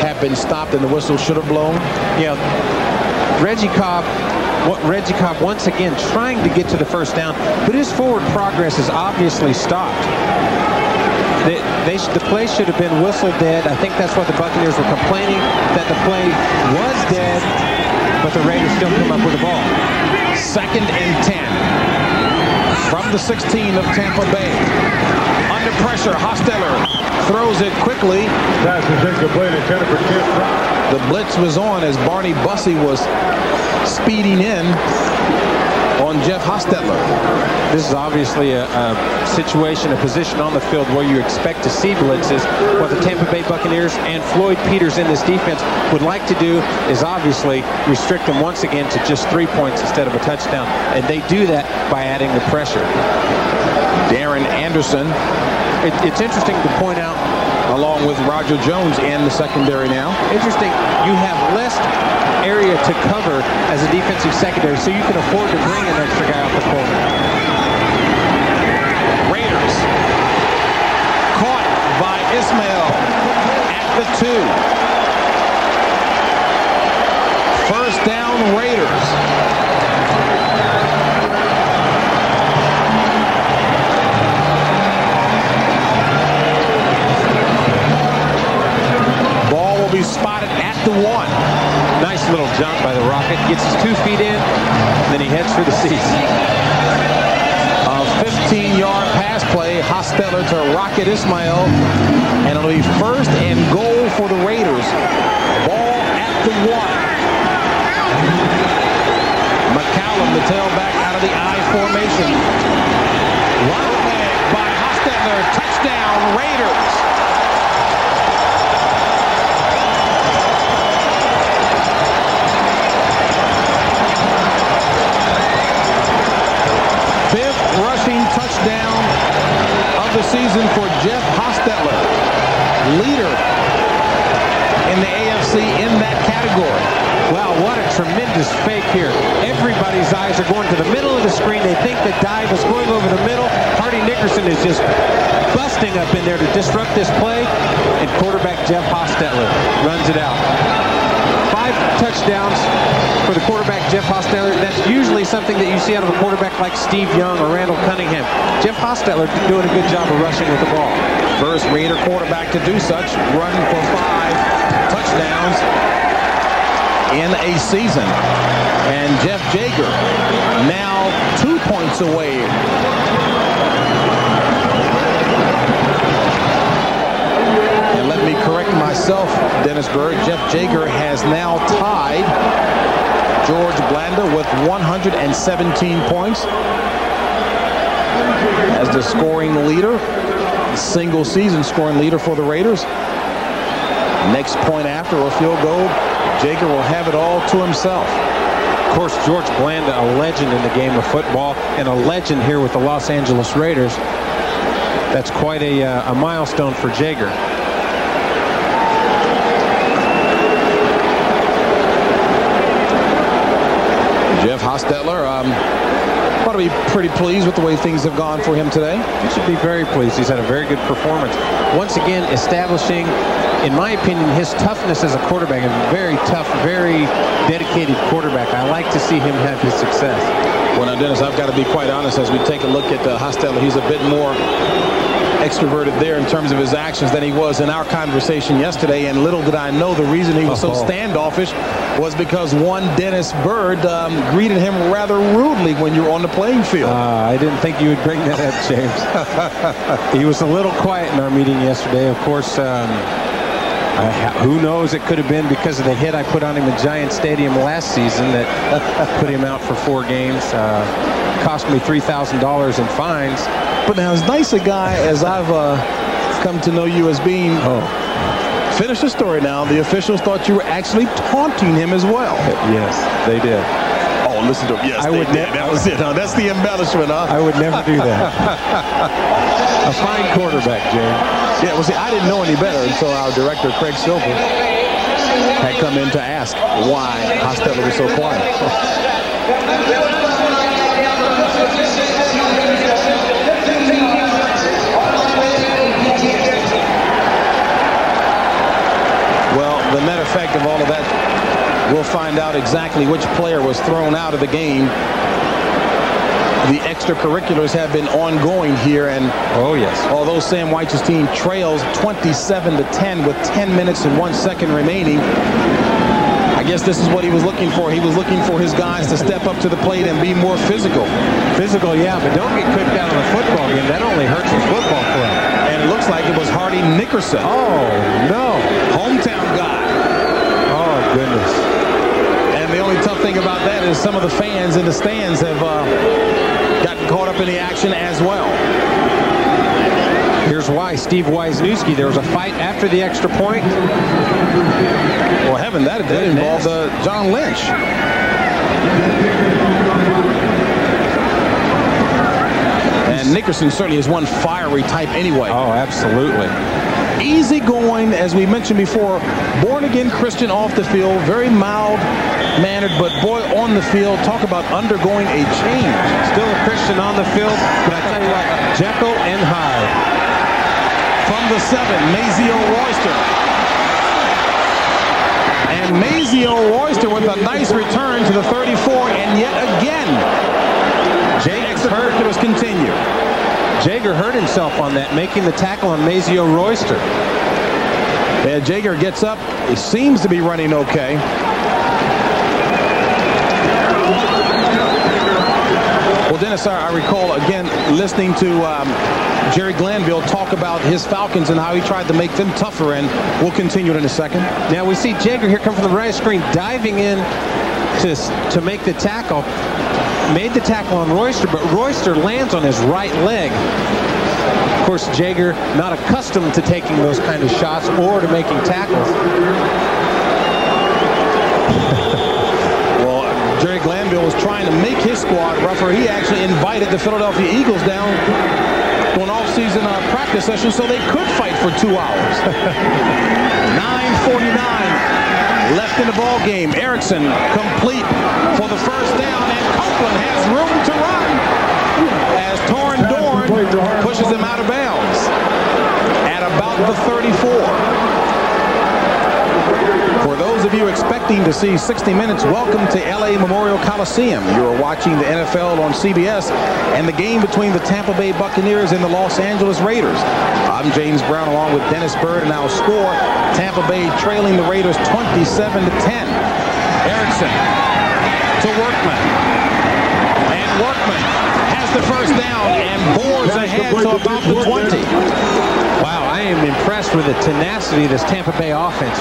had been stopped and the whistle should have blown? Yeah. Reggie Cobb once again trying to get to the first down, but his forward progress is obviously stopped. The play should have been whistle dead. I think that's what the Buccaneers were complaining, that the play was dead, but the Raiders still come up with the ball. 2nd and 10 from the 16 of Tampa Bay. Under pressure, Hostetler throws it quickly. The blitz was on as Barney Bussey was speeding in on Jeff Hostetler. This is obviously a situation, a position on the field where you expect to see blitzes. What the Tampa Bay Buccaneers and Floyd Peters in this defense would like to do is obviously restrict them once again to just 3 points instead of a touchdown. And they do that by adding the pressure. Darren Anderson. It's interesting to point out, along with Roger Jones in the secondary now. Interesting, you have less area to cover as a defensive secondary, so you can afford to bring an extra guy off the corner. Raiders caught by Ismail at the 2. First down, Raiders. Ball will be spotted at the 1. Nice little jump by the Rocket. Gets his 2 feet in, then he heads for the seats. A 15-yard pass play, Hostetler to Rocket Ismail, and it'll be 1st and goal for the Raiders. Ball at the 1. McCallum, the tailback, out of the I formation. Right leg by Hostetler. Touchdown, Raiders. Hostetler, leader in the AFC in that category. Wow, what a tremendous fake here. Everybody's eyes are going to the middle of the screen. They think the dive is going over the middle. Hardy Nickerson is just busting up in there to disrupt this play. And quarterback Jeff Hostetler runs it out. 5 touchdowns for the quarterback Jeff Hostetler. That's usually something that you see out of a quarterback like Steve Young or Randall Cunningham. Jeff Hostetler doing a good job of rushing with the ball. First Raider quarterback to do such, run for 5 touchdowns in a season. And Jeff Jager now 2 points away. And let me correct myself, Dennis Berg. Jeff Jager has now tied George Blanda with 117 points as the scoring leader, single season scoring leader for the Raiders. Next point after a field goal, Jager will have it all to himself. Of course, George Blanda, a legend in the game of football and a legend here with the Los Angeles Raiders. That's quite a milestone for Jager. Jeff Hostetler ought to be pretty pleased with the way things have gone for him today. He should be very pleased. He's had a very good performance. Once again, establishing, in my opinion, his toughness as a quarterback. A very tough, very dedicated quarterback. I like to see him have his success. Well, now, Dennis, I've got to be quite honest as we take a look at Hostetler. He's a bit more extroverted there in terms of his actions than he was in our conversation yesterday. And little did I know the reason he was so standoffish was because one Dennis Bird greeted him rather rudely when you were on the playing field. I didn't think you would bring that up, James. He was a little quiet in our meeting yesterday. Of course, who knows, it could have been because of the hit I put on him in Giant Stadium last season that put him out for 4 games. Cost me $3,000 in fines. But now, as nice a guy as I've come to know you as being, finish the story now. The officials thought you were actually taunting him as well. Yes, they did. Oh, listen to him. Yes, I they would did. That was it, huh? That's the embellishment, huh? I would never do that. A fine quarterback, James. Yeah, well, see, I didn't know any better until our director, Craig Silver, had come in to ask why Hostetler was so quiet. Well, the net effect of all of that, we'll find out exactly which player was thrown out of the game. The extracurriculars have been ongoing here, and although Sam Weich's team trails 27-10 with 10 minutes and 1 second remaining, I guess this is what he was looking for. He was looking for his guys to step up to the plate and be more physical. Physical, yeah, but don't get cooked out of the football game. That only hurts his football club. And it looks like it was Hardy Nickerson. Oh, no. Hometown guy. Oh, goodness. And the only tough thing about that is some of the fans in the stands have gotten caught up in the action as well. Here's why. Steve Wisniewski, there was a fight after the extra point. Well, heaven, that involved John Lynch. And Nickerson certainly is one fiery type anyway. Oh, absolutely. Easy going, as we mentioned before, born-again Christian off the field, very mild-mannered, but boy, on the field, talk about undergoing a change. Still a Christian on the field, but I tell you what, Jekyll and Hyde. From the 7, Mazio Royster. And Mazio Royster with a nice return to the 34, and yet again, extracurriculars continue. Jager hurt himself on that, making the tackle on Mazio Royster. Yeah, Jager gets up. It seems to be running okay. Well, Dennis, I recall, again, listening to Jerry Glanville talk about his Falcons and how he tried to make them tougher, and we'll continue it in a second. Now we see Jager here come from the right screen, diving in to make the tackle. Made the tackle on Royster, but Royster lands on his right leg. Of course, Jager not accustomed to taking those kind of shots or to making tackles. Well, Jerry Glanville was trying to make his squad rougher. He actually invited the Philadelphia Eagles down to an off-season practice session so they could fight for 2 hours. 9:49 left in the ball game. Erickson complete for the first down, and Copeland has room to run as Torn Dorn pushes him out of bounds at about the 34. For those of you expecting to see 60 Minutes, welcome to LA Memorial Coliseum. You are watching the NFL on CBS and the game between the Tampa Bay Buccaneers and the Los Angeles Raiders. I'm James Brown along with Dennis Bird, and our score, Tampa Bay trailing the Raiders 27-10. Erickson to Workman. And Workman has the first down and bores ahead to about the 20. Wow, I am impressed with the tenacity of this Tampa Bay offense.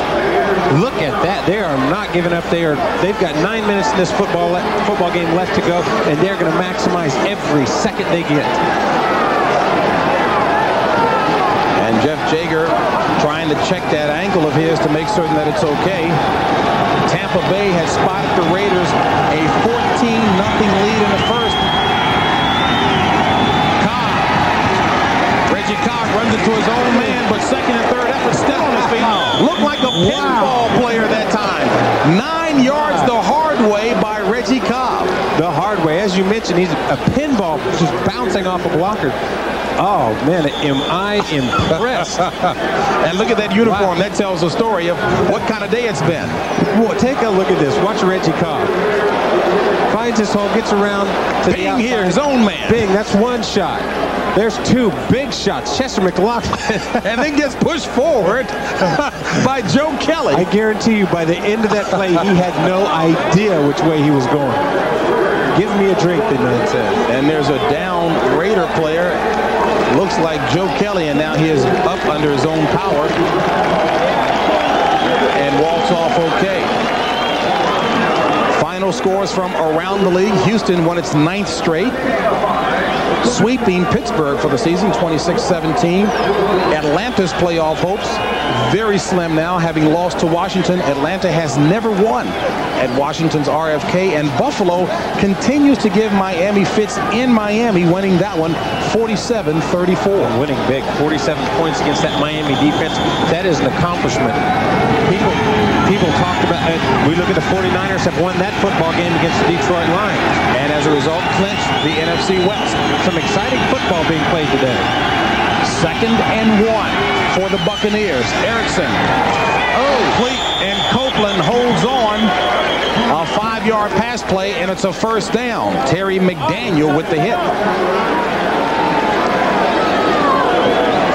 Look at that. They are not giving up. They've got 9 minutes in this football game left to go, and they're going to maximize every second they get. And Jeff Jager trying to check that ankle of his to make certain that it's okay. Tampa Bay has spotted the Raiders a 14-0 lead in the first. Reggie Cobb runs into his own man, but second and third effort still on his feet. Looked like a pinball player that time. 9 yards the hard way by Reggie Cobb. The hard way. As you mentioned, he's a pinball just bouncing off a blocker. Oh, man, am I impressed. And look at that uniform. That tells a story of what kind of day it's been. Well, take a look at this. Watch Reggie Cobb. Finds his hole, gets around to the outside. Here, his own man. Bing, that's one shot. There's 2 big shots. Chester McLaughlin. And then gets pushed forward by Joe Kelly. I guarantee you, by the end of that play, he had no idea which way he was going. Give me a drink, the man said. And there's a down Raider player. Looks like Joe Kelly, and now he is up under his own power. And walks off okay. Final scores from around the league. Houston won its 9th straight, sweeping Pittsburgh for the season, 26-17. Atlanta's playoff hopes very slim now, having lost to Washington. Atlanta has never won at Washington's RFK, and Buffalo continues to give Miami fits in Miami, winning that one 47-34. Winning big, 47 points against that Miami defense. That is an accomplishment. People talked about it. We look at the 49ers have won that football game against the Detroit Lions, and as a result clinched the NFC West. Some exciting football being played today. 2nd and 1 for the Buccaneers. Erickson, complete, and Copeland holds on. A 5-yard pass play, and it's a first down. Terry McDaniel with the hit.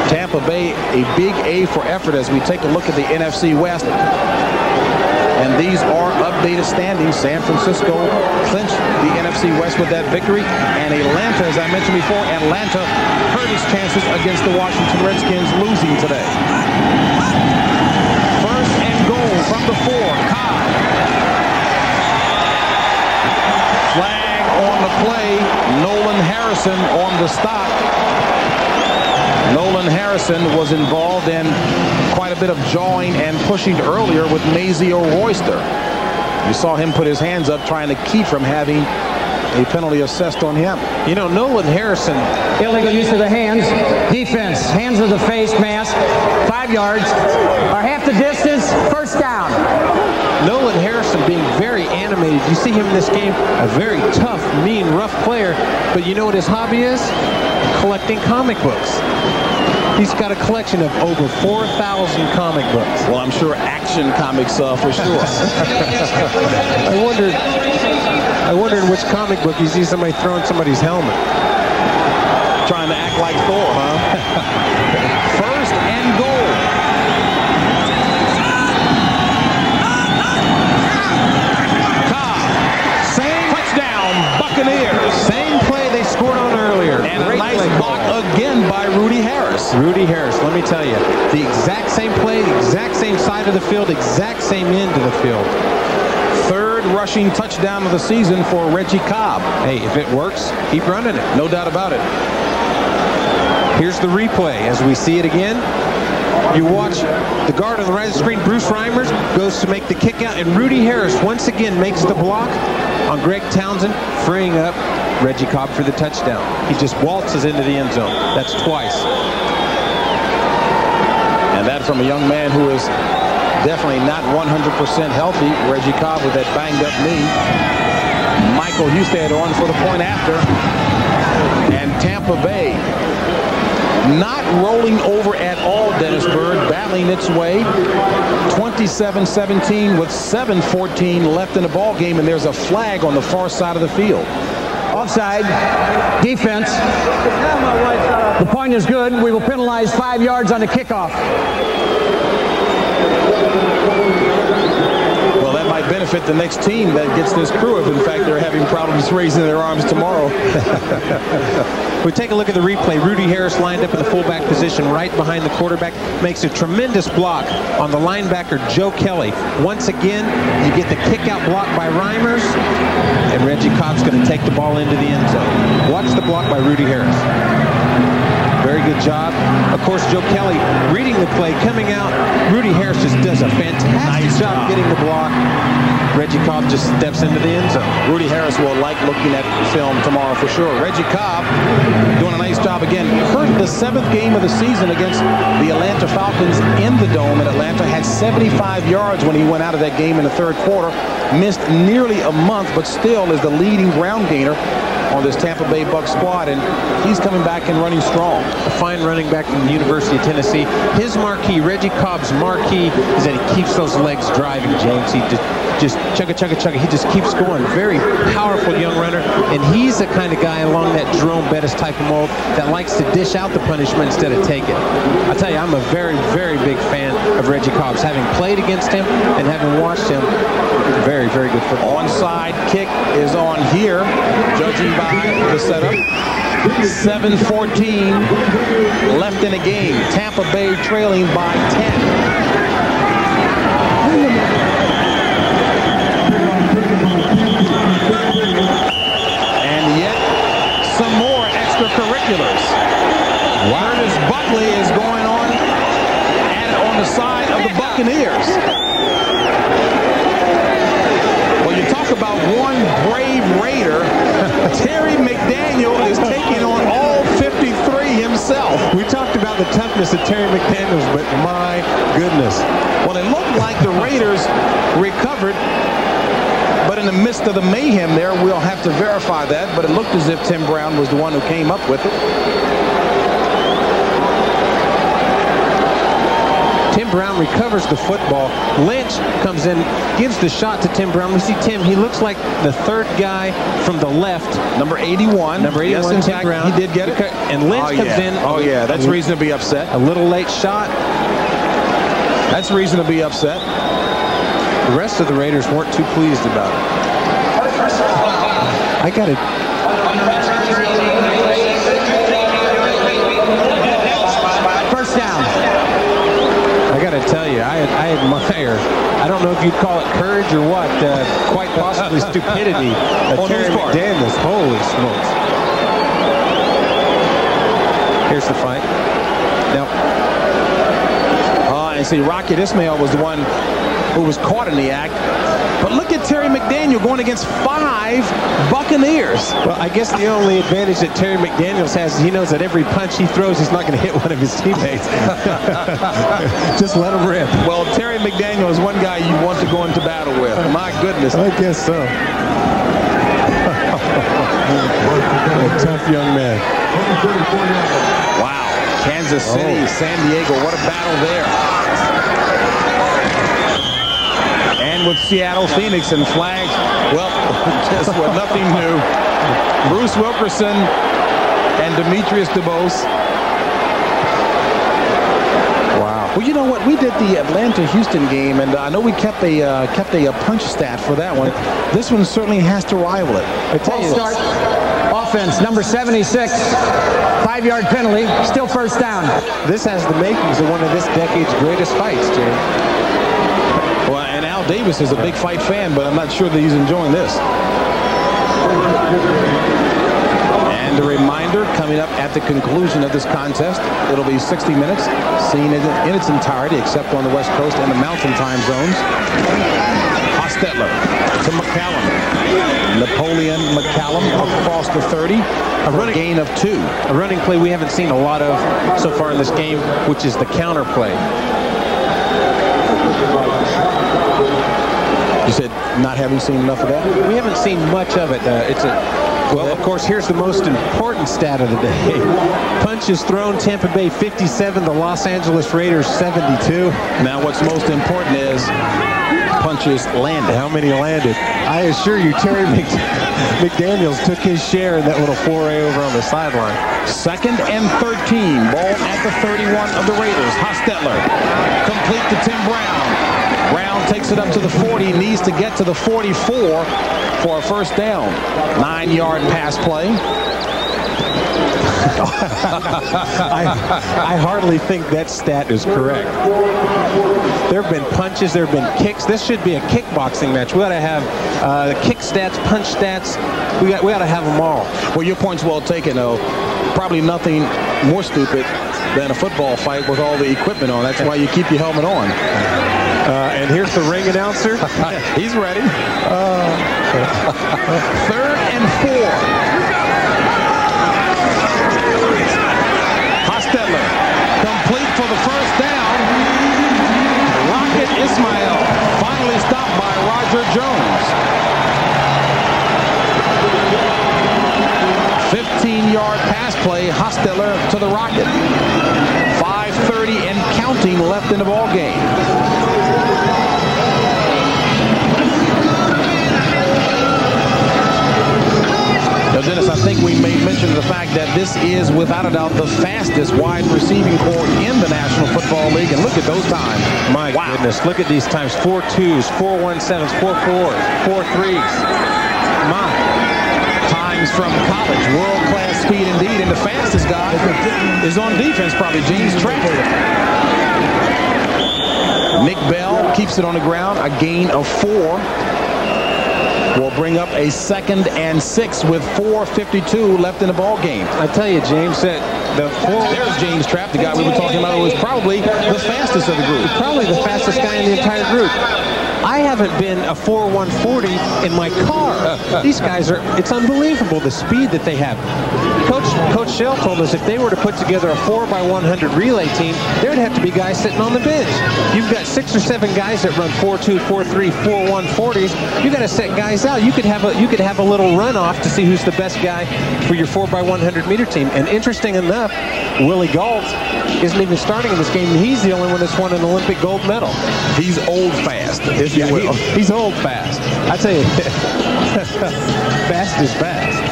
Tampa Bay, a big A for effort as we take a look at the NFC West. And these are updated standings. San Francisco clinched the NFC West with that victory. And Atlanta, as I mentioned before, Atlanta hurt its chances against the Washington Redskins, losing today. First and goal from the 4. Cobb. Flag on the play. Nolan Harrison on the stop. Nolan Harrison was involved in quite a bit of jawing and pushing earlier with Mazio Royster. You saw him put his hands up trying to keep from having a penalty assessed on him. You know, Nolan Harrison. Illegal use of the hands. Defense. Hands of the face mask. 5 yards. Or half the distance. First down. Nolan Harrison being very animated. You see him in this game, a very tough, mean, rough player. But you know what his hobby is? Collecting comic books. He's got a collection of over 4,000 comic books. Well, I'm sure Action Comics for sure. I wonder in which comic book you see somebody throwing somebody's helmet. Trying to act like Thor, huh? First and goal. Cobb. Same touchdown, Buccaneers. Same play they scored on earlier. And a nice block again by Rudy Harris. Rudy Harris, let me tell you, the exact same play, the exact same side of the field, exact same end of the field. Third rushing touchdown of the season for Reggie Cobb. Hey, if it works, keep running it. No doubt about it. Here's the replay as we see it again. You watch the guard on the right of the screen, Bruce Reimers, goes to make the kick out, and Rudy Harris once again makes the block on Greg Townsend, freeing up Reggie Cobb for the touchdown. He just waltzes into the end zone. That's twice. And that from a young man who is definitely not 100% healthy. Reggie Cobb with that banged up knee. Michael Husted on for the point after. And Tampa Bay not rolling over at all. Dennis Byrd battling its way. 27-17 with 7:14 left in the ball game, and there's a flag on the far side of the field. Offside. Defense. The point is good. We will penalize 5 yards on the kickoff. Well, that might benefit the next team that gets this crew if, in fact, they're having problems raising their arms tomorrow. We take a look at the replay. Rudy Harris lined up in the fullback position right behind the quarterback. Makes a tremendous block on the linebacker, Joe Kelly. Once again, you get the kick-out block by Reimers, and Reggie Cobb's going to take the ball into the end zone. Watch the block by Rudy Harris. Very good job. Of course, Joe Kelly reading the play, coming out. Rudy Harris just does a fantastic job getting the block. Reggie Cobb just steps into the end zone. Rudy Harris will like looking at film tomorrow for sure. Reggie Cobb doing a nice job again. Hurt the 7th game of the season against the Atlanta Falcons in the Dome in Atlanta. Had 75 yards when he went out of that game in the 3rd quarter. Missed nearly a month, but still is the leading ground gainer on this Tampa Bay Bucs squad, and he's coming back and running strong. A fine running back from the University of Tennessee. His marquee, Reggie Cobb's marquee, is that he keeps those legs driving, James. He just chugga, chugga, chugga. He just keeps going. Very powerful young runner, and he's the kind of guy along that Jerome Bettis type of mold that likes to dish out the punishment instead of take it. I tell you, I'm a very, very big fan of Reggie Cobb's. Having played against him and having watched him, very, very good football. Onside kick is on here, judging by the setup. 7:14 left in the game. Tampa Bay trailing by 10. And yet some more extracurriculars. Curtis Buckley is going on at it on the side of the Buccaneers. Well, you talk about one brave Raider. Terry McDaniel is taking on all 53 himself. We talked about the toughness of Terry McDaniels, but my goodness. Well, it looked like the Raiders recovered, but in the midst of the mayhem there, we'll have to verify that, but it looked as if Tim Brown was the one who came up with it. Tim Brown recovers the football. Lynch comes in, gives the shot to Tim Brown. We see Tim, he looks like the 3rd guy from the left. Number 81. Number 81, yes, in Tim fact, Brown. He did get it. And Lynch comes in. Oh, yeah, that's reason to be upset. A little late shot. That's reason to be upset. The rest of the Raiders weren't too pleased about it. I got it. First down. I got to tell you, I admire, I don't know if you'd call it courage or what, quite possibly stupidity of Terry McDaniels. Holy smokes. Here's the fight. Now, and see, Rocket Ismail was the one who was caught in the act. But look at Terry McDaniel going against 5 Buccaneers. Well, I guess the only advantage that Terry McDaniels has is he knows that every punch he throws, he's not going to hit one of his teammates. Just let him rip. Well, Terry McDaniel is one guy you want to go into battle with. My goodness. I guess so. A tough young man. Wow. Kansas City, San Diego, what a battle there. And with Seattle, Phoenix, and flags, well, just nothing new. Bruce Wilkerson and Demetrius DeBose. Wow. Well, you know what? We did the Atlanta-Houston game, and I know we kept a punch stat for that one. This one certainly has to rival it. I tell you, start offense, number 76, 5-yard penalty, still first down. This has the makings of one of this decade's greatest fights, James. Well, and Al Davis is a big fight fan, but I'm not sure that he's enjoying this. And a reminder, coming up at the conclusion of this contest, it'll be 60 minutes, seen in its entirety, except on the West Coast and the Mountain time zones. Hostetler to McCallum. Napoleon McCallum across the 30. A gain of 2. A running play we haven't seen a lot of so far in this game, which is the counter play. You said not having seen enough of that? We haven't seen much of it. Well, of course, here's the most important stat of the day. Punches thrown, Tampa Bay 57, the Los Angeles Raiders 72. Now, what's most important is punches landed. How many landed? I assure you, Terry McDaniels took his share in that little foray over on the sideline. 2nd and 13. Ball at the 31 of the Raiders. Hostetler complete to Tim Brown. Brown takes it up to the 40. Needs to get to the 44 for a first down. 9-yard pass play. I hardly think that stat is correct. There have been punches, there have been kicks. This should be a kickboxing match. We ought to have kick stats, punch stats. We ought to have them all. Well, your point's well taken, though. Probably nothing more stupid than a football fight with all the equipment on. That's why you keep your helmet on. And here's the ring announcer. He's ready. 3rd and 4. Hostetler complete for the first down. Rocket Ismail finally stopped by Roger Jones. 15-yard pass play. Hostetler to the Rocket. 5:30 and counting left in the ball game. Now, Dennis, I think we made mention of the fact that this is, without a doubt, the fastest wide receiving corps in the National Football League. And look at those times. My goodness, look at these times. 4.2s, 4.17s, 4.4s, 4.3s. My. Times from college. World-class speed indeed. And the fastest guy is on defense, probably James Trapp. Nick Bell keeps it on the ground. A gain of 4. Will bring up a 2nd and 6 with 4:52 left in the ball game. I tell you, James, that there's James Trapp, the guy we were talking about, who was probably the fastest of the group. Probably the fastest guy in the entire group. I haven't been a 4.140 in my car. These guys it's unbelievable the speed that they have. Coach Shell told us if they were to put together a 4x100 relay team, there'd have to be guys sitting on the bench. You've got 6 or 7 guys that run 4.2, 4.3, 4.140s. You got to set guys out. You could have a little runoff to see who's the best guy for your 4x100 meter team. And interesting enough, Willie Gault isn't even starting in this game. He's the only one that's won an Olympic gold medal. He's old fast, if you will. He's old fast. I tell you, fast is fast.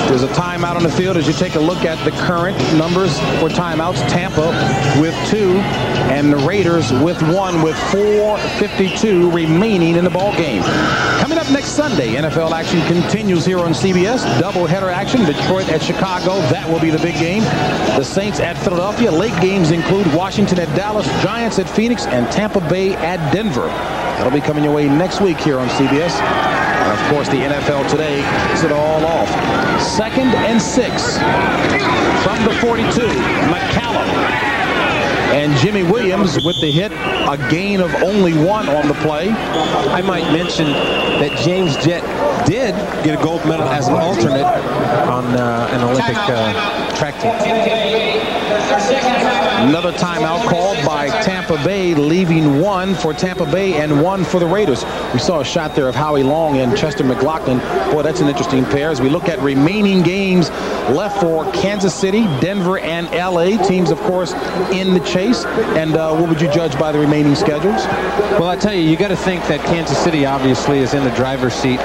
There's a timeout on the field as you take a look at the current numbers for timeouts. Tampa with 2 and the Raiders with 1 with 4:52 remaining in the ball game. Coming up next Sunday, NFL action continues here on CBS. Doubleheader action, Detroit at Chicago. That will be the big game. The Saints at Philadelphia. Late games include Washington at Dallas, Giants at Phoenix, and Tampa Bay at Denver. That'll be coming your way next week here on CBS. And of course, the NFL today kicks it all off. 2nd and 6 from the 42. McCallum and Jimmy Williams with the hit. A gain of only 1 on the play. I might mention that James Jett did get a gold medal as an alternate on an Olympic track team. Another timeout called by Tampa Bay, leaving 1 for Tampa Bay and 1 for the Raiders. We saw a shot there of Howie Long and Chester McLaughlin. Boy, that's an interesting pair. As we look at remaining games left for Kansas City, Denver, and LA. Teams, of course, in the chase. And what would you judge by the remaining schedules? Well, I tell you, you got to think that Kansas City obviously is in the driver's seat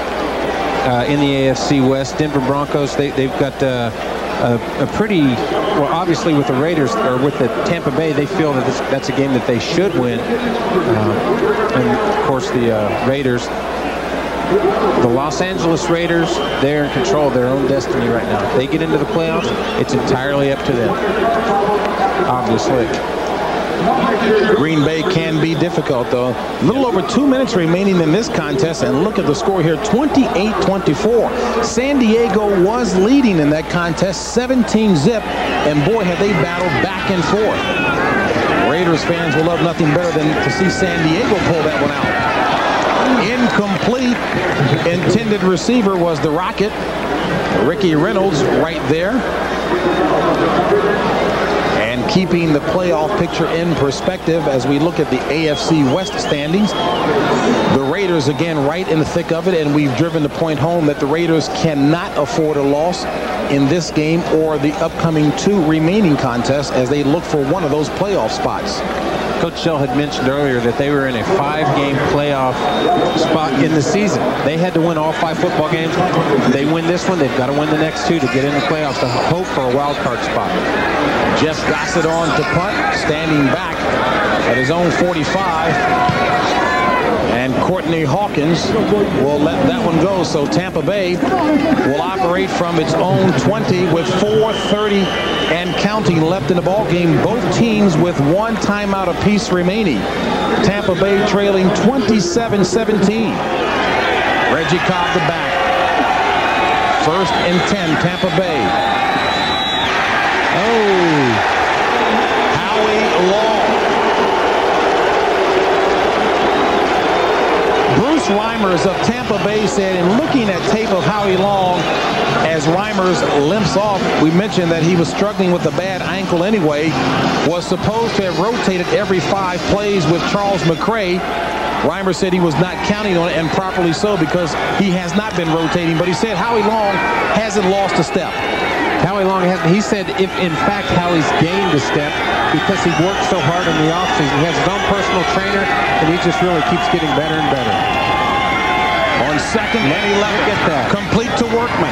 in the AFC West. Denver Broncos, they've got a pretty, well, obviously with the Raiders, or with the Tampa Bay, they feel that that's a game that they should win. And of course the Raiders, the Los Angeles Raiders, they're in control of their own destiny right now. If they get into the playoffs, it's entirely up to them, obviously. Green Bay can be difficult, though. A little over 2 minutes remaining in this contest, and look at the score here, 28-24. San Diego was leading in that contest, 17-zip, and boy, have they battled back and forth. Raiders fans will love nothing better than to see San Diego pull that one out. Incomplete. Intended receiver was the Rocket. Ricky Reynolds right there. And keeping the playoff picture in perspective as we look at the AFC West standings. The Raiders again right in the thick of it, and we've driven the point home that the Raiders cannot afford a loss in this game or the upcoming 2 remaining contests as they look for one of those playoff spots. Coach Shell had mentioned earlier that they were in a 5-game playoff spot in the season. They had to win all 5 football games. They win this one, they've got to win the next 2 to get in the playoffs to hope for a wild card spot. Jeff Gossett on to punt, standing back at his own 45. And Courtney Hawkins will let that one go. So Tampa Bay will operate from its own 20 with 4:30 and counting left in the ball game. Both teams with 1 timeout apiece remaining. Tampa Bay trailing 27-17. Reggie Cobb the back. 1st and 10, Tampa Bay. Oh, Howie Long. Bruce Reimers of Tampa Bay said, in looking at tape of Howie Long as Reimers limps off, we mentioned that he was struggling with a bad ankle anyway, was supposed to have rotated every 5 plays with Charles McCray. Reimers said he was not counting on it, and properly so, because he has not been rotating, but he said Howie Long hasn't lost a step. Howie Long hasn't. He said if in fact Howie's gained a step because he worked so hard in the offseason. He has his own personal trainer, and he just really keeps getting better and better. On 2nd and 11, get that. Complete to Workman.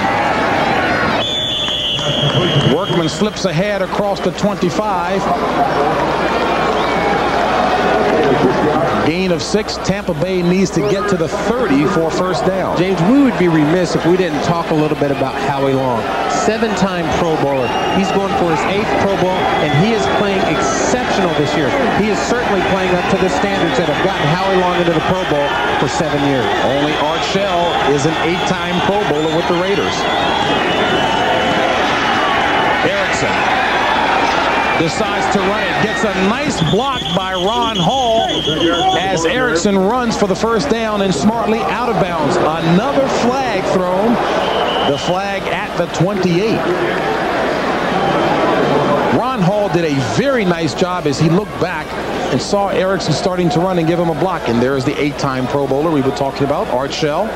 Workman slips ahead across the 25. Gain of 6. Tampa Bay needs to get to the 30 for 1st down. James, we would be remiss if we didn't talk a little bit about Howie Long. 7-time Pro Bowler. He's going for his 8th Pro Bowl, and he is playing exceptional this year. He is certainly playing up to the standards that have gotten Howie Long into the Pro Bowl for 7 years. Only Art Shell is an 8-time Pro Bowler with the Raiders. Erickson decides to run it. Gets a nice block by Ron Hall as Erickson runs for the 1st down and smartly out of bounds. Another flag thrown. The flag at the 28. Ron Hall did a very nice job as he looked back and saw Erickson starting to run and give him a block. And there's the 8-time Pro Bowler we were talking about, Art Shell.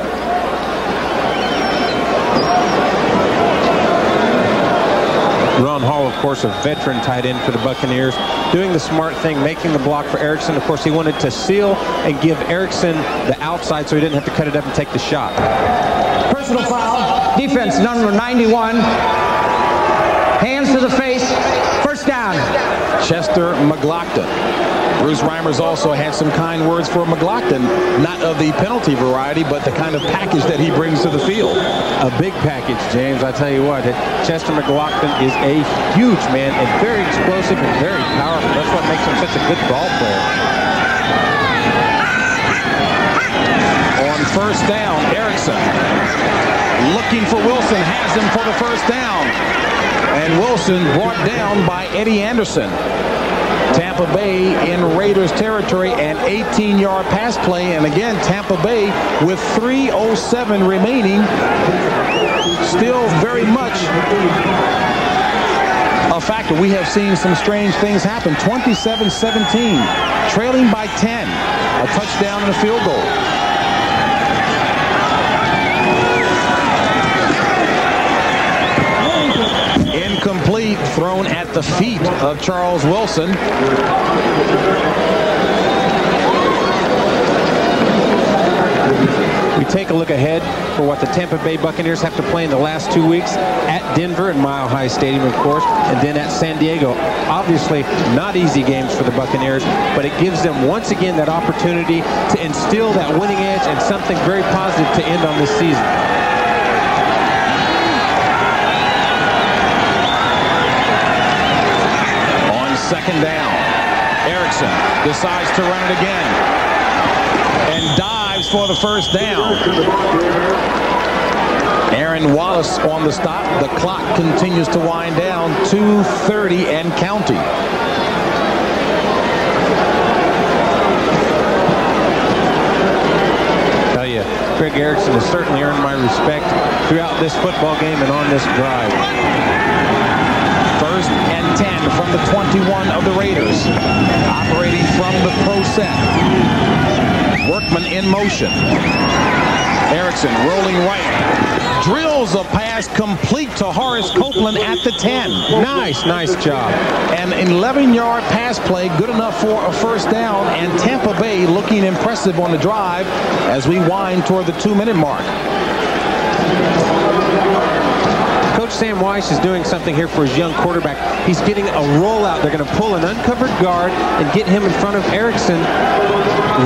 Ron Hall, of course, a veteran tight end for the Buccaneers, doing the smart thing, making the block for Erickson. Of course, he wanted to seal and give Erickson the outside so he didn't have to cut it up and take the shot. Personal foul, defense number 91. Hands to the face, 1st down. Chester McLaughlin. Bruce Reimers also had some kind words for McLaughlin, not of the penalty variety, but the kind of package that he brings to the field. A big package, James. I tell you what, Chester McLaughlin is a huge man and very explosive and very powerful. That's what makes him such a good ball player. On 1st down, Erickson looking for Wilson, has him for the 1st down. And Wilson brought down by Eddie Anderson. Tampa Bay in Raiders territory, an 18-yard pass play. And again, Tampa Bay with 3:07 remaining. Still very much a factor. We have seen some strange things happen. 27-17, trailing by 10. A touchdown and a field goal. Incomplete, thrown at the feet of Charles Wilson. We take a look ahead for what the Tampa Bay Buccaneers have to play in the last 2 weeks at Denver and Mile High Stadium, of course, and then at San Diego. Obviously, not easy games for the Buccaneers, but it gives them once again that opportunity to instill that winning edge and something very positive to end on this season. On 2nd down, Erickson decides to run it again and dives for the 1st down. Aaron Wallace on the stop. The clock continues to wind down. 2:30 and counting. Craig Erickson has certainly earned my respect throughout this football game and on this drive. 1st and 10 from the 21 of the Raiders. Operating from the pro set. Workman in motion. Erickson rolling right. Drills a pass complete to Horace Copeland at the 10. Nice job. An 11-yard pass play, good enough for a first down, and Tampa Bay looking impressive on the drive as we wind toward the 2-minute mark. Coach Sam Weiss is doing something here for his young quarterback. He's getting a rollout. They're going to pull an uncovered guard and get him in front of Erickson.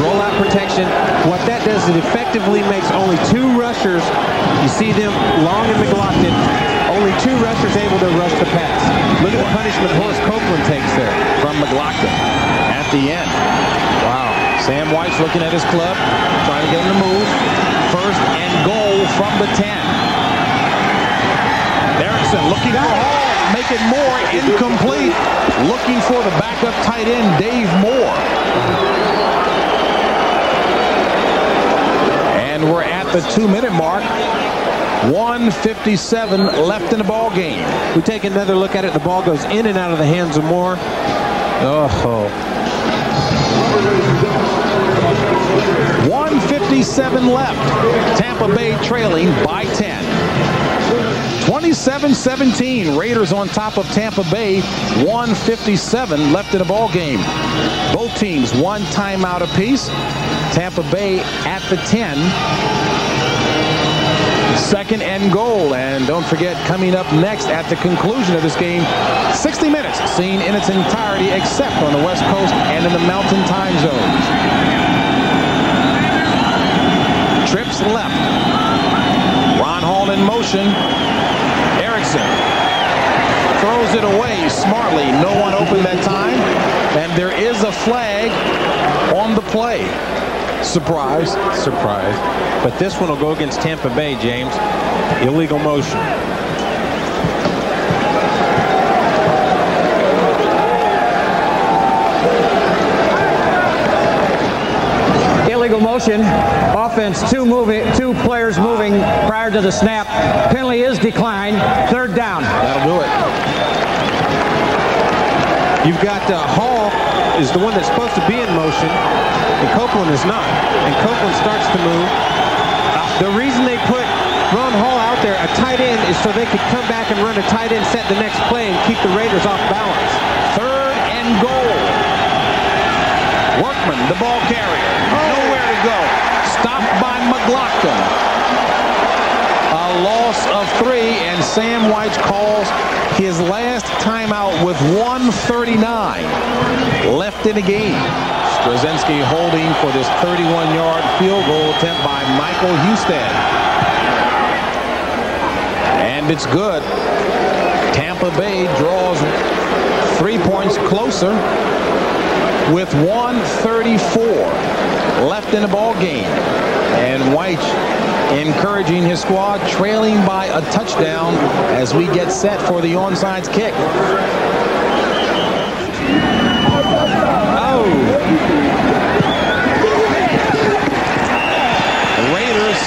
Rollout protection. What that does is it effectively makes only 2 rushers. You see them, Long and McLaughlin, only 2 rushers able to rush the pass. Look at the punishment Horace Copeland takes there. From McLaughlin at the end. Wow. Sam Weiss looking at his club, trying to get him to move. 1st and goal from the 10. Erickson looking for Hall, make it more, incomplete. Looking for the backup tight end, Dave Moore. And we're at the 2-minute mark. 1:57 left in the ball game. We take another look at it. The ball goes in and out of the hands of Moore. Oh. 1:57 left. Tampa Bay trailing by 10. 27-17. Raiders on top of Tampa Bay. 1:57 left in the ball game. Both teams 1 timeout apiece. Tampa Bay at the 10. 2nd and goal. And don't forget, coming up next at the conclusion of this game, 60 minutes seen in its entirety except on the West Coast and in the Mountain Time zones. Trips left. Ron Hall in motion. Erickson throws it away smartly. No one open that time. And there is a flag on the play. Surprise. But this one will go against Tampa Bay, James. Illegal motion. Illegal motion. Offense, 2 players moving prior to the snap. Penalty is declined. 3rd down. That'll do it. You've got Hall is the one that's supposed to be in motion, and Copeland is not. And Copeland starts to move. The reason they put Ron Hall out there, a tight end, is so they could come back and run a tight end set the next play and keep the Raiders off balance. 3rd and goal. Workman, the ball carrier. Nowhere to go. Stopped by McLaughlin. A loss of 3, and Sam Weiss calls his last timeout with 1:39 left in the game. Straczynski holding for this 31-yard field goal attempt by Michael Husted. And it's good. Tampa Bay draws 3 points closer with 1:34 left in the ball game. And White encouraging his squad, trailing by a touchdown as we get set for the onside kick. Oh! The Raiders.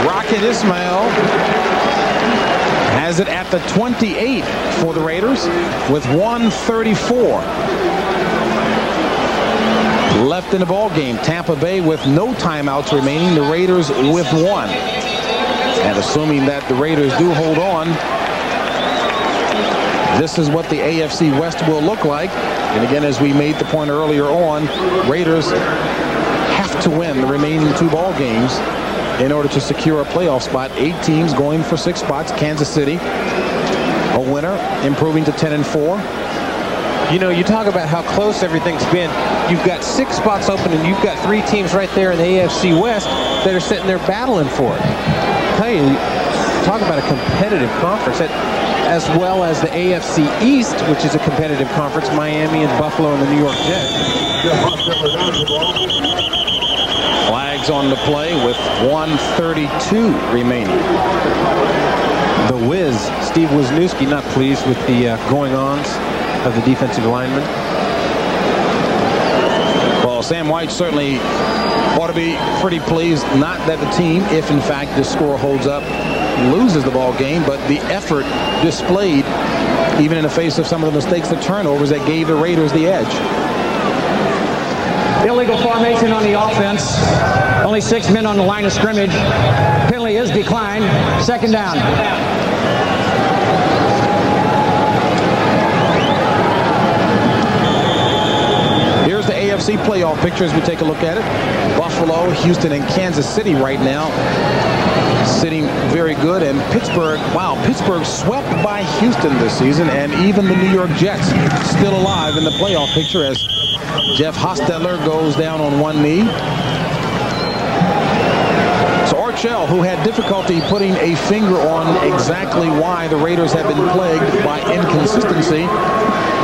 Rocket Ismail has it at the 28 for the Raiders with 1:34 left in the ball game. Tampa Bay with no timeouts remaining. The Raiders with 1. And assuming that the Raiders do hold on, this is what the AFC West will look like. And again, as we made the point earlier on, Raiders have to win the remaining 2 ball games in order to secure a playoff spot. 8 teams going for 6 spots. Kansas City, a winner, improving to 10-4. You know, you talk about how close everything's been. You've got 6 spots open, and you've got 3 teams right there in the AFC West that are sitting there battling for it. I tell you, talk about a competitive conference, as well as the AFC East, which is a competitive conference, Miami and Buffalo and the New York Jets. Flags on the play with 1:32 remaining. The Wiz, Steve Wisniewski, not pleased with the going-ons of the defensive linemen. Well, Sam White certainly ought to be pretty pleased, not that the team, if in fact this score holds up, loses the ball game, but the effort displayed even in the face of some of the mistakes, the turnovers that gave the Raiders the edge. Illegal formation on the offense. Only 6 men on the line of scrimmage. Penalty is declined. Second down. Here's the AFC playoff picture as we take a look at it. Buffalo, Houston, and Kansas City right now sitting very good. And Pittsburgh, wow, Pittsburgh swept by Houston this season, and even the New York Jets still alive in the playoff picture as Jeff Hostetler goes down on one knee. So Archell, who had difficulty putting a finger on exactly why the Raiders have been plagued by inconsistency,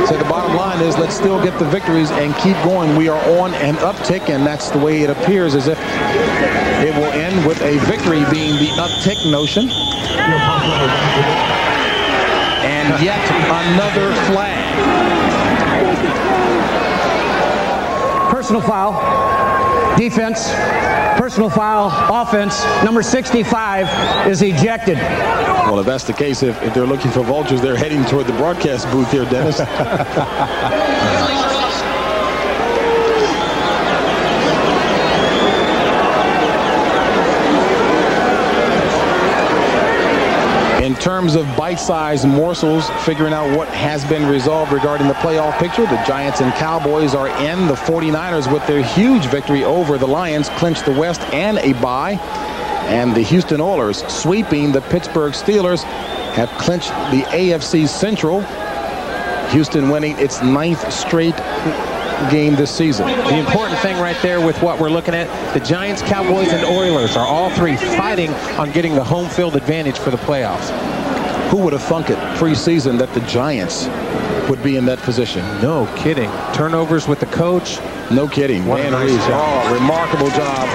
said the bottom line is let's still get the victories and keep going. We are on an uptick, and that's the way it appears, as if it will end with a victory being the uptick notion. And yet another flag. Personal foul, defense, personal foul, offense. Number 65 is ejected. Well, if that's the case, if they're looking for vultures, they're heading toward the broadcast booth here, Dennis. In terms of bite-sized morsels, figuring out what has been resolved regarding the playoff picture, the Giants and Cowboys are in. The 49ers, with their huge victory over the Lions, clinched the West and a bye. And the Houston Oilers, sweeping the Pittsburgh Steelers, have clinched the AFC Central. Houston winning its 9th straight game this season. The important thing right there with what we're looking at, the Giants, Cowboys, and Oilers are all three fighting on getting the home field advantage for the playoffs. Who would have thunk it preseason that the Giants would be in that position? No kidding. Turnovers with the coach. No kidding. Dan Reeves. Oh, remarkable job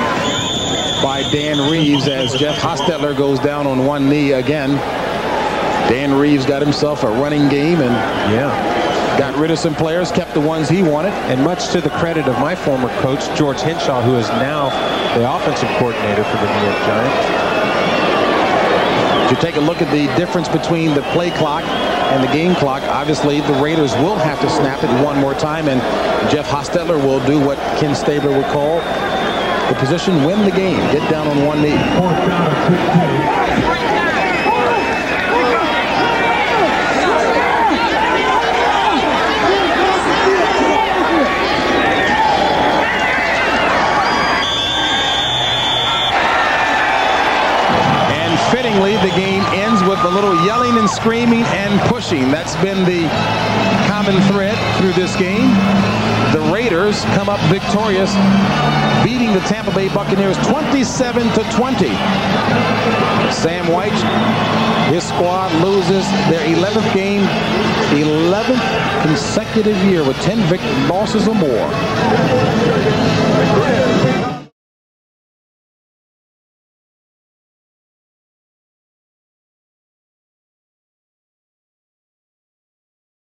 by Dan Reeves as Jeff Hostetler goes down on one knee again. Dan Reeves got himself a running game and got rid of some players, kept the ones he wanted. And much to the credit of my former coach, George Henshaw, who is now the offensive coordinator for the New York Giants. To take a look at the difference between the play clock and the game clock, obviously the Raiders will have to snap it one more time, and Jeff Hostetler will do what Ken Stabler would call the position win the game. Get down on one knee. The game ends with a little yelling and screaming and pushing. That's been the common thread through this game. The Raiders come up victorious, beating the Tampa Bay Buccaneers 27-20. Sam White, his squad loses their 11th game, 11th consecutive year with 10 losses or more.